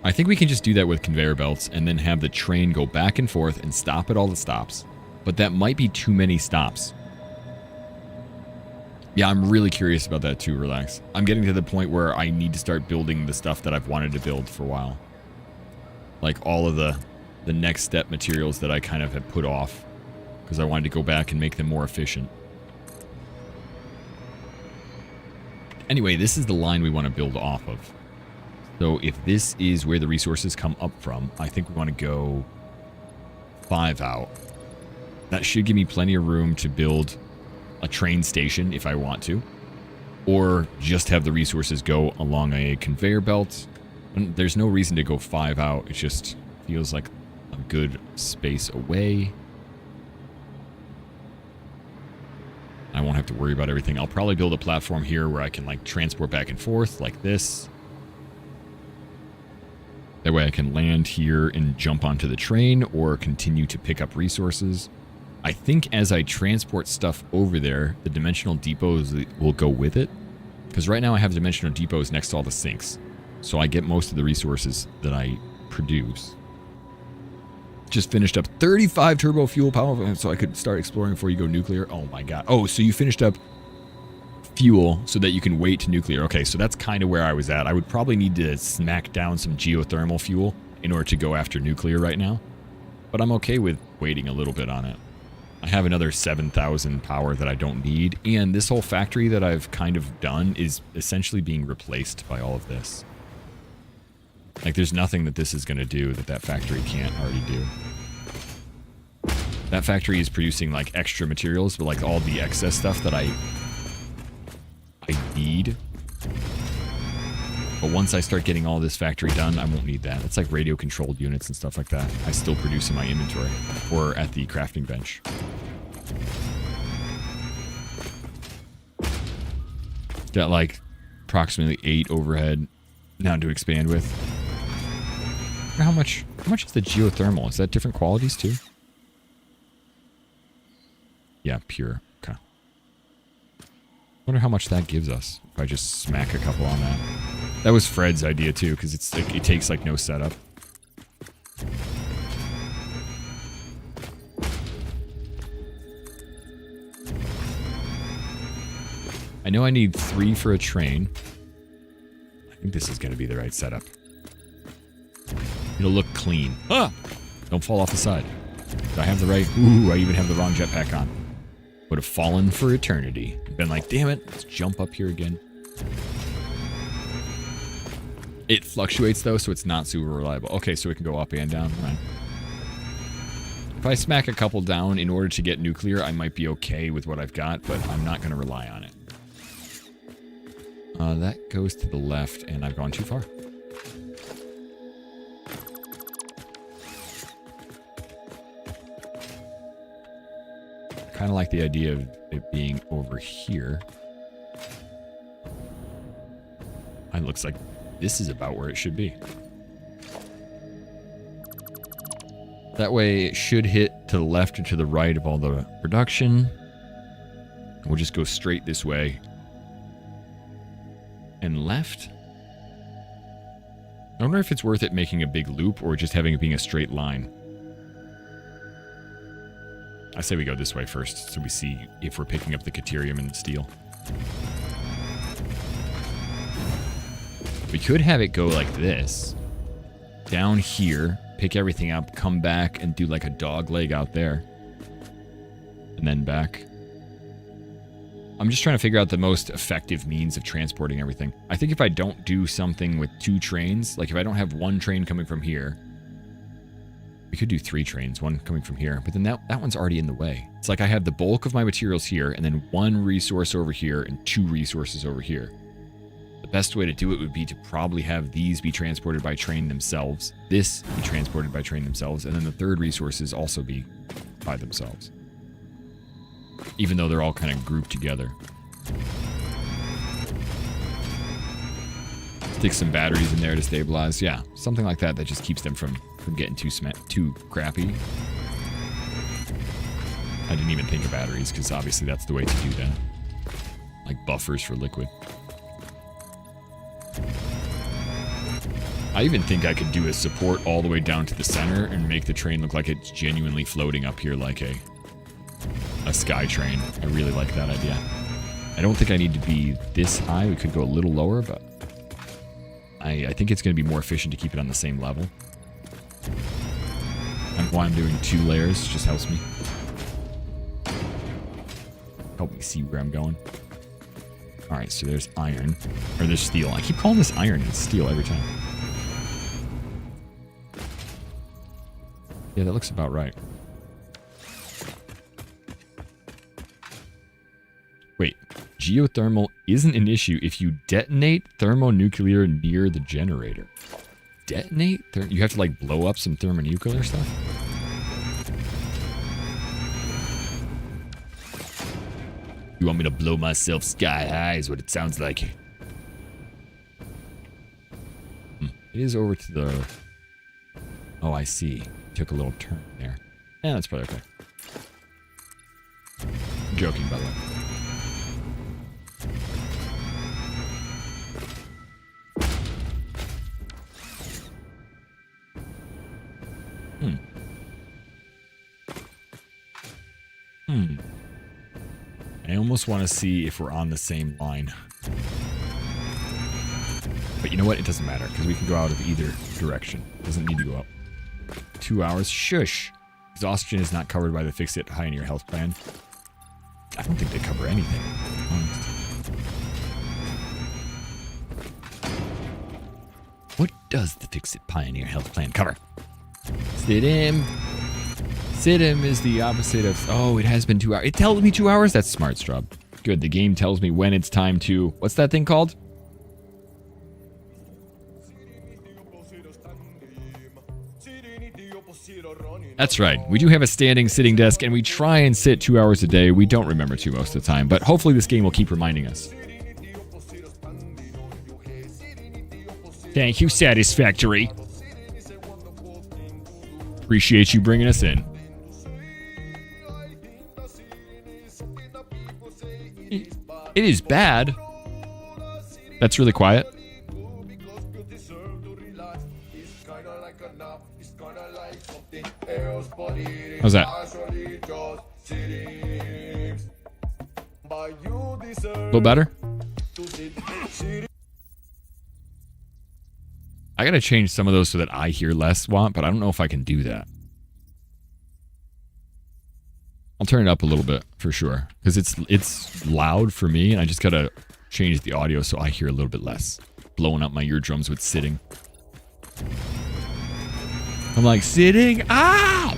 I think we can just do that with conveyor belts and then have the train go back and forth and stop at all the stops. But that might be too many stops. Yeah, I'm really curious about that too, Relax. I'm getting to the point where I need to start building the stuff that I've wanted to build for a while. Like all of the next step materials that I kind of had put off because I wanted to go back and make them more efficient. Anyway, this is the line we want to build off of. So if this is where the resources come up from, I think we want to go 5 out. That should give me plenty of room to build a train station if I want to, or just have the resources go along a conveyor belt. And there's no reason to go 5 out. It just feels like a good space away. I won't have to worry about everything. I'll probably build a platform here where I can like transport back and forth like this. That way I can land here and jump onto the train or continue to pick up resources. I think as I transport stuff over there, the dimensional depots will go with it. Because right now I have dimensional depots next to all the sinks. So I get most of the resources that I produce. Just finished up 35 turbo fuel power, so I could start exploring before you go nuclear. Oh my god. Oh, so you finished up fuel so that you can wait to nuclear. Okay, so that's kind of where I was at. I would probably need to smack down some geothermal fuel in order to go after nuclear right now. But I'm okay with waiting a little bit on it. I have another 7,000 power that I don't need, and this whole factory that I've kind of done is essentially being replaced by all of this. Like, there's nothing that this is going to do that that factory can't already do. That factory is producing, like, extra materials, but, like, all the excess stuff that I need. But once I start getting all this factory done, I won't need that. It's like radio-controlled units and stuff like that. I still produce in my inventory or at the crafting bench. Got, like, approximately 8 overhead now to expand with. How much is the geothermal? Is that different qualities too? Yeah, pure. Okay. Wonder how much that gives us if I just smack a couple on that. That was Fred's idea too, because it's like, it takes like no setup. I know I need 3 for a train. I think this is going to be the right setup. It'll look clean. Ah! Don't fall off the side. Do I have the right... Ooh, I even have the wrong jetpack on. Would have fallen for eternity. Been like, damn it, let's jump up here again. It fluctuates though, so it's not super reliable. Okay, so it can go up and down. Right. If I smack a couple down in order to get nuclear, I might be okay with what I've got, but I'm not going to rely on it. That goes to the left, and I've gone too far. I kind of like the idea of it being over here. It looks like this is about where it should be. That way it should hit to the left or to the right of all the production. We'll just go straight this way. And left. I wonder if it's worth it making a big loop or just having it being a straight line. I say we go this way first so we see if we're picking up the Caterium and the steel. We could have it go like this. Down here, pick everything up, come back, and do like a dog leg out there. And then back. I'm just trying to figure out the most effective means of transporting everything. I think if I don't do something with 2 trains, like if I don't have 1 train coming from here, we could do 3 trains, 1 coming from here, but then that one's already in the way. It's like I have the bulk of my materials here, and then 1 resource over here, and 2 resources over here. The best way to do it would be to probably have these be transported by train themselves, this be transported by train themselves, and then the 3rd resources also be by themselves. Even though they're all kind of grouped together. Stick some batteries in there to stabilize. Yeah, something like that that just keeps them from getting too crappy. I didn't even think of batteries because obviously that's the way to do that. Like buffers for liquid. I even think I could do a support all the way down to the center and make the train look like it's genuinely floating up here like a sky train. I really like that idea. I don't think I need to be this high. We could go a little lower, but I think it's going to be more efficient to keep it on the same level. And why I'm doing 2 layers just helps me. Help me see where I'm going. Alright, so there's iron. Or there's steel. I keep calling this iron and steel every time. Yeah, that looks about right. geothermal isn't an issue if you detonate thermonuclear near the generator. Detonate? You have to like blow up some thermonuclear stuff? You want me to blow myself sky high is what it sounds like. It is over to the... Oh, I see. Took a little turn there. Yeah, that's probably okay. I'm joking, by the way. I almost want to see if we're on the same line. But you know what? It doesn't matter, because we can go out of either direction. It doesn't need to go up. 2 hours? Shush! Exhaustion is not covered by the Fix It Pioneer Health Plan. I don't think they cover anything. What does the Fix It Pioneer Health Plan cover? Sit-in. Sit-in is the opposite of... Oh, it has been 2 hours. It tells me 2 hours? That's smart, Straub. Good, the game tells me when it's time to... What's that thing called? That's right. We do have a standing sitting desk, and we try and sit 2 hours a day. We don't remember to most of the time, but hopefully this game will keep reminding us. Thank you, Satisfactory. Appreciate you bringing us in. It is bad. That's really quiet. How's that? A little better? I gotta change some of those so that I hear less, but I don't know if I can do that. I'll turn it up a little bit for sure, because it's loud for me, and I just gotta change the audio so I hear a little bit less. Blowing up my eardrums with sitting. I'm like, sitting? Ah!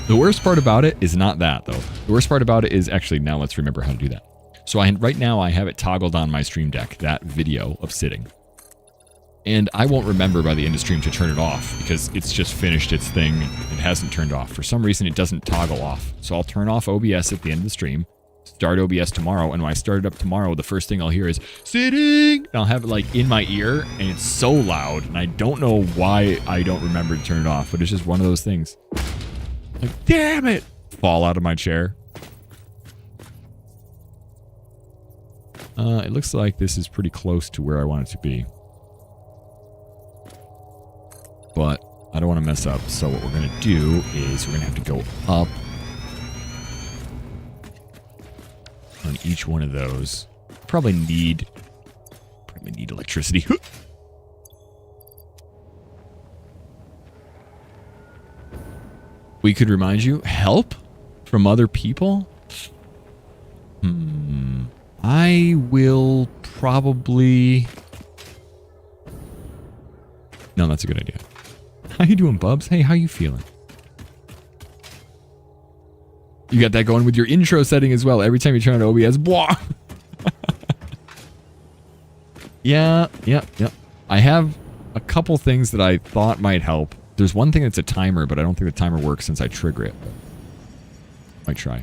The worst part about it is not that, though. The worst part about it is actually, now let's remember how to do that. So right now I have it toggled on my stream deck, that video of sitting. And I won't remember by the end of stream to turn it off because it's just finished its thing. It hasn't turned off. For some reason, it doesn't toggle off. So I'll turn off OBS at the end of the stream, start OBS tomorrow, and when I start it up tomorrow, the first thing I'll hear is, sitting! And I'll have it like in my ear, and it's so loud, and I don't know why I don't remember to turn it off, but it's just one of those things. Like, damn it! Fall out of my chair. It looks like this is pretty close to where I want it to be. But I don't want to mess up, so what we're going to do is we're going to have to go up on each one of those. Probably need electricity. We could remind you, help from other people? I will probably... No, that's a good idea. How you doing, Bubs? Hey, how you feeling? You got that going with your intro setting as well. Every time you turn on OBS, blah. Yeah. I have a couple things that I thought might help. There's one thing that's a timer, but I don't think the timer works since I trigger it. Might try.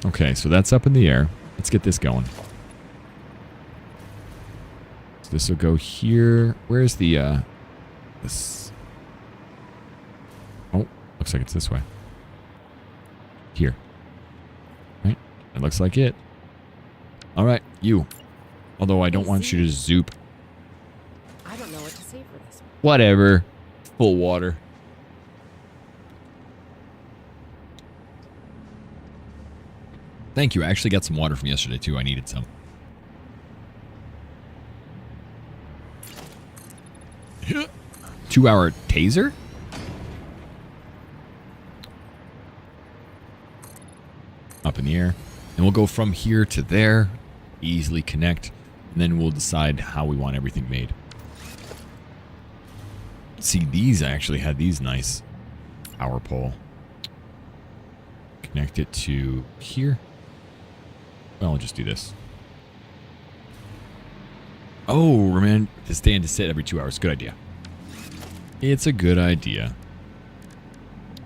Okay, so that's up in the air. Let's get this going. This will go here. Where's the, this? Oh, looks like it's this way. Here. Right? That looks like it. All right, you. Although I don't want you to zoop. I don't know what to say for this one. Whatever. Full water. Thank you. I actually got some water from yesterday, too. I needed some. 2-hour taser? Up in the air. And we'll go from here to there. Easily connect. And then we'll decide how we want everything made. See, these I actually had these nice power pole. Connect it to here. Well, I'll just do this. Oh, man, to stand to sit every 2 hours. Good idea. It's a good idea.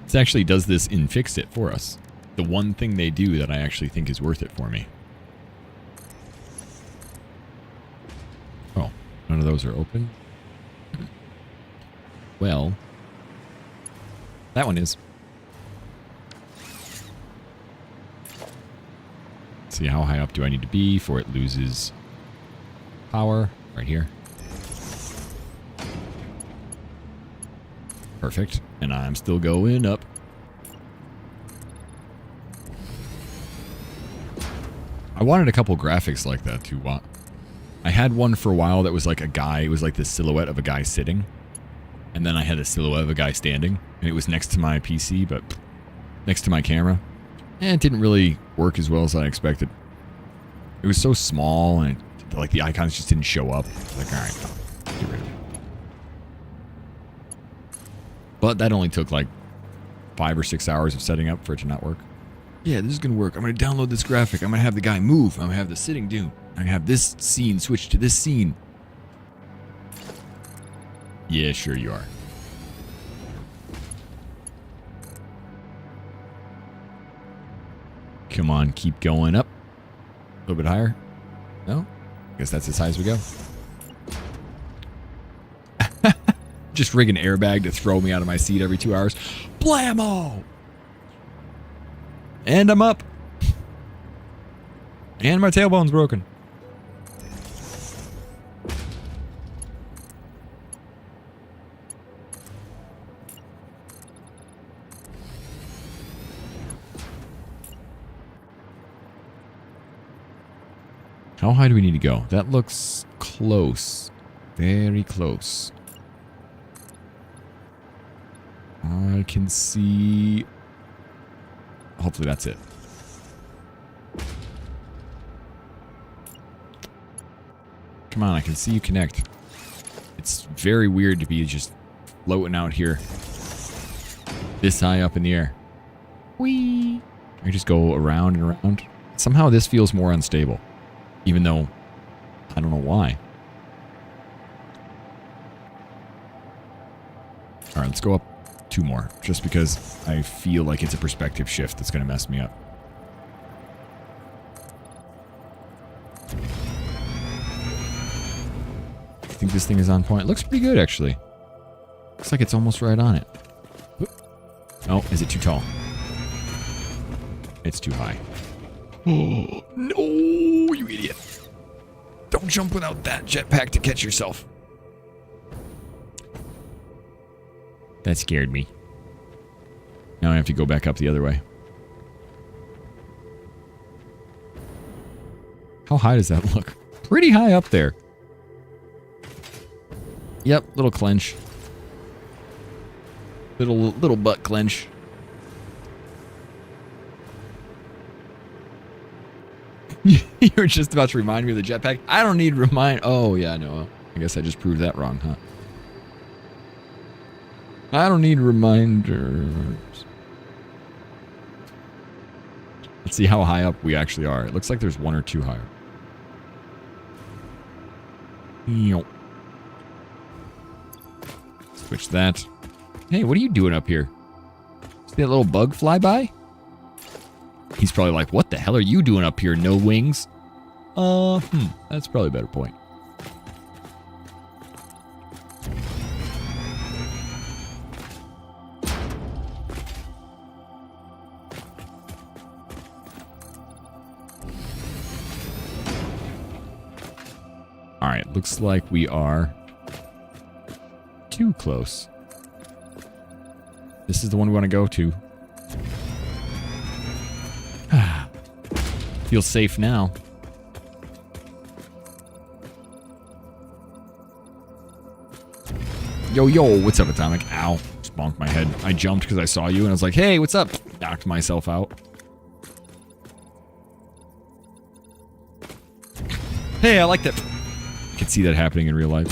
This actually does this in Fix-It for us. The one thing they do that I actually think is worth it for me. Oh, none of those are open. Well, that one is. Let's see, how high up do I need to be before it loses power? Right here. Perfect. And I'm still going up. I wanted a couple graphics like that too. I had one for a while that was like a guy. It was like the silhouette of a guy sitting. And then I had a silhouette of a guy standing. And it was next to my PC, but next to my camera. And it didn't really work as well as I expected. It was so small and like the icons just didn't show up. Like, all right, get rid of it. But that only took like 5 or 6 hours of setting up for it to not work. Yeah, this is going to work. I'm going to download this graphic. I'm going to have the guy move. I'm going to have the sitting do. I'm going to have this scene switch to this scene. Yeah, sure you are. Come on, keep going up. A little bit higher. No? I guess that's as high as we go. Just rig an airbag to throw me out of my seat every 2 hours. Blammo! And I'm up. And my tailbone's broken. How high do we need to go? That looks close. Very close. I can see... Hopefully that's it. Come on, I can see you connect. It's very weird to be just floating out here. This high up in the air. Whee! I just go around and around. Somehow this feels more unstable. Even though, I don't know why. Alright, let's go up 2 more. Just because I feel like it's a perspective shift that's going to mess me up. I think this thing is on point. It looks pretty good, actually. Looks like it's almost right on it. Oh, is it too tall? It's too high. Oh, no, you idiot. Don't jump without that jetpack to catch yourself. That scared me. Now I have to go back up the other way. How high does that look? Pretty high up there. Yep, little clench. Little butt clench. You were just about to remind me of the jetpack. I don't need remind. Oh, yeah, no. I guess I just proved that wrong, huh? I don't need reminders. Let's see how high up we actually are. It looks like there's 1 or 2 higher. Switch that. Hey, what are you doing up here? See that little bug fly by? He's probably like, what the hell are you doing up here? No wings? That's probably a better point. Alright, looks like we are too close. This is the one we want to go to. Feel safe now. Yo, yo, what's up, Atomic? Ow. Just bonked my head. I jumped because I saw you and I was like, hey, what's up? Knocked myself out. Hey, I like that. I can see that happening in real life.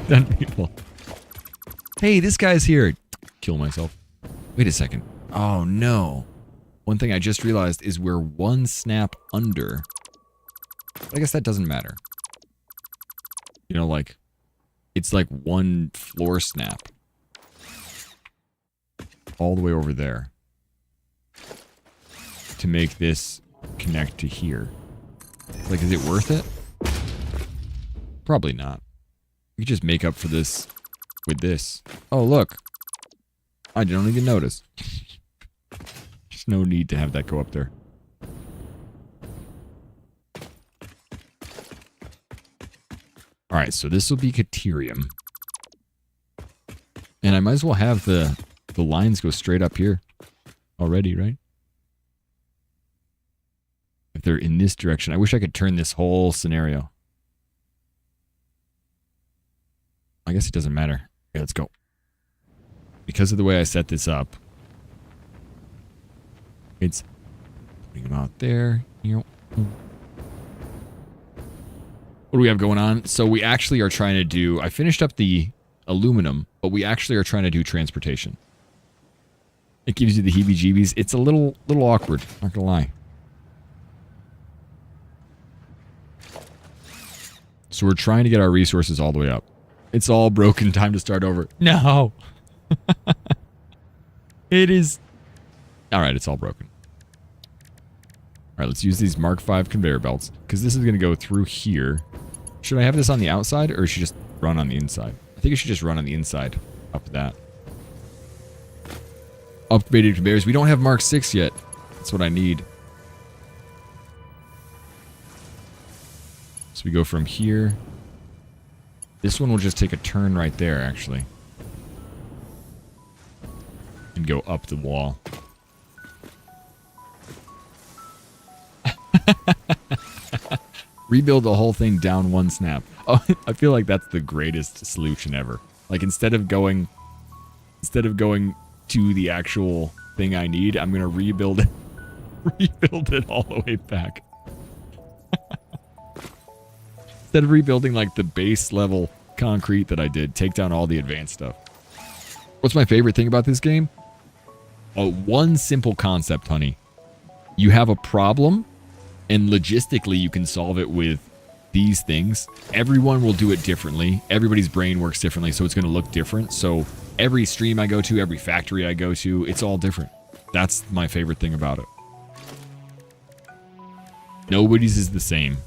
than people. Hey, this guy's here. Kill myself. Wait a second. Oh, no. One thing I just realized is we're one snap under. I guess that doesn't matter. You know, like, it's like one floor snap. All the way over there. To make this connect to here. Like, is it worth it? Probably not. You just make up for this with this. Oh, look. I don't even notice. There's no need to have that go up there. Alright, so this will be Caterium. And I might as well have the lines go straight up here already, right? If they're in this direction. I wish I could turn this whole scenario. I guess it doesn't matter. Okay, let's go. Because of the way I set this up, it's putting them out there. What do we have going on? So we actually are trying to do... I finished up the aluminum, but we actually are trying to do transportation. It gives you the heebie-jeebies. It's a little awkward, not gonna lie. So we're trying to get our resources all the way up. It's all broken. Time to start over. No! It is... Alright, it's all broken. Alright, let's use these Mark V conveyor belts, because this is going to go through here. Should I have this on the outside, or should it just run on the inside? I think it should just run on the inside. Up that. Upgraded conveyors. We don't have Mark VI yet. That's what I need. So we go from here. This one will just take a turn right there, actually. And go up the wall. Rebuild the whole thing down one snap. Oh, I feel like that's the greatest solution ever. Like, instead of going to the actual thing I need, I'm gonna rebuild it. Rebuild it all the way back. Instead of rebuilding like the base level concrete that I did, take down all the advanced stuff. What's my favorite thing about this game? Oh, one simple concept, honey. You have a problem, and logistically you can solve it with these things. Everyone will do it differently. Everybody's brain works differently, so it's going to look different. So every stream I go to, every factory I go to, it's all different. That's my favorite thing about it. Nobody's is the same.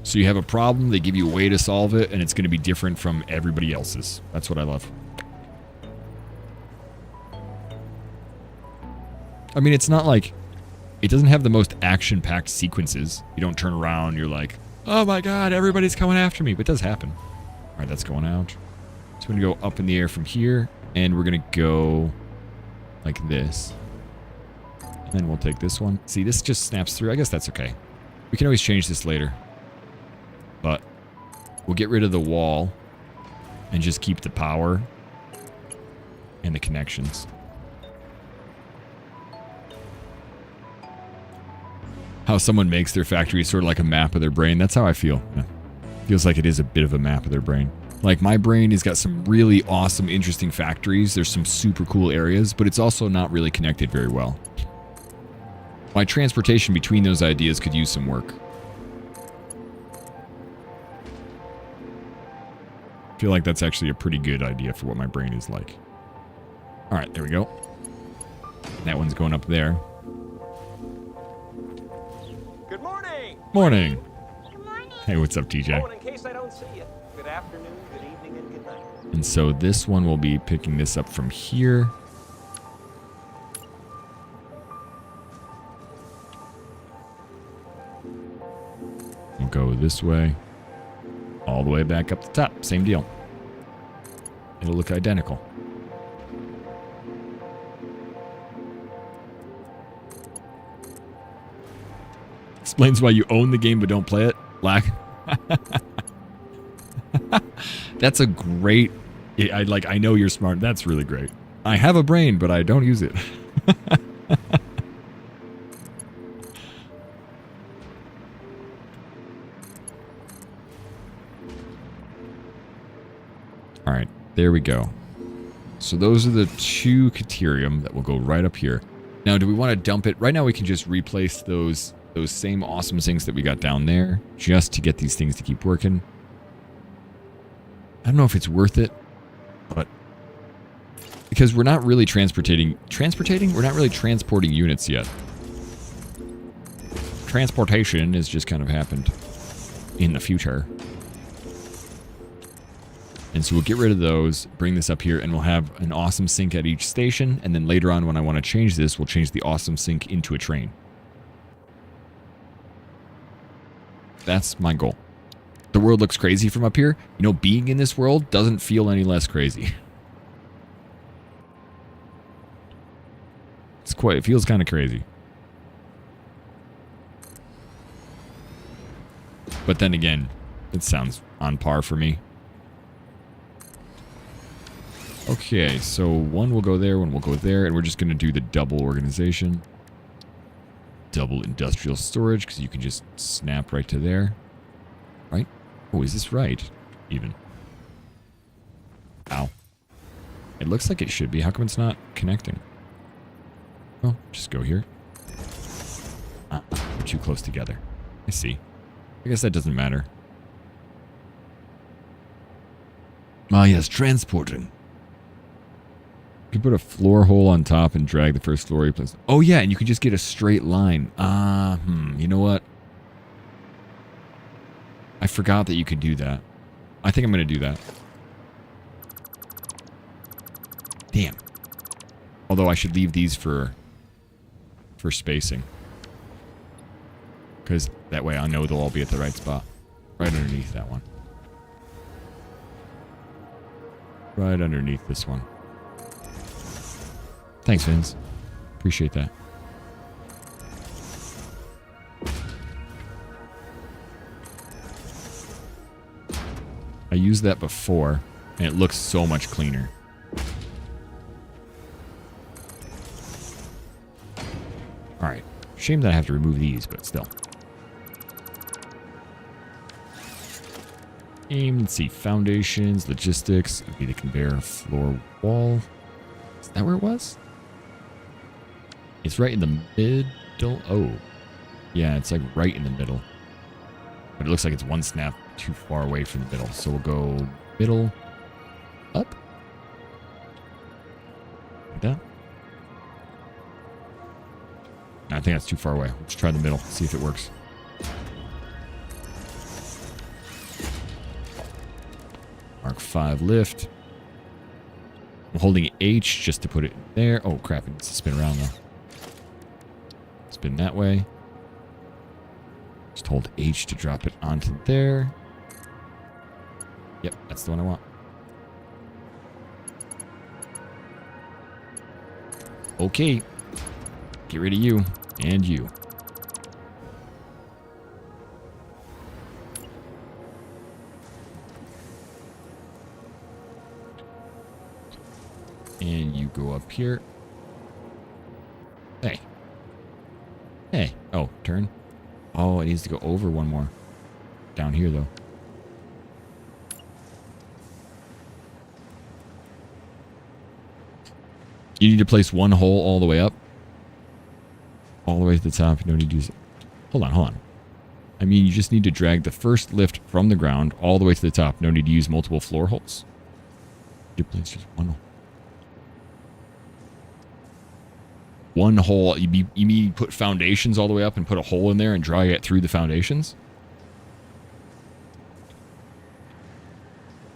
So you have a problem, they give you a way to solve it, and it's going to be different from everybody else's. That's what I love. I mean, it's not like... It doesn't have the most action-packed sequences. You don't turn around, you're like, oh my god, everybody's coming after me. But it does happen. Alright, that's going out. So we're going to go up in the air from here, and we're going to go like this. And then we'll take this one. See, this just snaps through. I guess that's okay. We can always change this later. But we'll get rid of the wall and just keep the power and the connections. How someone makes their factory sort of like a map of their brain. That's how I feel. Yeah. Feels like it is a bit of a map of their brain. Like, my brain has got some really awesome, interesting factories. There's some super cool areas, but it's also not really connected very well. My transportation between those ideas could use some work. I feel like that's actually a pretty good idea for what my brain is like. Alright, there we go. That one's going up there. Good morning! Morning! Good morning. Hey, what's up, TJ? Oh, and in case I don't see you, good afternoon, good evening, and good night. And so this one will be picking this up from here. We'll go this way. All the way back up the top. Same deal. It'll look identical. Explains why you own the game but don't play it. Lack. That's a great... I know you're smart. That's really great. I have a brain, but I don't use it. All right, there we go. So those are the 2 Caterium that will go right up here. Now, do we want to dump it? Right now, we can just replace those same awesome sinks that we got down there just to get these things to keep working. I don't know if it's worth it, but because we're not really transporting? We're not really transporting units yet. Transportation has just kind of happened in the future. And so we'll get rid of those, bring this up here, and we'll have an awesome sink at each station. And then later on, when I want to change this, we'll change the awesome sink into a train. That's my goal. The world looks crazy from up here. You know, being in this world doesn't feel any less crazy. It feels kind of crazy. But then again, it sounds on par for me. Okay, so one will go there, one will go there, and we're just going to do the double organization. Double industrial storage, because you can just snap right to there. Right? Oh, is this right? Even. Ow. It looks like it should be. How come it's not connecting? Oh, just go here. We're too close together. I see. I guess that doesn't matter. Ah, yes, transporting. You can put a floor hole on top and drag the first floor replace. Oh, yeah, and you can just get a straight line. You know what? I forgot that you could do that. I think I'm going to do that. Damn. Although I should leave these for spacing. Because that way I know they'll all be at the right spot. Right underneath that one. Right underneath this one. Thanks, Vince. Appreciate that. I used that before, and it looks so much cleaner. Alright. Shame that I have to remove these, but still. Aim and see. Foundations, logistics. Maybe the conveyor, floor, wall. Is that where it was? It's right in the middle. Oh. Yeah, it's like right in the middle. But it looks like it's one snap too far away from the middle. So we'll go middle, up. Like that. No, I think that's too far away. Let's try the middle, see if it works. Mark 5 lift. I'm holding H just to put it there. Oh crap, it needs to spin around though. Spin that way. Just hold H to drop it onto there. Yep, that's the one I want. Okay. Get rid of you. And you. And you go up here. Hey. Hey. Oh, turn. Oh, it needs to go over one more. Down here, though. You need to place one hole all the way up. All the way to the top. You don't need to use it. Hold on, hold on. I mean, you just need to drag the first lift from the ground all the way to the top. No need to use multiple floor holes. You place just one hole. One hole. You mean put foundations all the way up and put a hole in there and drag it through the foundations?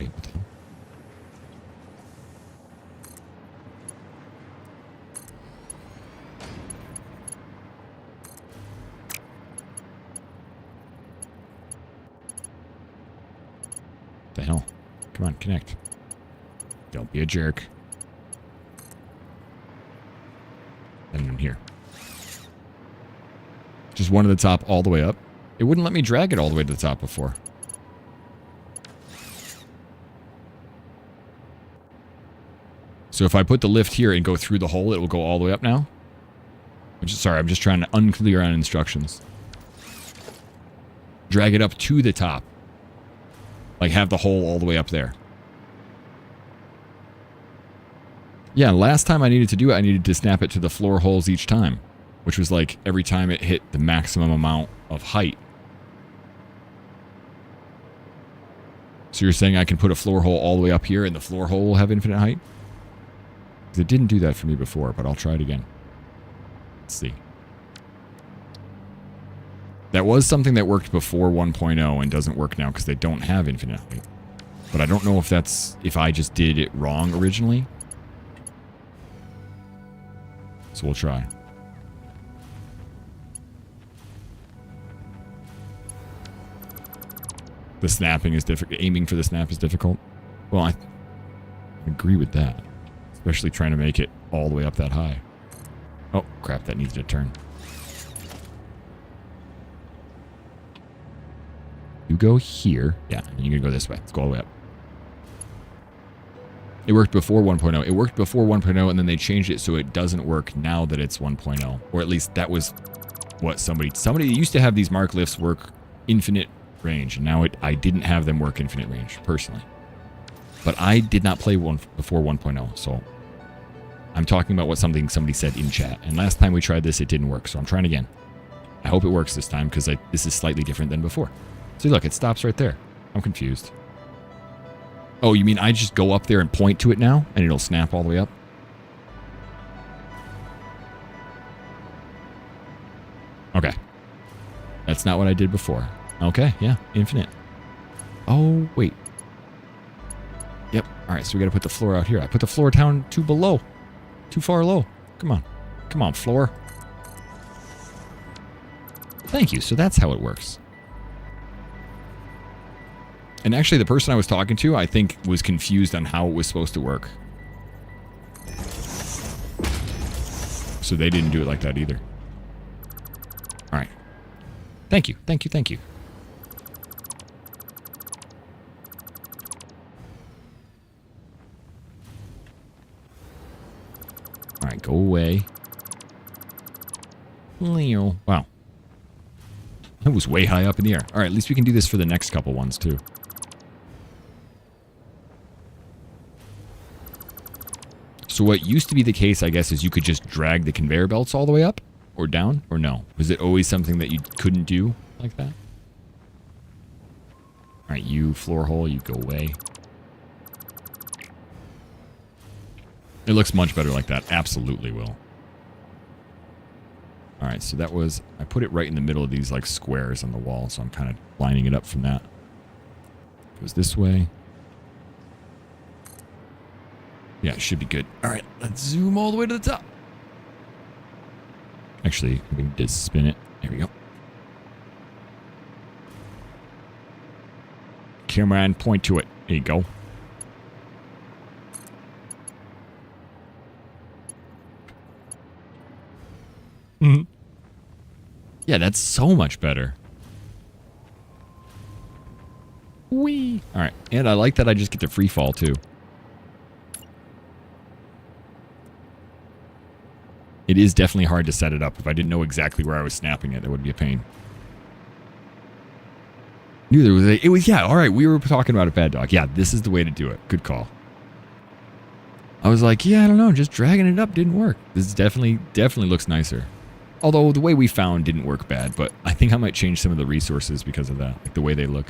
Wait, what the hell? What the hell? Come on, connect. Don't be a jerk. And then here. Just one at the top all the way up. It wouldn't let me drag it all the way to the top before. So if I put the lift here and go through the hole, it will go all the way up now? Sorry, I'm just trying to unclear on instructions. Drag it up to the top. Like have the hole all the way up there. Yeah, last time I needed to do it, I needed to snap it to the floor holes each time, which was like every time it hit the maximum amount of height. So you're saying I can put a floor hole all the way up here and the floor hole will have infinite height? 'Cause it didn't do that for me before, but I'll try it again. Let's see. That was something that worked before 1.0 and doesn't work now because they don't have infinite height. But I don't know if that's if I just did it wrong originally. So we'll try. The snapping is difficult. Aiming for the snap is difficult. Well, I agree with that. Especially trying to make it all the way up that high. Oh, crap. That needs to turn. You go here. Yeah, and you're going to go this way. Let's go all the way up. It worked before 1.0. It worked before 1.0, and then they changed it so it doesn't work now that it's 1.0. Or at least that was what somebody used to have these mark lifts work infinite range, and now I didn't have them work infinite range, personally. But I did not play one before 1.0, so I'm talking about what somebody said in chat. And last time we tried this, it didn't work, so I'm trying again. I hope it works this time, because this is slightly different than before. See, look, it stops right there. I'm confused. Oh, you mean I just go up there and point to it now, and it'll snap all the way up? Okay. That's not what I did before. Okay, yeah, infinite. Oh, wait. Yep, alright, so we gotta put the floor out here. I put the floor down too below. Too far low. Come on. Come on, floor. Thank you, so that's how it works. And actually, the person I was talking to, I think, was confused on how it was supposed to work. So they didn't do it like that either. Alright. Thank you, thank you, thank you. Alright, go away. Leo. Wow. It was way high up in the air. Alright, at least we can do this for the next couple ones, too. So what used to be the case, I guess, is you could just drag the conveyor belts all the way up? Or down? Or no? Was it always something that you couldn't do like that? Alright, you floor hole, you go away. It looks much better like that. Absolutely will. Alright, so that was... I put it right in the middle of these, like, squares on the wall, so I'm kind of lining it up from that. Goes this way. Yeah, it should be good. Alright, let's zoom all the way to the top. Actually, we can just spin it. There we go. Camera and point to it. There you go. Mm-hmm. Yeah, that's so much better. Whee! Alright, and I like that I just get to free fall too. It is definitely hard to set it up. If I didn't know exactly where I was snapping it, that would be a pain. Knew there was a... It was... Yeah, alright, we were talking about it, Bad Dog. Yeah, this is the way to do it. Good call. I was like, yeah, I don't know, just dragging it up didn't work. This definitely looks nicer. Although the way we found didn't work bad, but I think I might change some of the resources because of that, like the way they look.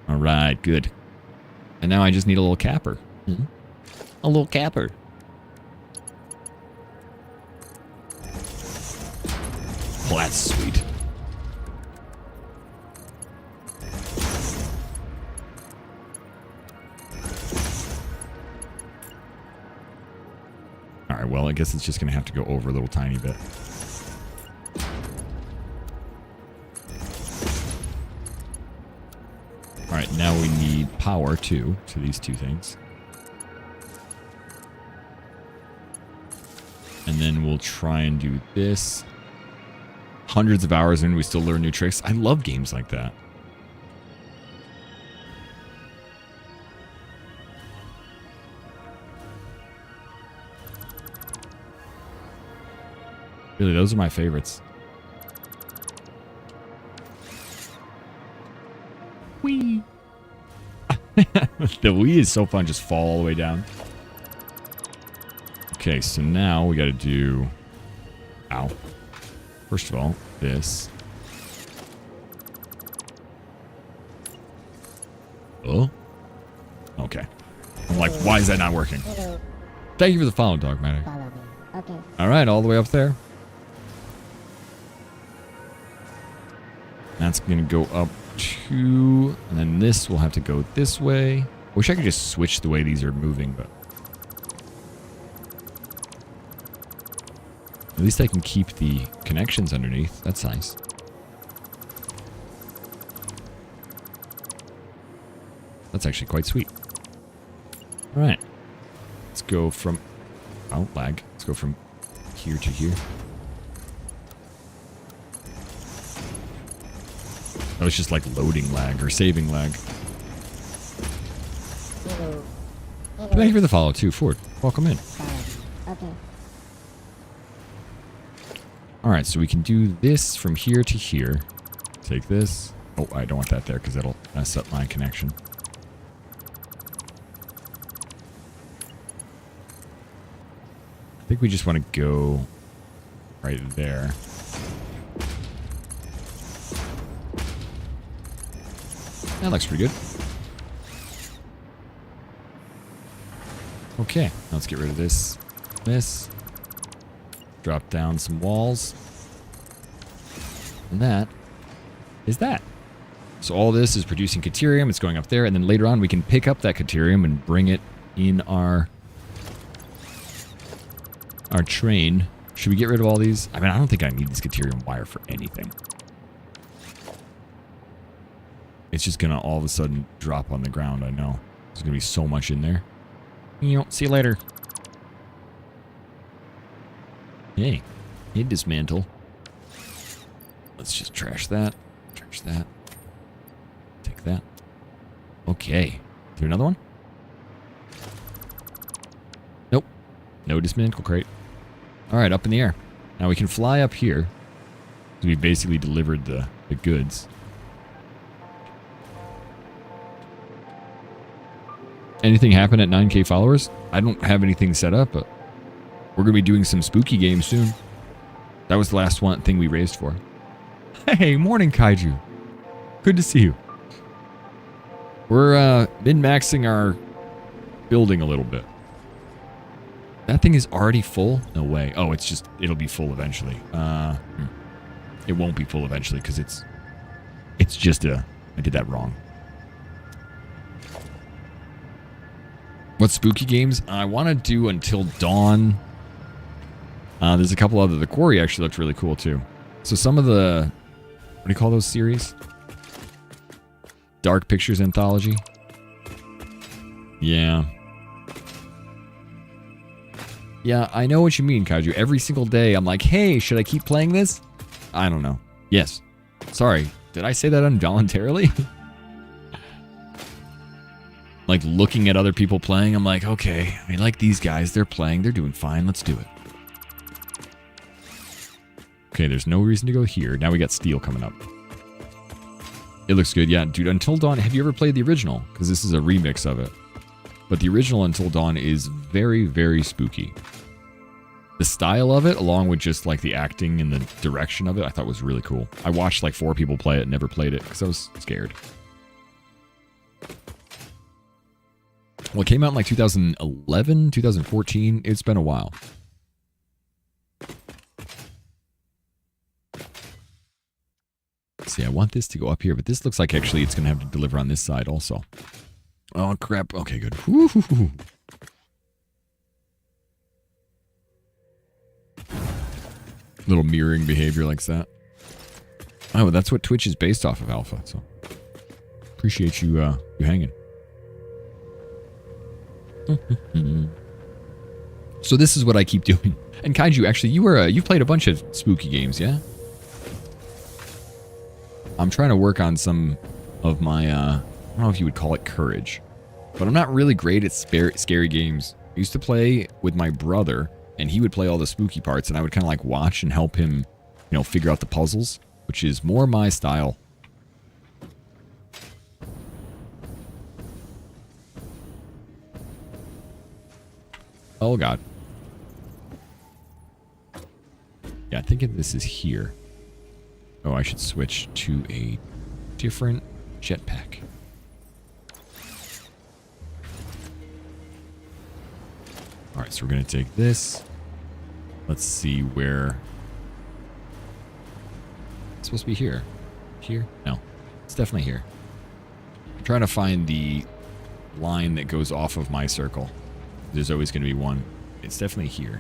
Alright, good. And now I just need a little capper. Mm-hmm. A little capper. Oh, that's sweet. Alright, well, I guess it's just going to have to go over a little tiny bit. Alright, now we need power, too, to these two things. And then we'll try and do this. Hundreds of hours in, we still learn new tricks. I love games like that. Really, those are my favorites. Whee! The Wii is so fun, just fall all the way down. Okay, so now we got to do... Ow. First of all, this. Oh? Okay. I'm like, why is that not working? Thank you for the follow, Dogmatic. Okay. Alright, all the way up there. That's going to go up to... And then this will have to go this way. Wish I could just switch the way these are moving, but... At least I can keep the connections underneath. That's nice. That's actually quite sweet. Alright. Let's go from... Oh, lag. Let's go from here to here. That was just like loading lag or saving lag. Thank you for the follow too, Ford. Welcome in. Okay. Alright, so we can do this from here to here. Take this. Oh, I don't want that there because it'll mess up my connection. I think we just want to go right there. That looks pretty good. Okay, now let's get rid of this. This. Drop down some walls. And that is that. So all this is producing Caterium. It's going up there. And then later on we can pick up that Caterium and bring it in our train. Should we get rid of all these? I mean, I don't think I need this Caterium wire for anything. It's just going to all of a sudden drop on the ground, I know. There's going to be so much in there. See you later. Hey, hey, dismantle. Let's just trash that. Trash that. Take that. Okay. Is there another one? Nope. No dismantle crate. Alright, up in the air. Now we can fly up here. We basically delivered the goods. Anything happen at 9K followers? I don't have anything set up, but we're going to be doing some spooky games soon. That was the last thing we raised for. Hey, morning, Kaiju. Good to see you. We're min-maxing our building a little bit. That thing is already full? No way. Oh, it'll be full eventually. It won't be full eventually because it's just I did that wrong. What spooky games? I want to do Until Dawn. There's a couple other. The Quarry actually looked really cool too. So some of the... What do you call those series? Dark Pictures Anthology? Yeah. Yeah, I know what you mean, Kaiju. Every single day I'm like, hey, should I keep playing this? I don't know. Yes. Sorry. Did I say that involuntarily? Like looking at other people playing, I'm like, okay, I like these guys. They're playing. They're doing fine. Let's do it. Okay, there's no reason to go here. Now we got Steel coming up. It looks good. Yeah, dude, Until Dawn. Have you ever played the original? Because this is a remix of it. But the original Until Dawn is very, very spooky. The style of it, along with just like the acting and the direction of it, I thought was really cool. I watched like 4 people play it and never played it because I was scared. Well, it came out in like 2011, 2014. It's been a while. See, I want this to go up here, but this looks like actually it's going to have to deliver on this side also. Oh, crap. Okay, good. Woo-hoo-hoo. Little mirroring behavior like that. Oh, well, that's what Twitch is based off of, Alpha. So, appreciate you hanging. So this is what I keep doing. And Kaiju, actually, you played a bunch of spooky games, yeah? I'm trying to work on some of my, I don't know if you would call it courage, but I'm not really great at scary games. I used to play with my brother, and he would play all the spooky parts, and I would kind of like watch and help him, you know, figure out the puzzles, which is more my style. Oh, God. thinking this is here. Oh, I should switch to a different jetpack. All right, so we're going to take this. Let's see where... It's supposed to be here. Here? No. It's definitely here. I'm trying to find the line that goes off of my circle. There's always going to be one. It's definitely here.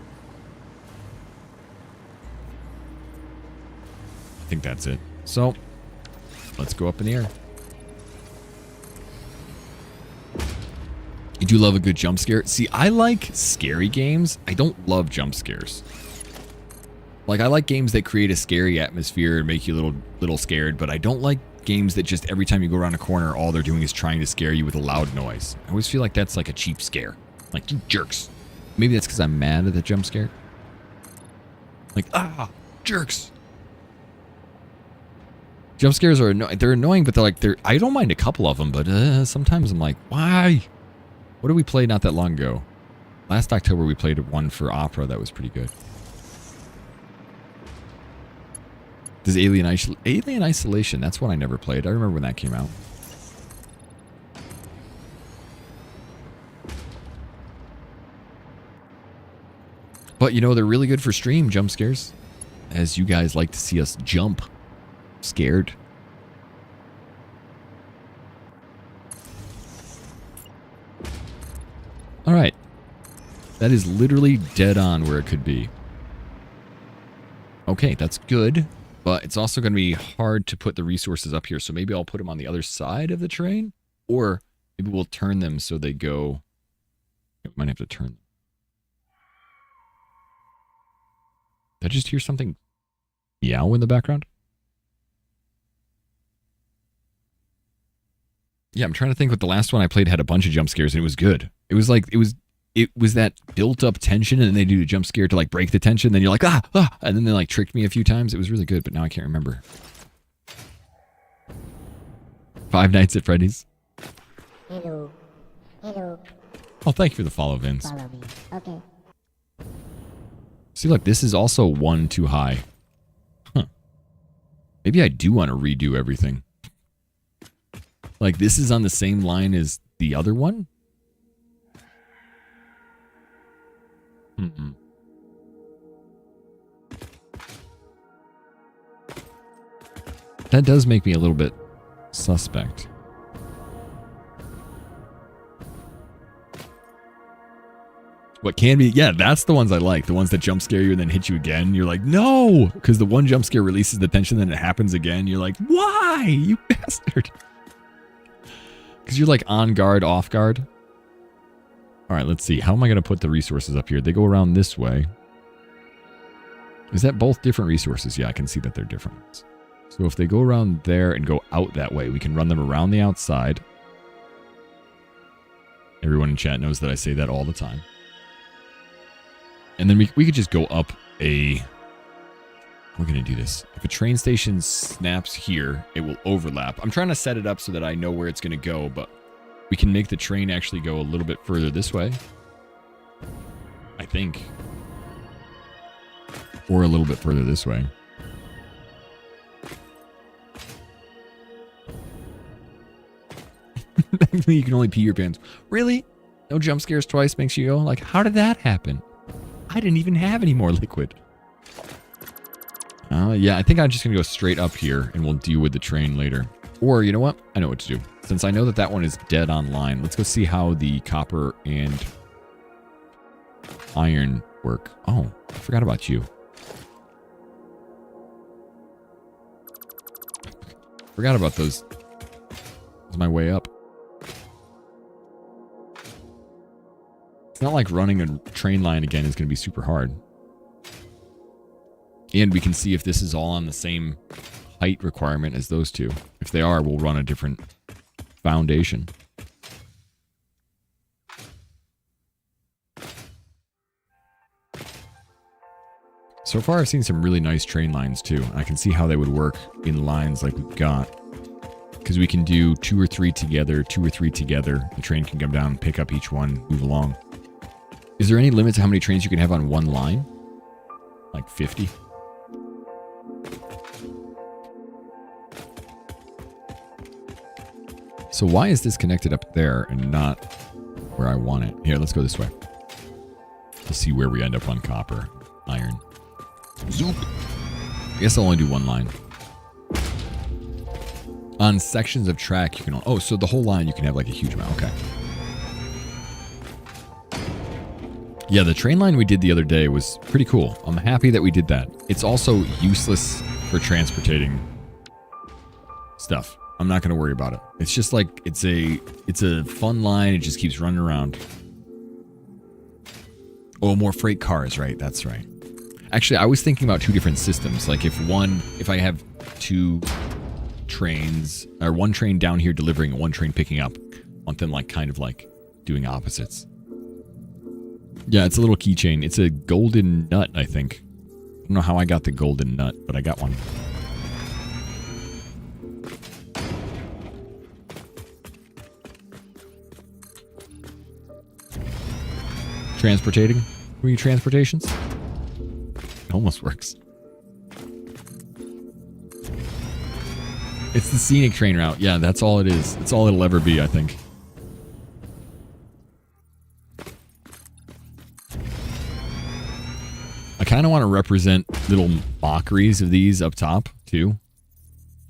I think that's it. So, let's go up in the air. You do love a good jump scare. See, I like scary games. I don't love jump scares. Like, I like games that create a scary atmosphere and make you a little scared, but I don't like games that just every time you go around a corner, all they're doing is trying to scare you with a loud noise. I always feel like that's like a cheap scare. Like, you jerks. Maybe that's because I'm mad at the jump scare. Like, jerks. Jump scares are they're annoying, but I don't mind a couple of them, but sometimes I'm like, why? What did we play not that long ago? Last October we played one for Opera that was pretty good. Does Alien Isolation? That's one I never played. I remember when that came out. But you know, they're really good for stream jump scares, as you guys like to see us jump scared. All right. That is literally dead on where it could be. Okay, that's good. But it's also going to be hard to put the resources up here. So maybe I'll put them on the other side of the train. Or maybe we'll turn them so they go... We might have to turn them. Did I just hear something meow in the background? Yeah, I'm trying to think what the last one I played had a bunch of jump scares and it was good. It was like, it was that built up tension and then they do a jump scare to like break the tension. Then you're like, and then they like tricked me a few times. It was really good, but now I can't remember. Five Nights at Freddy's. Hello. Hello. Oh, thank you for the follow, Vince. Follow me. Okay. See, look, this is also one too high. Huh. Maybe I do want to redo everything. Like, this is on the same line as the other one? Mm-mm. That does make me a little bit suspect. What can be... Yeah, that's the ones I like. The ones that jump scare you and then hit you again. You're like, no! Because the one jump scare releases the tension, then it happens again. You're like, why? You bastard! Because you're like on guard, off guard. All right, let's see. How am I going to put the resources up here? They go around this way. Is that both different resources? Yeah, I can see that they're different ones. So if they go around there and go out that way, we can run them around the outside. Everyone in chat knows that I say that all the time. And then we could just go up a... We're going to do this. If a train station snaps here, it will overlap. I'm trying to set it up so that I know where it's going to go, but we can make the train actually go a little bit further this way. I think. Or a little bit further this way. You can only pee your pants. Really? No jump scares twice makes you go, like, how did that happen? I didn't even have any more liquid. Yeah, I think I'm just going to go straight up here and we'll deal with the train later. Or, you know what? I know what to do. Since I know that that one is dead on line, let's go see how the copper and iron work. Oh, I forgot about you. Forgot about those. Is my way up. It's not like running a train line again is going to be super hard. And we can see if this is all on the same height requirement as those two. If they are, we'll run a different foundation. So far, I've seen some really nice train lines too. I can see how they would work in lines like we've got. Because we can do 2 or 3 together, 2 or 3 together. The train can come down, pick up each one, move along. Is there any limit to how many trains you can have on one line? Like 50? So why is this connected up there and not where I want it? Here, let's go this way. Let's see where we end up on copper, iron. Zoop. I guess I'll only do one line. On sections of track, you can... Oh, so the whole line you can have like a huge amount. Okay. Yeah, the train line we did the other day was pretty cool. I'm happy that we did that. It's also useless for transporting stuff. I'm not going to worry about it. It's just like, it's a fun line. It just keeps running around. Oh, more freight cars, right? That's right. Actually, I was thinking about two different systems. Like if I have two trains, or one train down here delivering and one train picking up, I want them like kind of like doing opposites. Yeah, it's a little keychain. It's a golden nut, I think. I don't know how I got the golden nut, but I got one. Transportating? Were you transportations? It almost works. It's the scenic train route. Yeah, that's all it is. It's all it'll ever be, I think. I kind of want to represent little mockeries of these up top, too.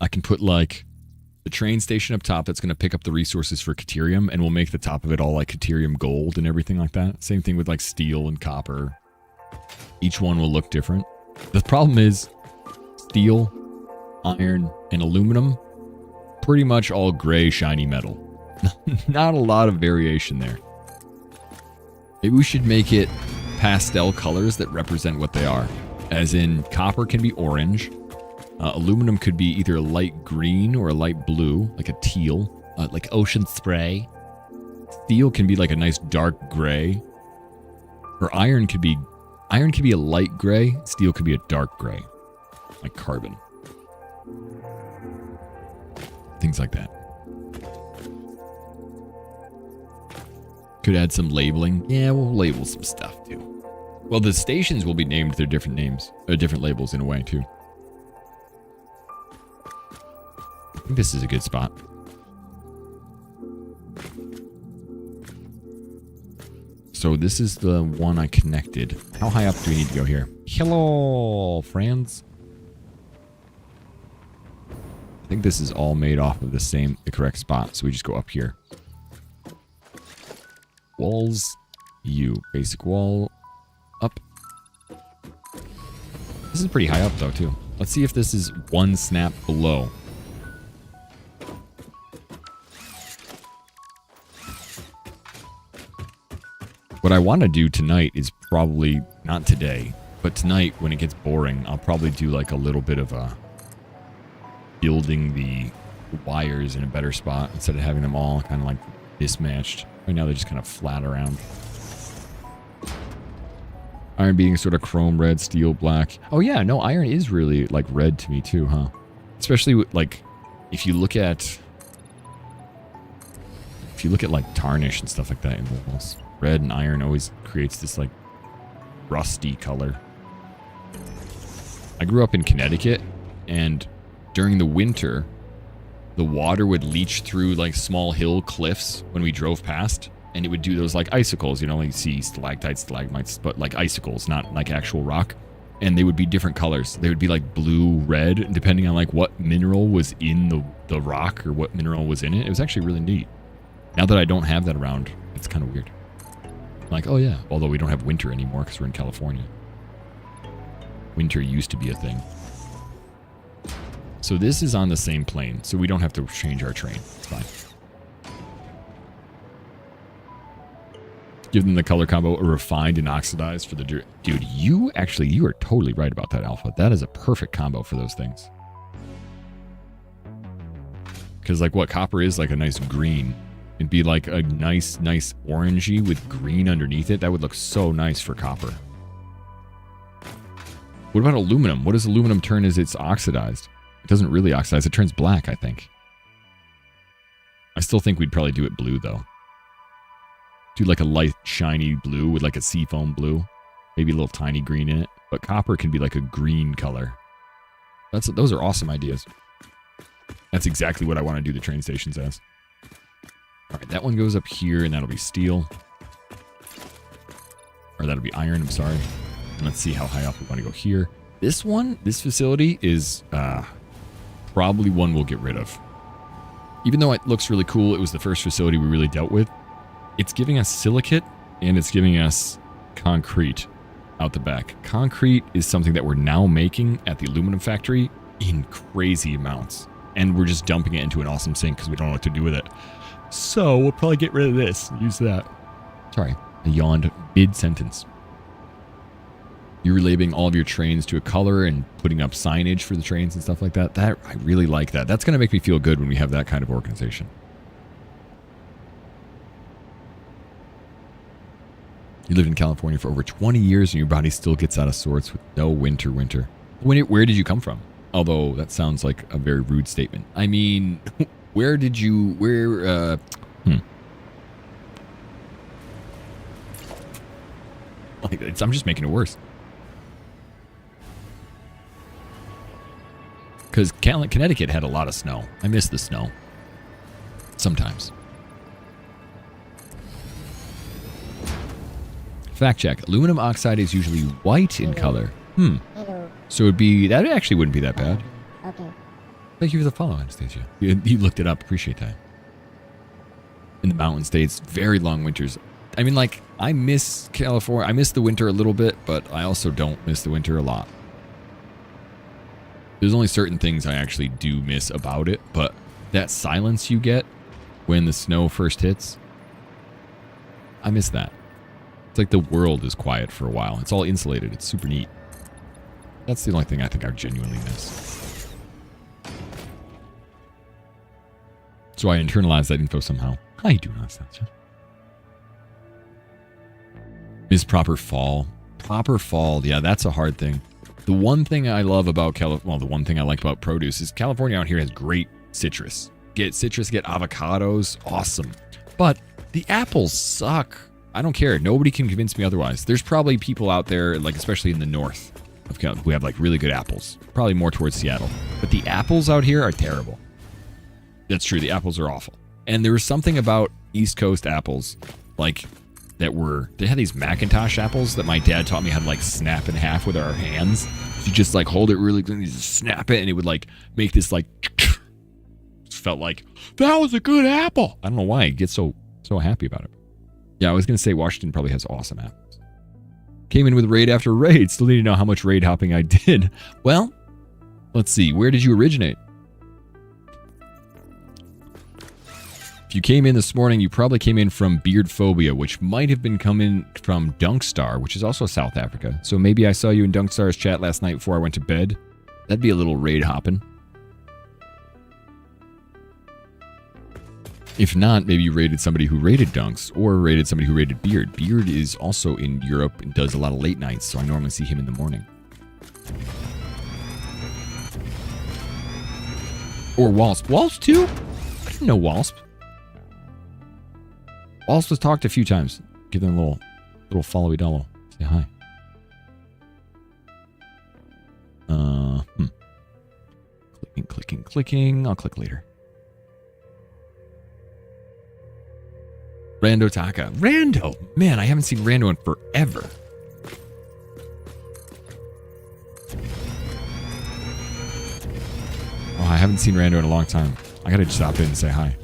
I can put, like, the train station up top that's going to pick up the resources for Caterium, and we'll make the top of it all, like, Caterium gold and everything like that. Same thing with, like, steel and copper. Each one will look different. The problem is steel, iron, and aluminum, pretty much all gray, shiny metal. Not a lot of variation there. Maybe we should make it pastel colors that represent what they are. As in, copper can be orange. Aluminum could be either a light green or a light blue, like a teal, like ocean spray. Steel can be like a nice dark gray. Or iron could be a light gray. Steel could be a dark gray, like carbon. Things like that. Could add some labeling. Yeah, we'll label some stuff too. Well, the stations will be named their different names, or different labels in a way too. I think this is a good spot. So this is the one I connected. How high up do we need to go here? Hello, friends. I think this is all made off of the correct spot. So we just go up here. Walls, basic wall, up. This is pretty high up though too. Let's see if this is one snap below. What I want to do tonight is probably, not today, but tonight when it gets boring, I'll probably do like a little bit of a building the wires in a better spot instead of having them all kind of like mismatched. Right now they're just kind of flat around. Iron being sort of chrome red, steel black. Oh yeah, no, iron is really like red to me too, huh? Especially with, like, if you look at like tarnish and stuff like that in walls. Red and iron always creates this like rusty color. I grew up in Connecticut, and during the winter, the water would leach through like small hill cliffs when we drove past, and it would do those like icicles. You know, you see stalactites, stalagmites, but like icicles, not like actual rock. And they would be different colors. They would be like blue, red, depending on like what mineral was in the rock or what mineral was in it. It was actually really neat. Now that I don't have that around, it's kind of weird. Like, oh yeah, although we don't have winter anymore because we're in California. Winter used to be a thing. So this is on the same plane, so we don't have to change our train. It's fine. Give them the color combo, a refined and oxidized for the... Dude, you are totally right about that, Alpha. That is a perfect combo for those things. Because like what copper is, like a nice green. It'd be like a nice orangey with green underneath it. That would look so nice for copper. What about aluminum? What does aluminum turn as it's oxidized? It doesn't really oxidize. It turns black, I think. I still think we'd probably do it blue, though. Do like a light, shiny blue with like a seafoam blue. Maybe a little tiny green in it. But copper can be like a green color. Those are awesome ideas. That's exactly what I want to do the train stations as. That one goes up here, and that'll be steel. Or that'll be iron, I'm sorry. And let's see how high up we want to go here. This one, this facility is probably one we'll get rid of. Even though it looks really cool, it was the first facility we really dealt with. It's giving us silicate, and it's giving us concrete out the back. Concrete is something that we're now making at the aluminum factory in crazy amounts. And we're just dumping it into an awesome sink because we don't know what to do with it. So we'll probably get rid of this and use that. Sorry, I yawned mid-sentence. You're relabeling all of your trains to a color and putting up signage for the trains and stuff like that. I really like that. That's going to make me feel good when we have that kind of organization. You lived in California for over 20 years and your body still gets out of sorts with no winter. Where did you come from? Although that sounds like a very rude statement. I mean, where did you, Like, I'm just making it worse. Because Connecticut had a lot of snow. I miss the snow. Sometimes. Fact check. Aluminum oxide is usually white in color. So it'd be, that actually wouldn't be that bad. Okay. Thank you for the follow, Anastasia. You looked it up. Appreciate that. In the mountain states, very long winters. I mean, like, I miss California. I miss the winter a little bit, but I also don't miss the winter a lot. There's only certain things I actually do miss about it, but that silence you get when the snow first hits, I miss that. It's like the world is quiet for a while. It's all insulated. It's super neat. That's the only thing I think I genuinely miss. So I internalized that info somehow. How you doing, Anastasia? Is proper fall. Proper fall. Yeah, that's a hard thing. The one thing I love about the one thing I like about produce is California out here has great citrus. Get citrus, get avocados. Awesome. But the apples suck. I don't care. Nobody can convince me otherwise. There's probably people out there, like especially in the north of California, who have like really good apples. Probably more towards Seattle. But the apples out here are terrible. That's true. The apples are awful. And there was something about East Coast apples, like they had these Macintosh apples that my dad taught me how to like snap in half with our hands. You just like hold it really good and you just snap it and it would like make this like, felt like that was a good apple. I don't know why I get so happy about it. Yeah, I was going to say Washington probably has awesome apples. Came in with raid after raid. Still need to know how much raid hopping I did. Well, let's see. Where did you originate? If you came in this morning, you probably came in from Beard Phobia, which might have been coming from Dunkstar, which is also South Africa. So maybe I saw you in Dunkstar's chat last night before I went to bed. That'd be a little raid hopping. If not, maybe you raided somebody who raided Dunks or raided somebody who raided Beard. Beard is also in Europe and does a lot of late nights, so I normally see him in the morning. Or Walsp. Walsp too? I didn't know Walsp. Walsp was talked a few times. Give them a little followy dollar. Say hi. Clicking. I'll click later. Rando Taka. Rando! Man, I haven't seen Rando in forever. Oh, I haven't seen Rando in a long time. I gotta stop in and say hi.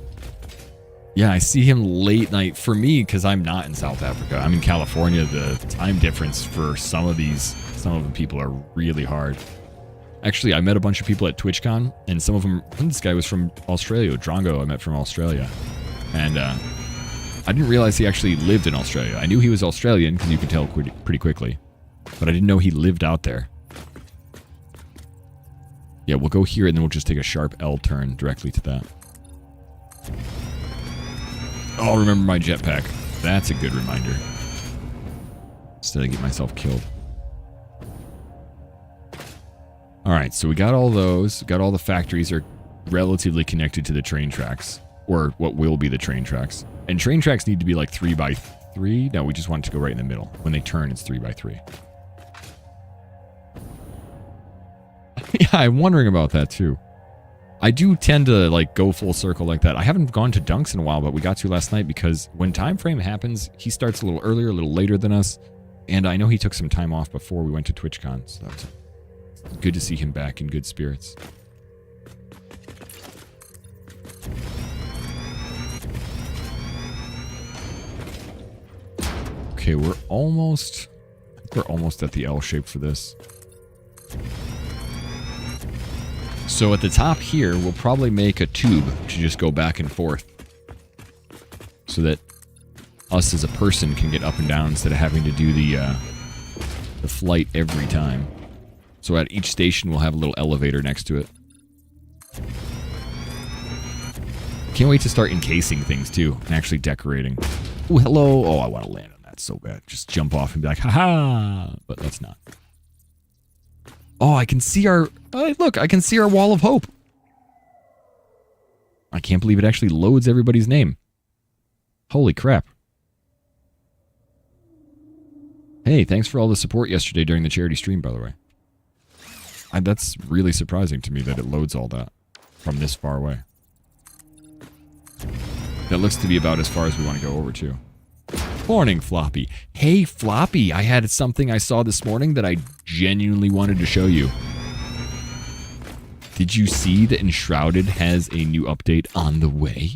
Yeah, I see him late night for me because I'm not in South Africa. I'm in California. The time difference for some of the people are really hard. Actually, I met a bunch of people at TwitchCon, and some of them, this guy was from Australia. Drongo I met from Australia. And I didn't realize he actually lived in Australia. I knew he was Australian because you could tell pretty quickly. But I didn't know he lived out there. Yeah, we'll go here and then we'll just take a sharp L turn directly to that. Oh, I'll remember my jetpack. That's a good reminder. Instead I get myself killed. Alright, so we got all those. Got all the factories are relatively connected to the train tracks. Or what will be the train tracks. And train tracks need to be like 3x3. No, we just want it to go right in the middle. When they turn, it's 3x3. Yeah, I'm wondering about that too. I do tend to like go full circle like that. I haven't gone to dunks in a while, but we got to last night because when time frame happens, he starts a little earlier, a little later than us. And I know he took some time off before we went to TwitchCon, so that's good to see him back in good spirits. Okay, we're almost at the L shape for this. So at the top here, we'll probably make a tube to just go back and forth so that us as a person can get up and down instead of having to do the flight every time. So at each station, we'll have a little elevator next to it. Can't wait to start encasing things too and actually decorating. Oh, hello. Oh, I want to land on that so bad. Just jump off and be like, haha. But let's not. Oh, I can see our... Oh, look, I can see our wall of hope. I can't believe it actually loads everybody's name. Holy crap. Hey, thanks for all the support yesterday during the charity stream, by the way. That's really surprising to me that it loads all that from this far away. That looks to be about as far as we want to go over, too. Morning, Floppy. Hey, Floppy, I had something I saw this morning that I genuinely wanted to show you. Did you see that Enshrouded has a new update on the way?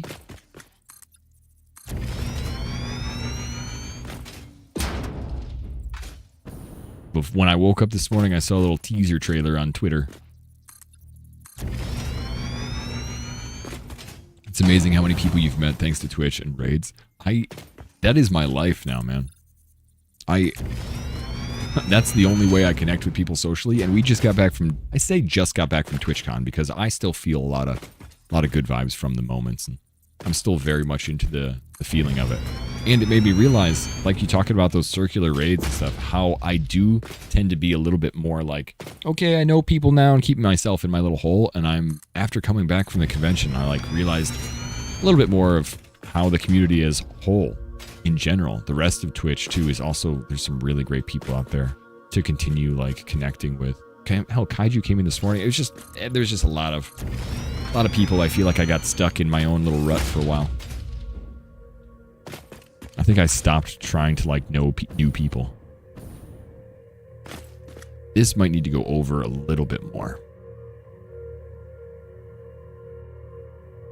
But when I woke up this morning, I saw a little teaser trailer on Twitter. It's amazing how many people you've met thanks to Twitch and raids. That is my life now, man. That's the only way I connect with people socially, and we just got back from, I say just got back from TwitchCon because I still feel a lot of good vibes from the moments, and I'm still very much into the feeling of it. And it made me realize, like you talking about those circular raids and stuff, how I do tend to be a little bit more like, okay, I know people now and keep myself in my little hole, and after coming back from the convention, I like realized a little bit more of how the community as a whole in general, the rest of Twitch too, is also, there's some really great people out there to continue like connecting with. Hell, Kaiju came in this morning. It was just, there's just a lot of people. I feel like I got stuck in my own little rut for a while. I think I stopped trying to like know new people. This might need to go over a little bit more.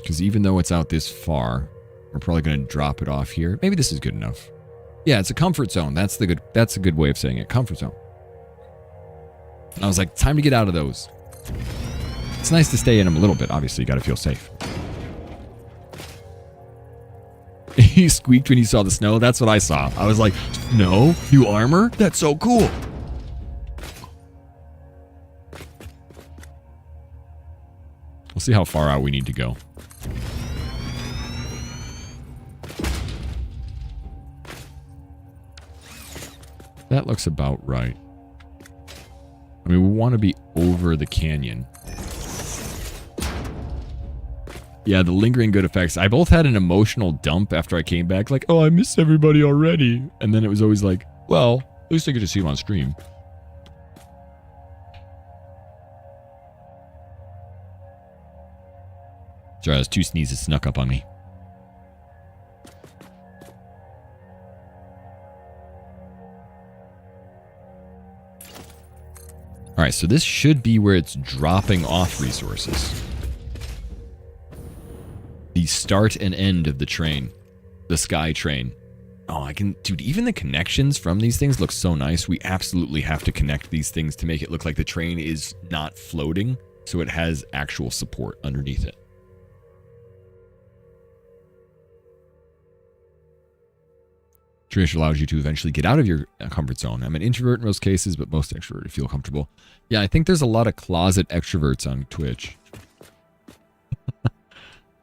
Because even though it's out this far, we're probably going to drop it off here. Maybe this is good enough. Yeah, it's a comfort zone. That's a good way of saying it. Comfort zone. And I was like, time to get out of those. It's nice to stay in them a little bit. Obviously, you got to feel safe. He squeaked when he saw the snow. That's what I saw. I was like, snow? New armor? That's so cool. We'll see how far out we need to go. That looks about right. I mean, we want to be over the canyon. Yeah, the lingering good effects. I both had an emotional dump after I came back. Like, oh, I miss everybody already. And then it was always like, well, at least I get to see him on stream. Sorry, those two sneezes snuck up on me. Alright, so this should be where it's dropping off resources. The start and end of the train. The sky train. Oh, I can... Dude, even the connections from these things look so nice. We absolutely have to connect these things to make it look like the train is not floating, so it has actual support underneath it. Trish allows you to eventually get out of your comfort zone. I'm an introvert in most cases, but most extroverted feel comfortable. Yeah, I think there's a lot of closet extroverts on Twitch.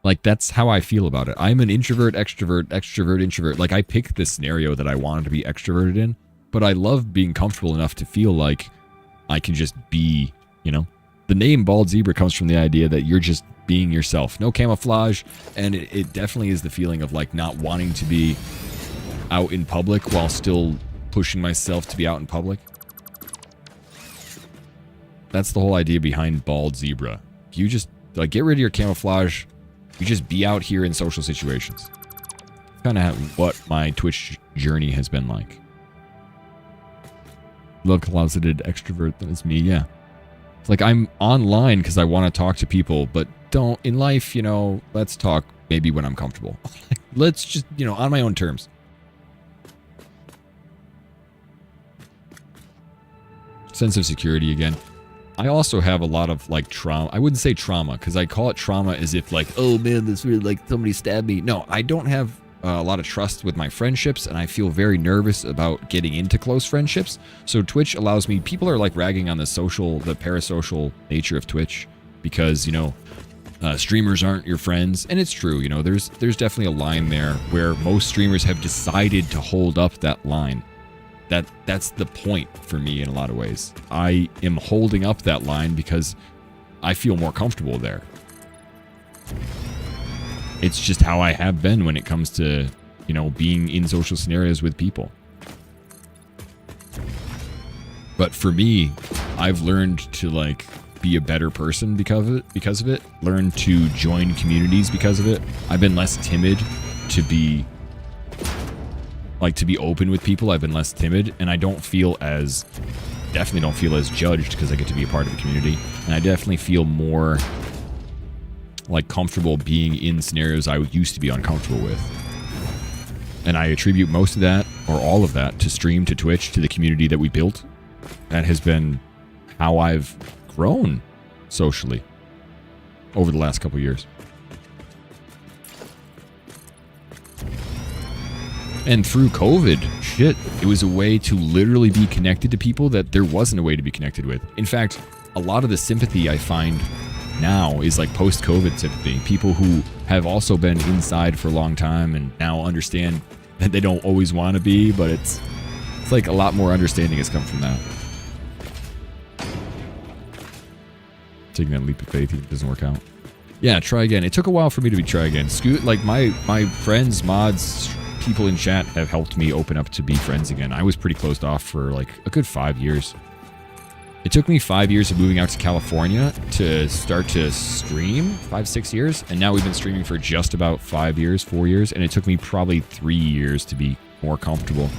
Like, that's how I feel about it. I'm an introvert, extrovert, extrovert, introvert. Like, I picked this scenario that I wanted to be extroverted in, but I love being comfortable enough to feel like I can just be, you know? The name Bald Zebra comes from the idea that you're just being yourself. No camouflage, and it definitely is the feeling of, like, not wanting to be out in public while still pushing myself to be out in public. That's the whole idea behind Bald Zebra. You just Like, get rid of your camouflage. You just be out here in social situations. Kind of what my Twitch journey has been like. Little closeted extrovert that is me, yeah. It's like I'm online because I want to talk to people, but don't, in life, you know, let's talk maybe when I'm comfortable. Let's just, you know, on my own terms. Sense of security again. I also have a lot of like trauma. I wouldn't say trauma because I call it trauma as if like, oh man, this really like somebody stabbed me. No, I don't have a lot of trust with my friendships, and I feel very nervous about getting into close friendships. So Twitch allows me, people are like ragging on the parasocial nature of Twitch because, you know, streamers aren't your friends. And it's true, you know, there's definitely a line there where most streamers have decided to hold up that line. That's the point for me in a lot of ways. I am holding up that line because I feel more comfortable there. It's just how I have been when it comes to, you know, being in social scenarios with people. But for me, I've learned to like be a better person because of it. Learn to join communities because of it. I've been less timid to be open with people. I've been less timid, and I definitely don't feel as judged because I get to be a part of a community. And I definitely feel more like comfortable being in scenarios I used to be uncomfortable with. And I attribute most of that, or all of that, to stream, to Twitch, to the community that we built. That has been how I've grown socially over the last couple years. And through COVID, shit, it was a way to literally be connected to people that there wasn't a way to be connected with. In fact, a lot of the sympathy I find now is like post-COVID sympathy. People who have also been inside for a long time and now understand that they don't always want to be, but it's like a lot more understanding has come from that. Taking that leap of faith, it doesn't work out. Yeah, try again. It took a while for me to try again. Like my friends, mods, people in chat have helped me open up to be friends again. I was pretty closed off for like a good 5 years. It took me 5 years of moving out to California to start to stream, 5-6 years. And now we've been streaming for just about 4 years. And it took me probably 3 years to be more comfortable.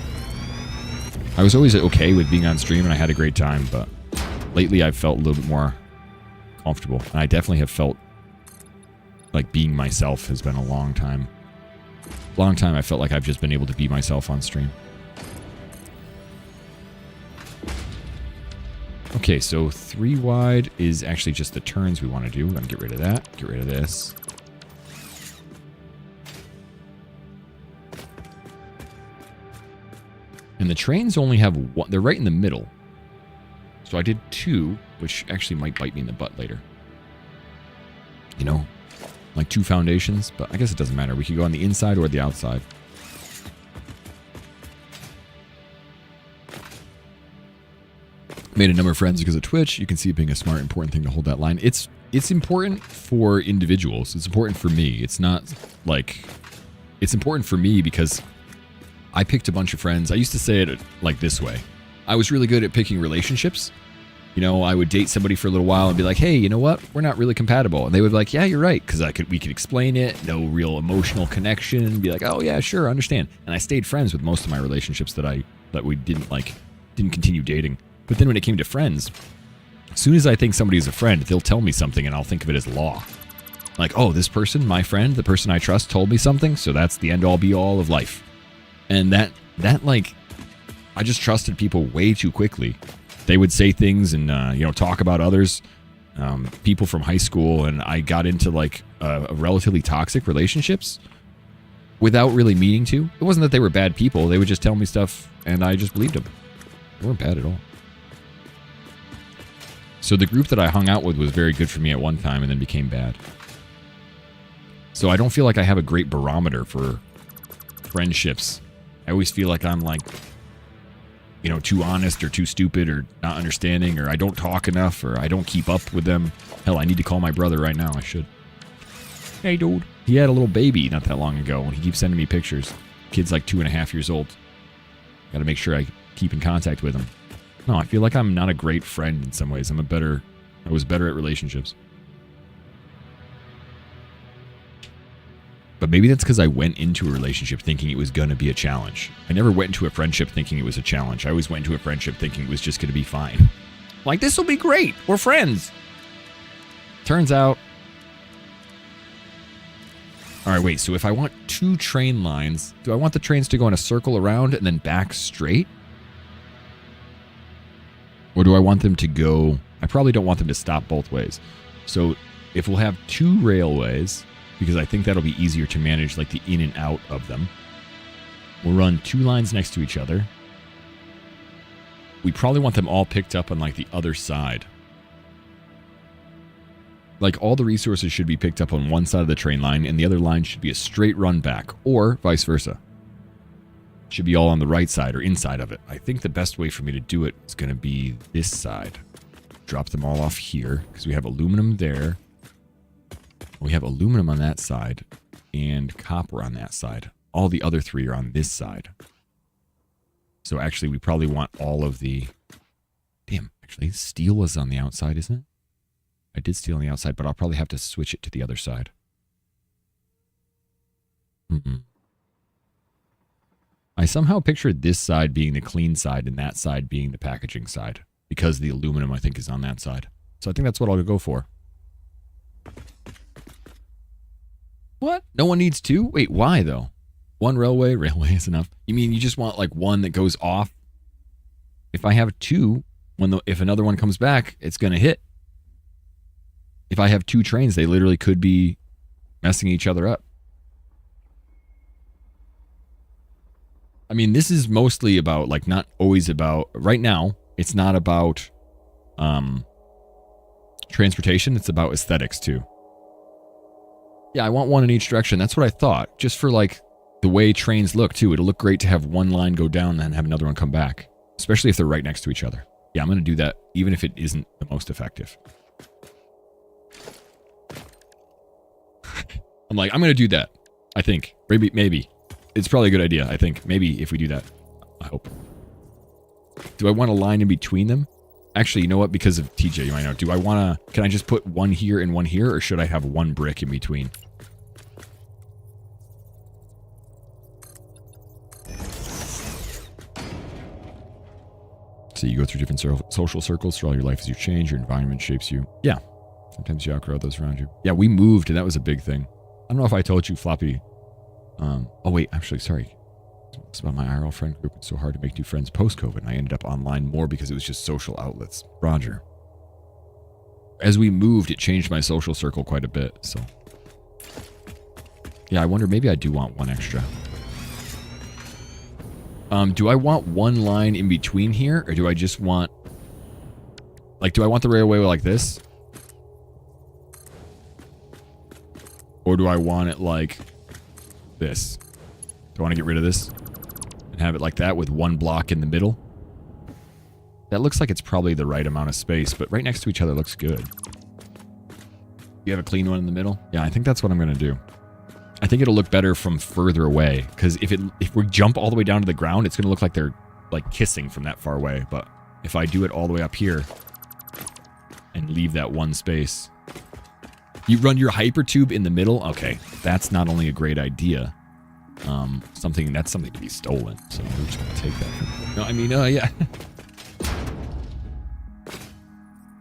I was always okay with being on stream and I had a great time, but lately I've felt a little bit more comfortable. And I definitely have felt like being myself has been a long time. I felt like I've just been able to be myself on stream. Okay, so 3 wide is actually just the turns we want to do. We're going to get rid of that. Get rid of this. And the trains only have one. They're right in the middle. So I did 2, which actually might bite me in the butt later. You know? Like 2 foundations, but I guess it doesn't matter. We could go on the inside or the outside. Made a number of friends because of Twitch. You can see it being a smart, important thing to hold that line. It's important for individuals. It's important for me. It's not like... It's important for me because I picked a bunch of friends. I used to say it like this way. I was really good at picking relationships. You know, I would date somebody for a little while and be like, hey, you know what? We're not really compatible. And they would be like, yeah, you're right. Because we could explain it. No real emotional connection. And be like, oh, yeah, sure, I understand. And I stayed friends with most of my relationships that we didn't continue dating. But then when it came to friends, as soon as I think somebody is a friend, they'll tell me something and I'll think of it as law. Like, oh, this person, my friend, the person I trust told me something. So that's the end all be all of life. And that like, I just trusted people way too quickly. They would say things and, talk about others, people from high school, and I got into, like, relatively toxic relationships without really meaning to. It wasn't that they were bad people. They would just tell me stuff, and I just believed them. They weren't bad at all. So the group that I hung out with was very good for me at one time and then became bad. So I don't feel like I have a great barometer for friendships. I always feel like I'm, like... too honest or too stupid or not understanding, or I don't talk enough, or I don't keep up with them. Hell, I need to call my brother right now. I should. Hey, dude. He had a little baby not that long ago, and he keeps sending me pictures. Kid's like 2.5 years old. Gotta make sure I keep in contact with him. No, I feel like I'm not a great friend in some ways. I was better at relationships. But maybe that's because I went into a relationship thinking it was going to be a challenge. I never went into a friendship thinking it was a challenge. I always went into a friendship thinking it was just going to be fine. Like, this will be great. We're friends. Turns out. All right, wait. So if I want 2 train lines, do I want the trains to go in a circle around and then back straight? Or do I want them to go... I probably don't want them to stop both ways. So if we'll have 2 railways, because I think that'll be easier to manage, like the in and out of them. We'll run 2 lines next to each other. We probably want them all picked up on like the other side. Like all the resources should be picked up on one side of the train line and the other line should be a straight run back, or vice versa. Should be all on the right side or inside of it. I think the best way for me to do it is going to be this side. Drop them all off here because we have aluminum there. We have aluminum on that side and copper on that side. All the other 3 are on this side. So actually we probably want all of the... Damn, actually steel was on the outside, isn't it? I did steel on the outside, but I'll probably have to switch it to the other side. I somehow pictured this side being the clean side and that side being the packaging side. Because the aluminum, I think, is on that side. So I think that's what I'll go for. What? No one needs 2? Wait, why, though? 1 railway? Railway is enough. You mean you just want, like, 1 that goes off? If I have 2, if another one comes back, it's going to hit. If I have 2 trains, they literally could be messing each other up. I mean, this is mostly about, like, not always about... Right now, it's not about transportation. It's about aesthetics, too. Yeah, I want 1 in each direction. That's what I thought. Just for, like, the way trains look, too. It'll look great to have 1 line go down and then have another one come back. Especially if they're right next to each other. Yeah, I'm going to do that, even if it isn't the most effective. I'm going to do that. I think. Maybe. It's probably a good idea, I think. Maybe if we do that. I hope. Do I want a line in between them? Actually, you know what? Because of TJ, you might know. Do I want to... Can I just put 1 here and 1 here? Or should I have 1 brick in between? So you go through different social circles throughout your life as you change. Your environment shapes you. Yeah. Sometimes you outgrow those around you. Yeah, we moved, and that was a big thing. I don't know if I told you, Floppy. Oh, wait. Actually, sorry. It's about my IRL friend group. It's so hard to make new friends post-COVID, and I ended up online more because it was just social outlets. Roger. As we moved, it changed my social circle quite a bit, so... Yeah, I wonder, maybe I do want 1 extra. Do I want 1 line in between here, or do I just want... Like, do I want the railway like this? Or do I want it like this? Do I want to get rid of this? And have it like that with 1 block in the middle? That looks like it's probably the right amount of space, but right next to each other looks good. You have a clean one in the middle? Yeah, I think that's what I'm going to do. I think it'll look better from further away, because if we jump all the way down to the ground, it's going to look like they're like kissing from that far away. But if I do it all the way up here and leave that 1 space... You run your hypertube in the middle? Okay, that's not only a great idea, that's something to be stolen. So we're just gonna take that. No, I mean, yeah.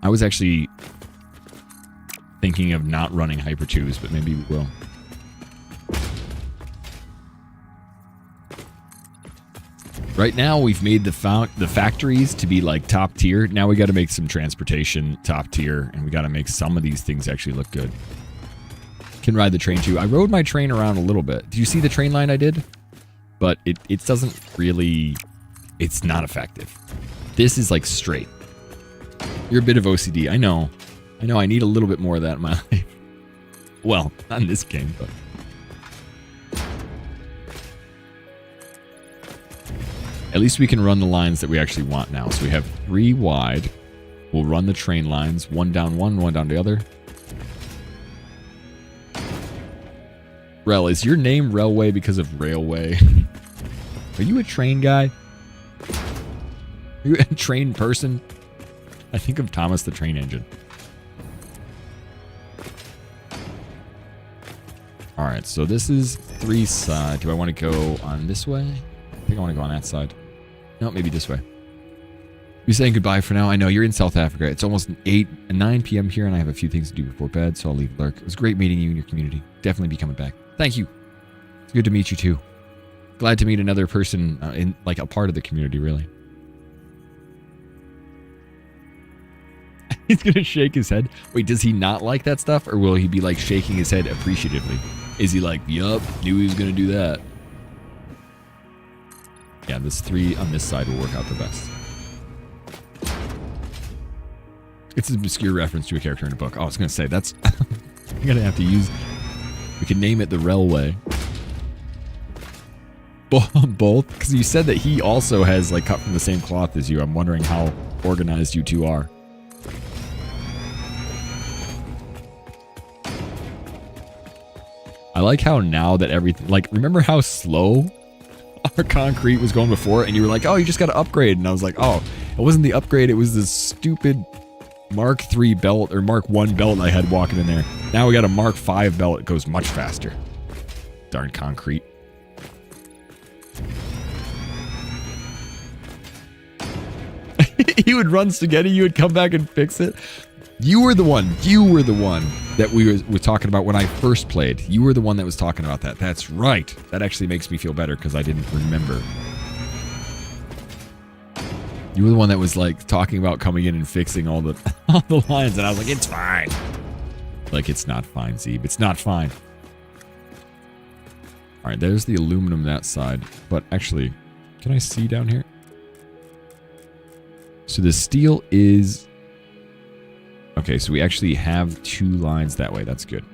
I was actually thinking of not running hypertubes, but maybe we will. Right now, we've made the factories to be like top tier. Now we got to make some transportation top tier, and we got to make some of these things actually look good. Can ride the train too. I rode my train around a little bit. Did you see the train line I did? But it doesn't really... It's not effective. This is like straight. You're a bit of OCD. I know. I need a little bit more of that in my life. Well, not in this game, but... At least we can run the lines that we actually want now. So we have 3 wide. We'll run the train lines. 1 down one down the other. Rel, is your name Railway because of railway? Are you a train guy? Are you a train person? I think of Thomas the Train Engine. All right, so this is 3 side. Do I want to go on this way? I think I want to go on that side. No, maybe this way. You're saying goodbye for now. I know you're in South Africa. It's almost 9 p.m. here, and I have a few things to do before bed, so I'll leave lurk. It was great meeting you and your community. Definitely be coming back. Thank you. It's good to meet you too. Glad to meet another person in like a part of the community, really. He's gonna shake his head. Wait, does he not like that stuff, or will he be like shaking his head appreciatively? Is he like, yup, knew he was gonna do that? Yeah, this 3 on this side will work out the best. It's an obscure reference to a character in a book. Oh, I was gonna say that's. I'm gonna have to use. We can name it the Railway. Both, because you said that he also has like cut from the same cloth as you. I'm wondering how organized you two are. I like how now that everything, like, remember how slow our concrete was going before, and you were like, oh, you just got to upgrade, and I was like, oh, it wasn't the upgrade, it was this stupid Mark III belt or Mark I belt I had walking in there. Now we got a Mark V belt. It goes much faster. Darn concrete. He would run spaghetti. You would come back and fix it. You were the one that we were talking about when I first played. You were the one that was talking about that. That's right. That actually makes me feel better because I didn't remember. You were the one that was like talking about coming in and fixing all the lines, and I was like, it's fine. Like, it's not fine, Zeeb. It's not fine. All right, there's the aluminum that side. But actually, can I see down here? So the steel is... Okay, so we actually have 2 lines that way. That's good.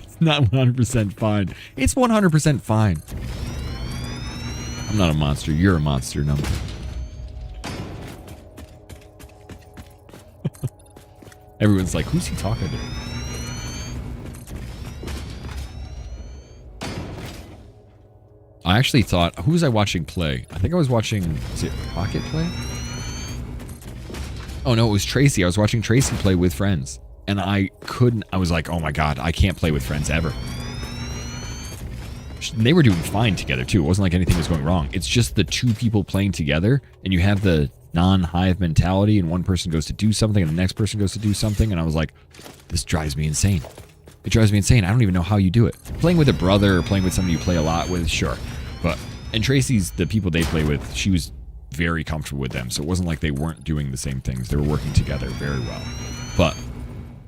It's not 100% fine. It's 100% fine. I'm not a monster. You're a monster number. Everyone's like, who's he talking to? I actually thought, who was I watching play? I think I was watching, is it Pocket play? Oh no, it was Tracy. I was watching Tracy play with friends. And I was like, oh my god, I can't play with friends ever. They were doing fine together too. It wasn't like anything was going wrong. It's just the 2 people playing together, and you have the non-hive mentality, and one person goes to do something and the next person goes to do something, and I was like, this drives me insane. It drives me insane. I don't even know how you do it. Playing with a brother or playing with somebody you play a lot with, sure. And Tracy's, the people they play with, she was very comfortable with them, so it wasn't like they weren't doing the same things. They were working together very well. But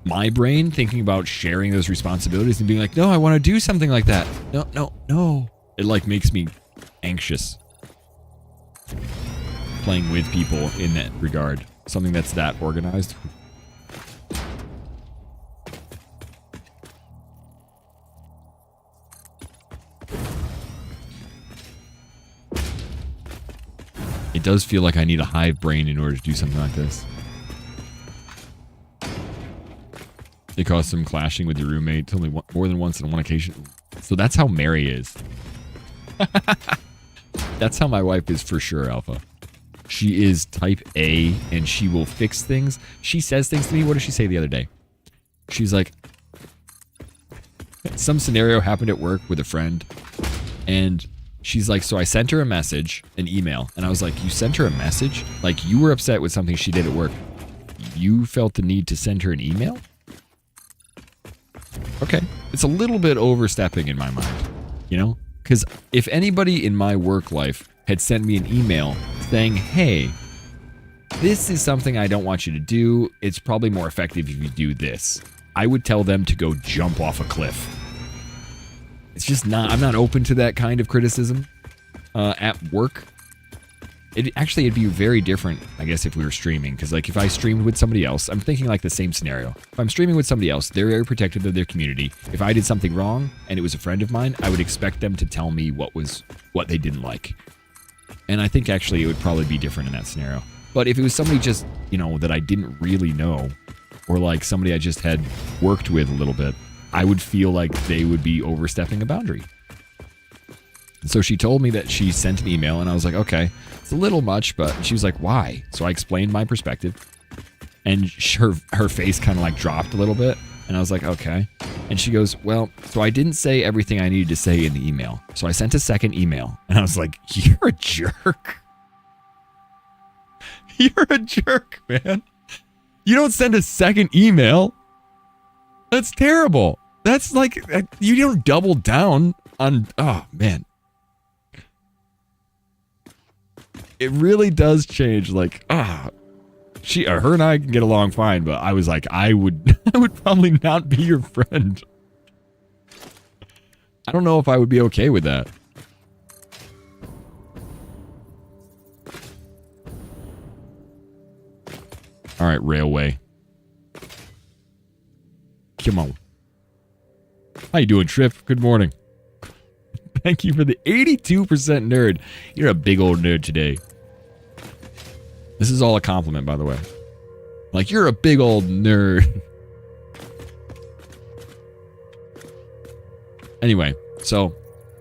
my brain thinking about sharing those responsibilities and being like, no, I want to do something like that. No. It like makes me anxious. Playing with people in that regard. Something that's that organized. It does feel like I need a hive brain in order to do something like this. It caused some clashing with your roommate. Told me more than once on one occasion. So that's how Mary is. That's how my wife is for sure, Alpha. She is type A, and she will fix things. She says things to me. What did she say the other day? She's like, some scenario happened at work with a friend, and she's like, so I sent her a message, an email, and I was like, you sent her a message? Like, you were upset with something she did at work. You felt the need to send her an email? Okay. It's a little bit overstepping in my mind, you know? Because if anybody in my work life had sent me an email saying, hey, this is something I don't want you to do. It's probably more effective if you do this. I would tell them to go jump off a cliff. It's just not, I'm not open to that kind of criticism at work. It'd be very different, I guess, if we were streaming. Because, like, if I streamed with somebody else, I'm thinking, like, the same scenario. If I'm streaming with somebody else, they're very protective of their community. If I did something wrong, and it was a friend of mine, I would expect them to tell me what they didn't like. And I think, actually, it would probably be different in that scenario. But if it was somebody just, you know, that I didn't really know, or, like, somebody I just had worked with a little bit, I would feel like they would be overstepping a boundary. So she told me that she sent an email, and I was like, okay, it's a little much, but she was like, why? So I explained my perspective, and her face kind of like dropped a little bit, and I was like, okay. And she goes, well, so I didn't say everything I needed to say in the email. So I sent a second email, and I was like, you're a jerk. You're a jerk, man. You don't send a second email. That's terrible. That's like, you don't double down on, oh, man. It really does change, like, her and I can get along fine, but I was like, I would probably not be your friend. I don't know if I would be okay with that. All right, Railway. Come on. How you doing, Trip? Good morning. Thank you for the 82% nerd. You're a big old nerd today. This is all a compliment, by the way. Like, you're a big old nerd. Anyway, so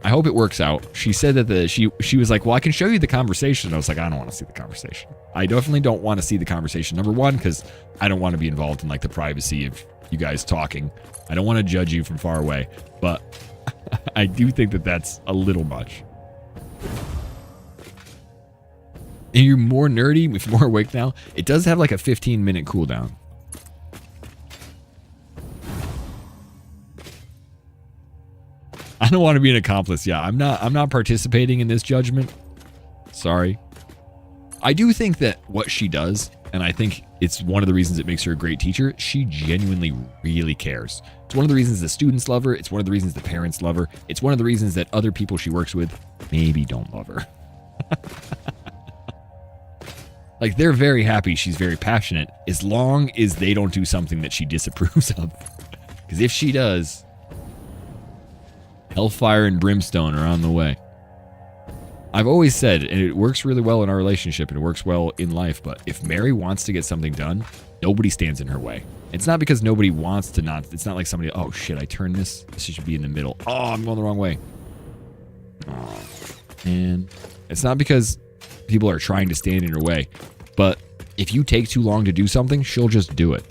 I hope it works out. She said that she was like, well, I can show you the conversation. I was like, I don't want to see the conversation. I definitely don't want to see the conversation. Number one, because I don't want to be involved in like the privacy of you guys talking. I don't want to judge you from far away, but I do think that that's a little much. And you're more nerdy, with more awake now. It does have like a 15-minute cooldown. I don't want to be an accomplice. Yeah, I'm not participating in this judgment. Sorry. I do think that what she does, and I think it's one of the reasons it makes her a great teacher, she genuinely really cares. It's one of the reasons the students love her. It's one of the reasons the parents love her. It's one of the reasons that other people she works with maybe don't love her. Like, they're very happy she's very passionate, as long as they don't do something that she disapproves of. Because if she does, hellfire and brimstone are on the way. I've always said, and it works really well in our relationship, and it works well in life, but if Mary wants to get something done, nobody stands in her way. It's not because nobody wants to not. It's not like somebody, oh shit, I turned this. This should be in the middle. Oh, I'm going the wrong way. Oh, man. It's not because people are trying to stand in her way, but if you take too long to do something, she'll just do it.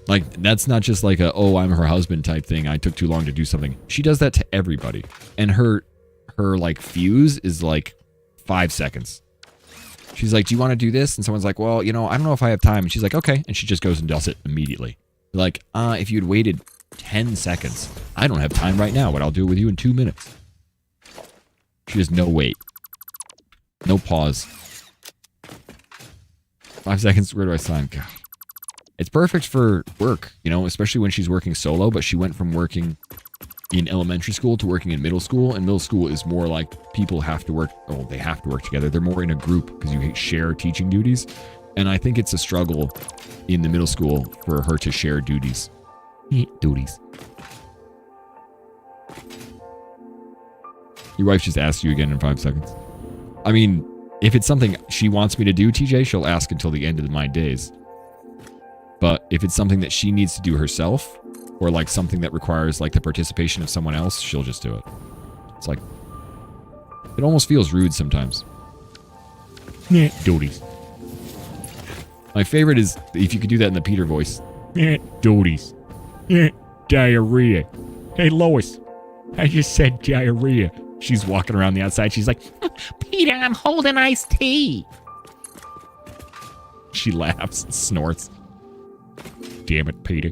Like, that's not just like a, oh, I'm her husband type thing. I took too long to do something. She does that to everybody. And her like fuse is like 5 seconds. She's like, do you want to do this? And someone's like, well, you know, I don't know if I have time. And she's like, okay. And she just goes and does it immediately. Like, if you'd waited 10 seconds, I don't have time right now, but I'll do it with you in 2 minutes. She has no wait. No pause. 5 seconds, where do I sign? God. It's perfect for work, you know, especially when she's working solo, but she went from working in elementary school to working in middle school, and middle school is more like people have to work, oh, they have to work together. They're more in a group because you share teaching duties, and I think it's a struggle in the middle school for her to share duties. Duties. Your wife just asked you again in 5 seconds. I mean, if it's something she wants me to do, TJ, she'll ask until the end of my days. But if it's something that she needs to do herself, or like something that requires like the participation of someone else, she'll just do it. It's like, it almost feels rude sometimes. Duties. My favorite is if you could do that in the Peter voice. Duties. Diarrhea. Hey, Lois. I just said diarrhea. She's walking around the outside. She's like, Peter, I'm holding iced tea. She laughs and snorts. Damn it, Peter.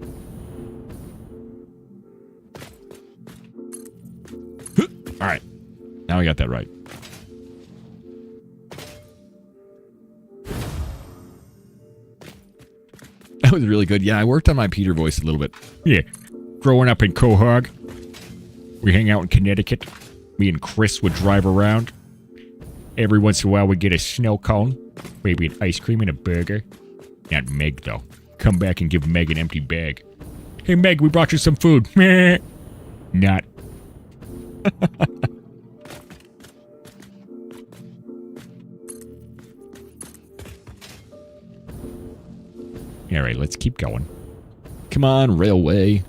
All right. Now we got that right. That was really good. Yeah, I worked on my Peter voice a little bit. Yeah. Growing up in Quahog, we hang out in Connecticut. Me and Chris would drive around. Every once in a while, we'd get a snow cone, maybe an ice cream and a burger. Not Meg, though. Come back and give Meg an empty bag. Hey, Meg, we brought you some food. Not. All right, let's keep going. Come on, railway.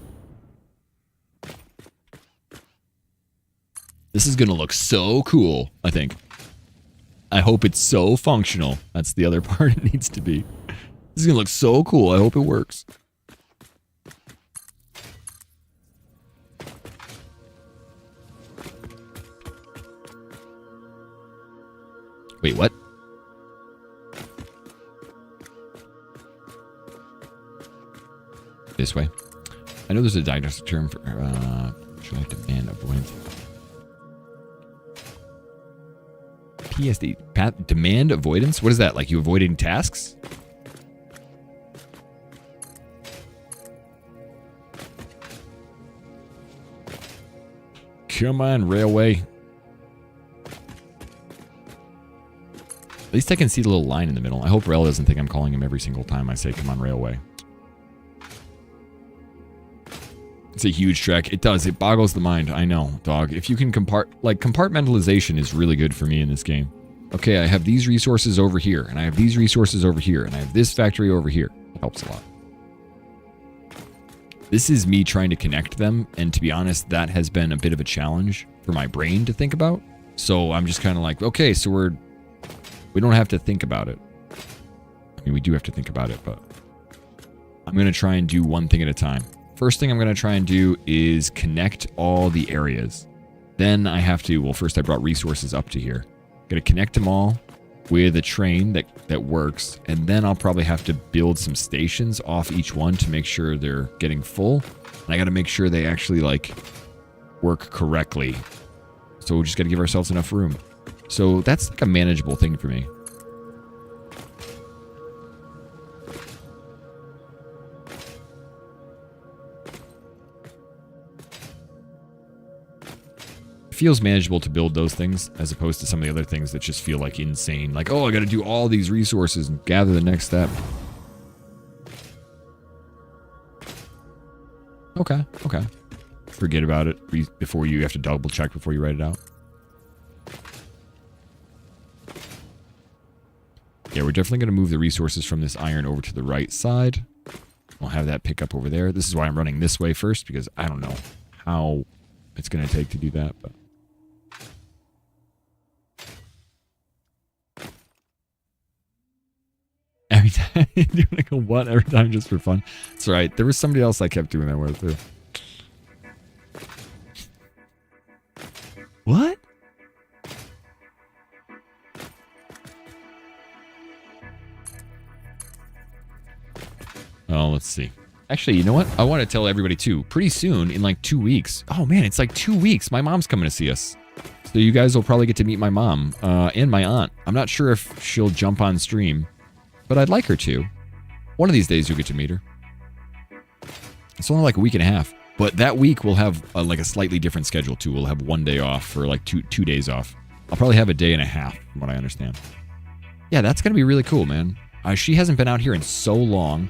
This is going to look so cool, I think. I hope it's so functional. That's the other part it needs to be. This is going to look so cool. I hope it works. Wait, what? This way. I know there's a diagnostic term for demand avoidance. PSD. Demand avoidance? What is that? Like you avoiding tasks? Come on, railway. At least I can see the little line in the middle. I hope Rail doesn't think I'm calling him every single time I say, come on, railway. It's a huge trek. It does. It boggles the mind. I know, dog. If you can compartmentalization is really good for me in this game. Okay, I have these resources over here, and I have these resources over here, and I have this factory over here. It helps a lot. This is me trying to connect them, and to be honest, that has been a bit of a challenge for my brain to think about. So I'm just kind of like, okay, so we don't have to think about it. I mean, we do have to think about it, but I'm going to try and do one thing at a time. First thing I'm going to try and do is connect all the areas. Then I have to, well, first I brought resources up to here. Going to connect them all with a train that works. And then I'll probably have to build some stations off each one to make sure they're getting full. And I got to make sure they actually like work correctly. So we just got to give ourselves enough room. So that's like a manageable thing for me. Feels manageable to build those things as opposed to some of the other things that just feel like insane. Like, oh, I got to do all these resources and gather the next step. Okay, okay. Forget about it before you have to double check before you write it out. Yeah, we're definitely going to move the resources from this iron over to the right side. We'll have that pick up over there. This is why I'm running this way first, because I don't know how it's going to take to do that, but every time you do like a what every time just for fun. That's right. There was somebody else I kept doing that with too. What? Oh, let's see. Actually, you know what? I want to tell everybody too. Pretty soon, in like 2 weeks. Oh man, it's like 2 weeks. My mom's coming to see us. So you guys will probably get to meet my mom and my aunt. I'm not sure if she'll jump on stream, but I'd like her to. One of these days you'll get to meet her. It's only like a week and a half. But that week we'll have like a slightly different schedule too. We'll have 1 day off for like two days off. I'll probably have a day and a half from what I understand. Yeah, that's going to be really cool, man. She hasn't been out here in so long.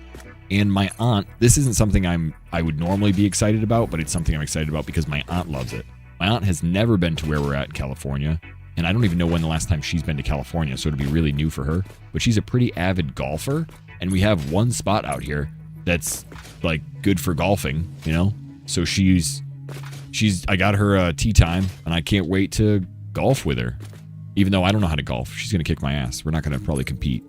And my aunt, this isn't something I would normally be excited about, but it's something I'm excited about because my aunt loves it. My aunt has never been to where we're at in California, and I don't even know when the last time she's been to California, so it'll be really new for her. But she's a pretty avid golfer, and we have one spot out here that's like good for golfing, you know? So I got her tee time, and I can't wait to golf with her. Even though I don't know how to golf, she's going to kick my ass. We're not going to probably compete.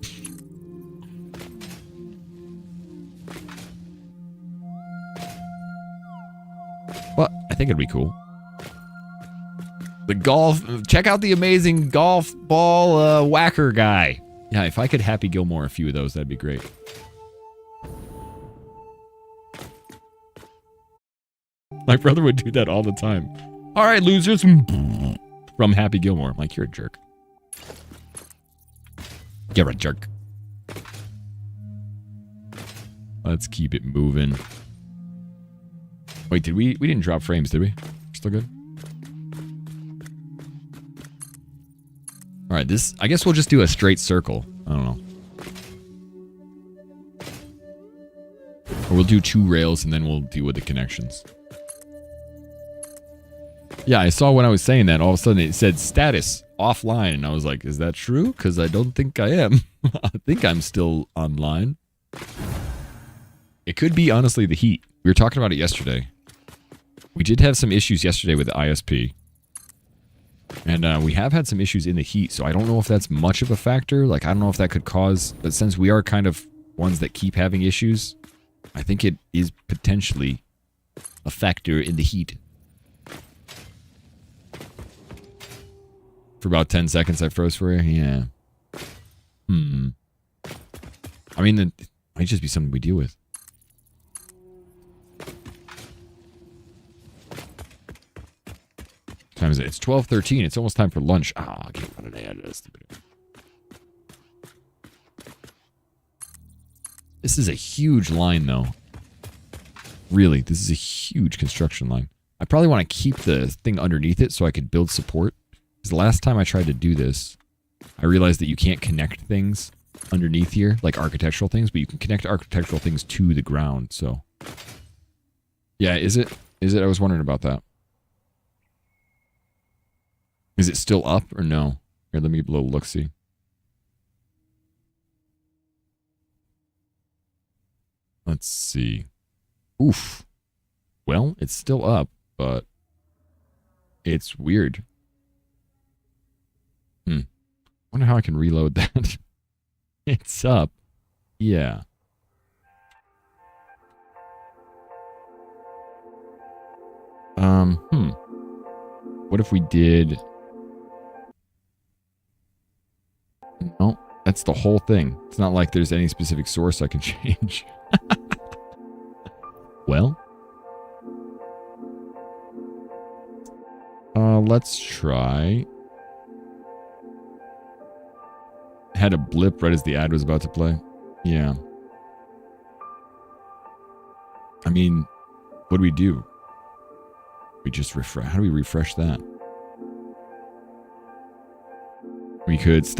But I think it'd be cool. The golf, check out the amazing golf ball whacker guy. Yeah, if I could Happy Gilmore a few of those, that'd be great. My brother would do that all the time. All right, losers. From Happy Gilmore. I'm like, you're a jerk. You're a jerk. Let's keep it moving. Wait, we didn't drop frames, did we? Still good? All right, I guess we'll just do a straight circle. I don't know. Or we'll do 2 rails and then we'll deal with the connections. Yeah, I saw when I was saying that, all of a sudden it said status offline, and I was like, is that true? Because I don't think I am. I think I'm still online. It could be, honestly, the heat. We were talking about it yesterday. We did have some issues yesterday with the ISP. And we have had some issues in the heat, so I don't know if that's much of a factor. Like, I don't know if that could cause... But since we are kind of ones that keep having issues, I think it is potentially a factor in the heat. For about 10 seconds I froze for you? Yeah. I mean, it might just be something we deal with. What time is it? It's 12:13. It's almost time for lunch. Ah, get out of there. This is a huge line, though. Really, this is a huge construction line. I probably want to keep the thing underneath it so I could build support. Because the last time I tried to do this, I realized that you can't connect things underneath here, like architectural things, but you can connect architectural things to the ground, so. Yeah, is it? Is it? I was wondering about that. Is it still up or no? Here, let me get a little look-see. Let's see. Oof. Well, it's still up, but it's weird. Wonder how I can reload that. It's up. Yeah. What if we did... No, that's the whole thing. It's not like there's any specific source I can change. Well. Let's try... Had a blip right as the ad was about to play. Yeah. I mean, what do we do? We just refresh. How do we refresh that? We could stop.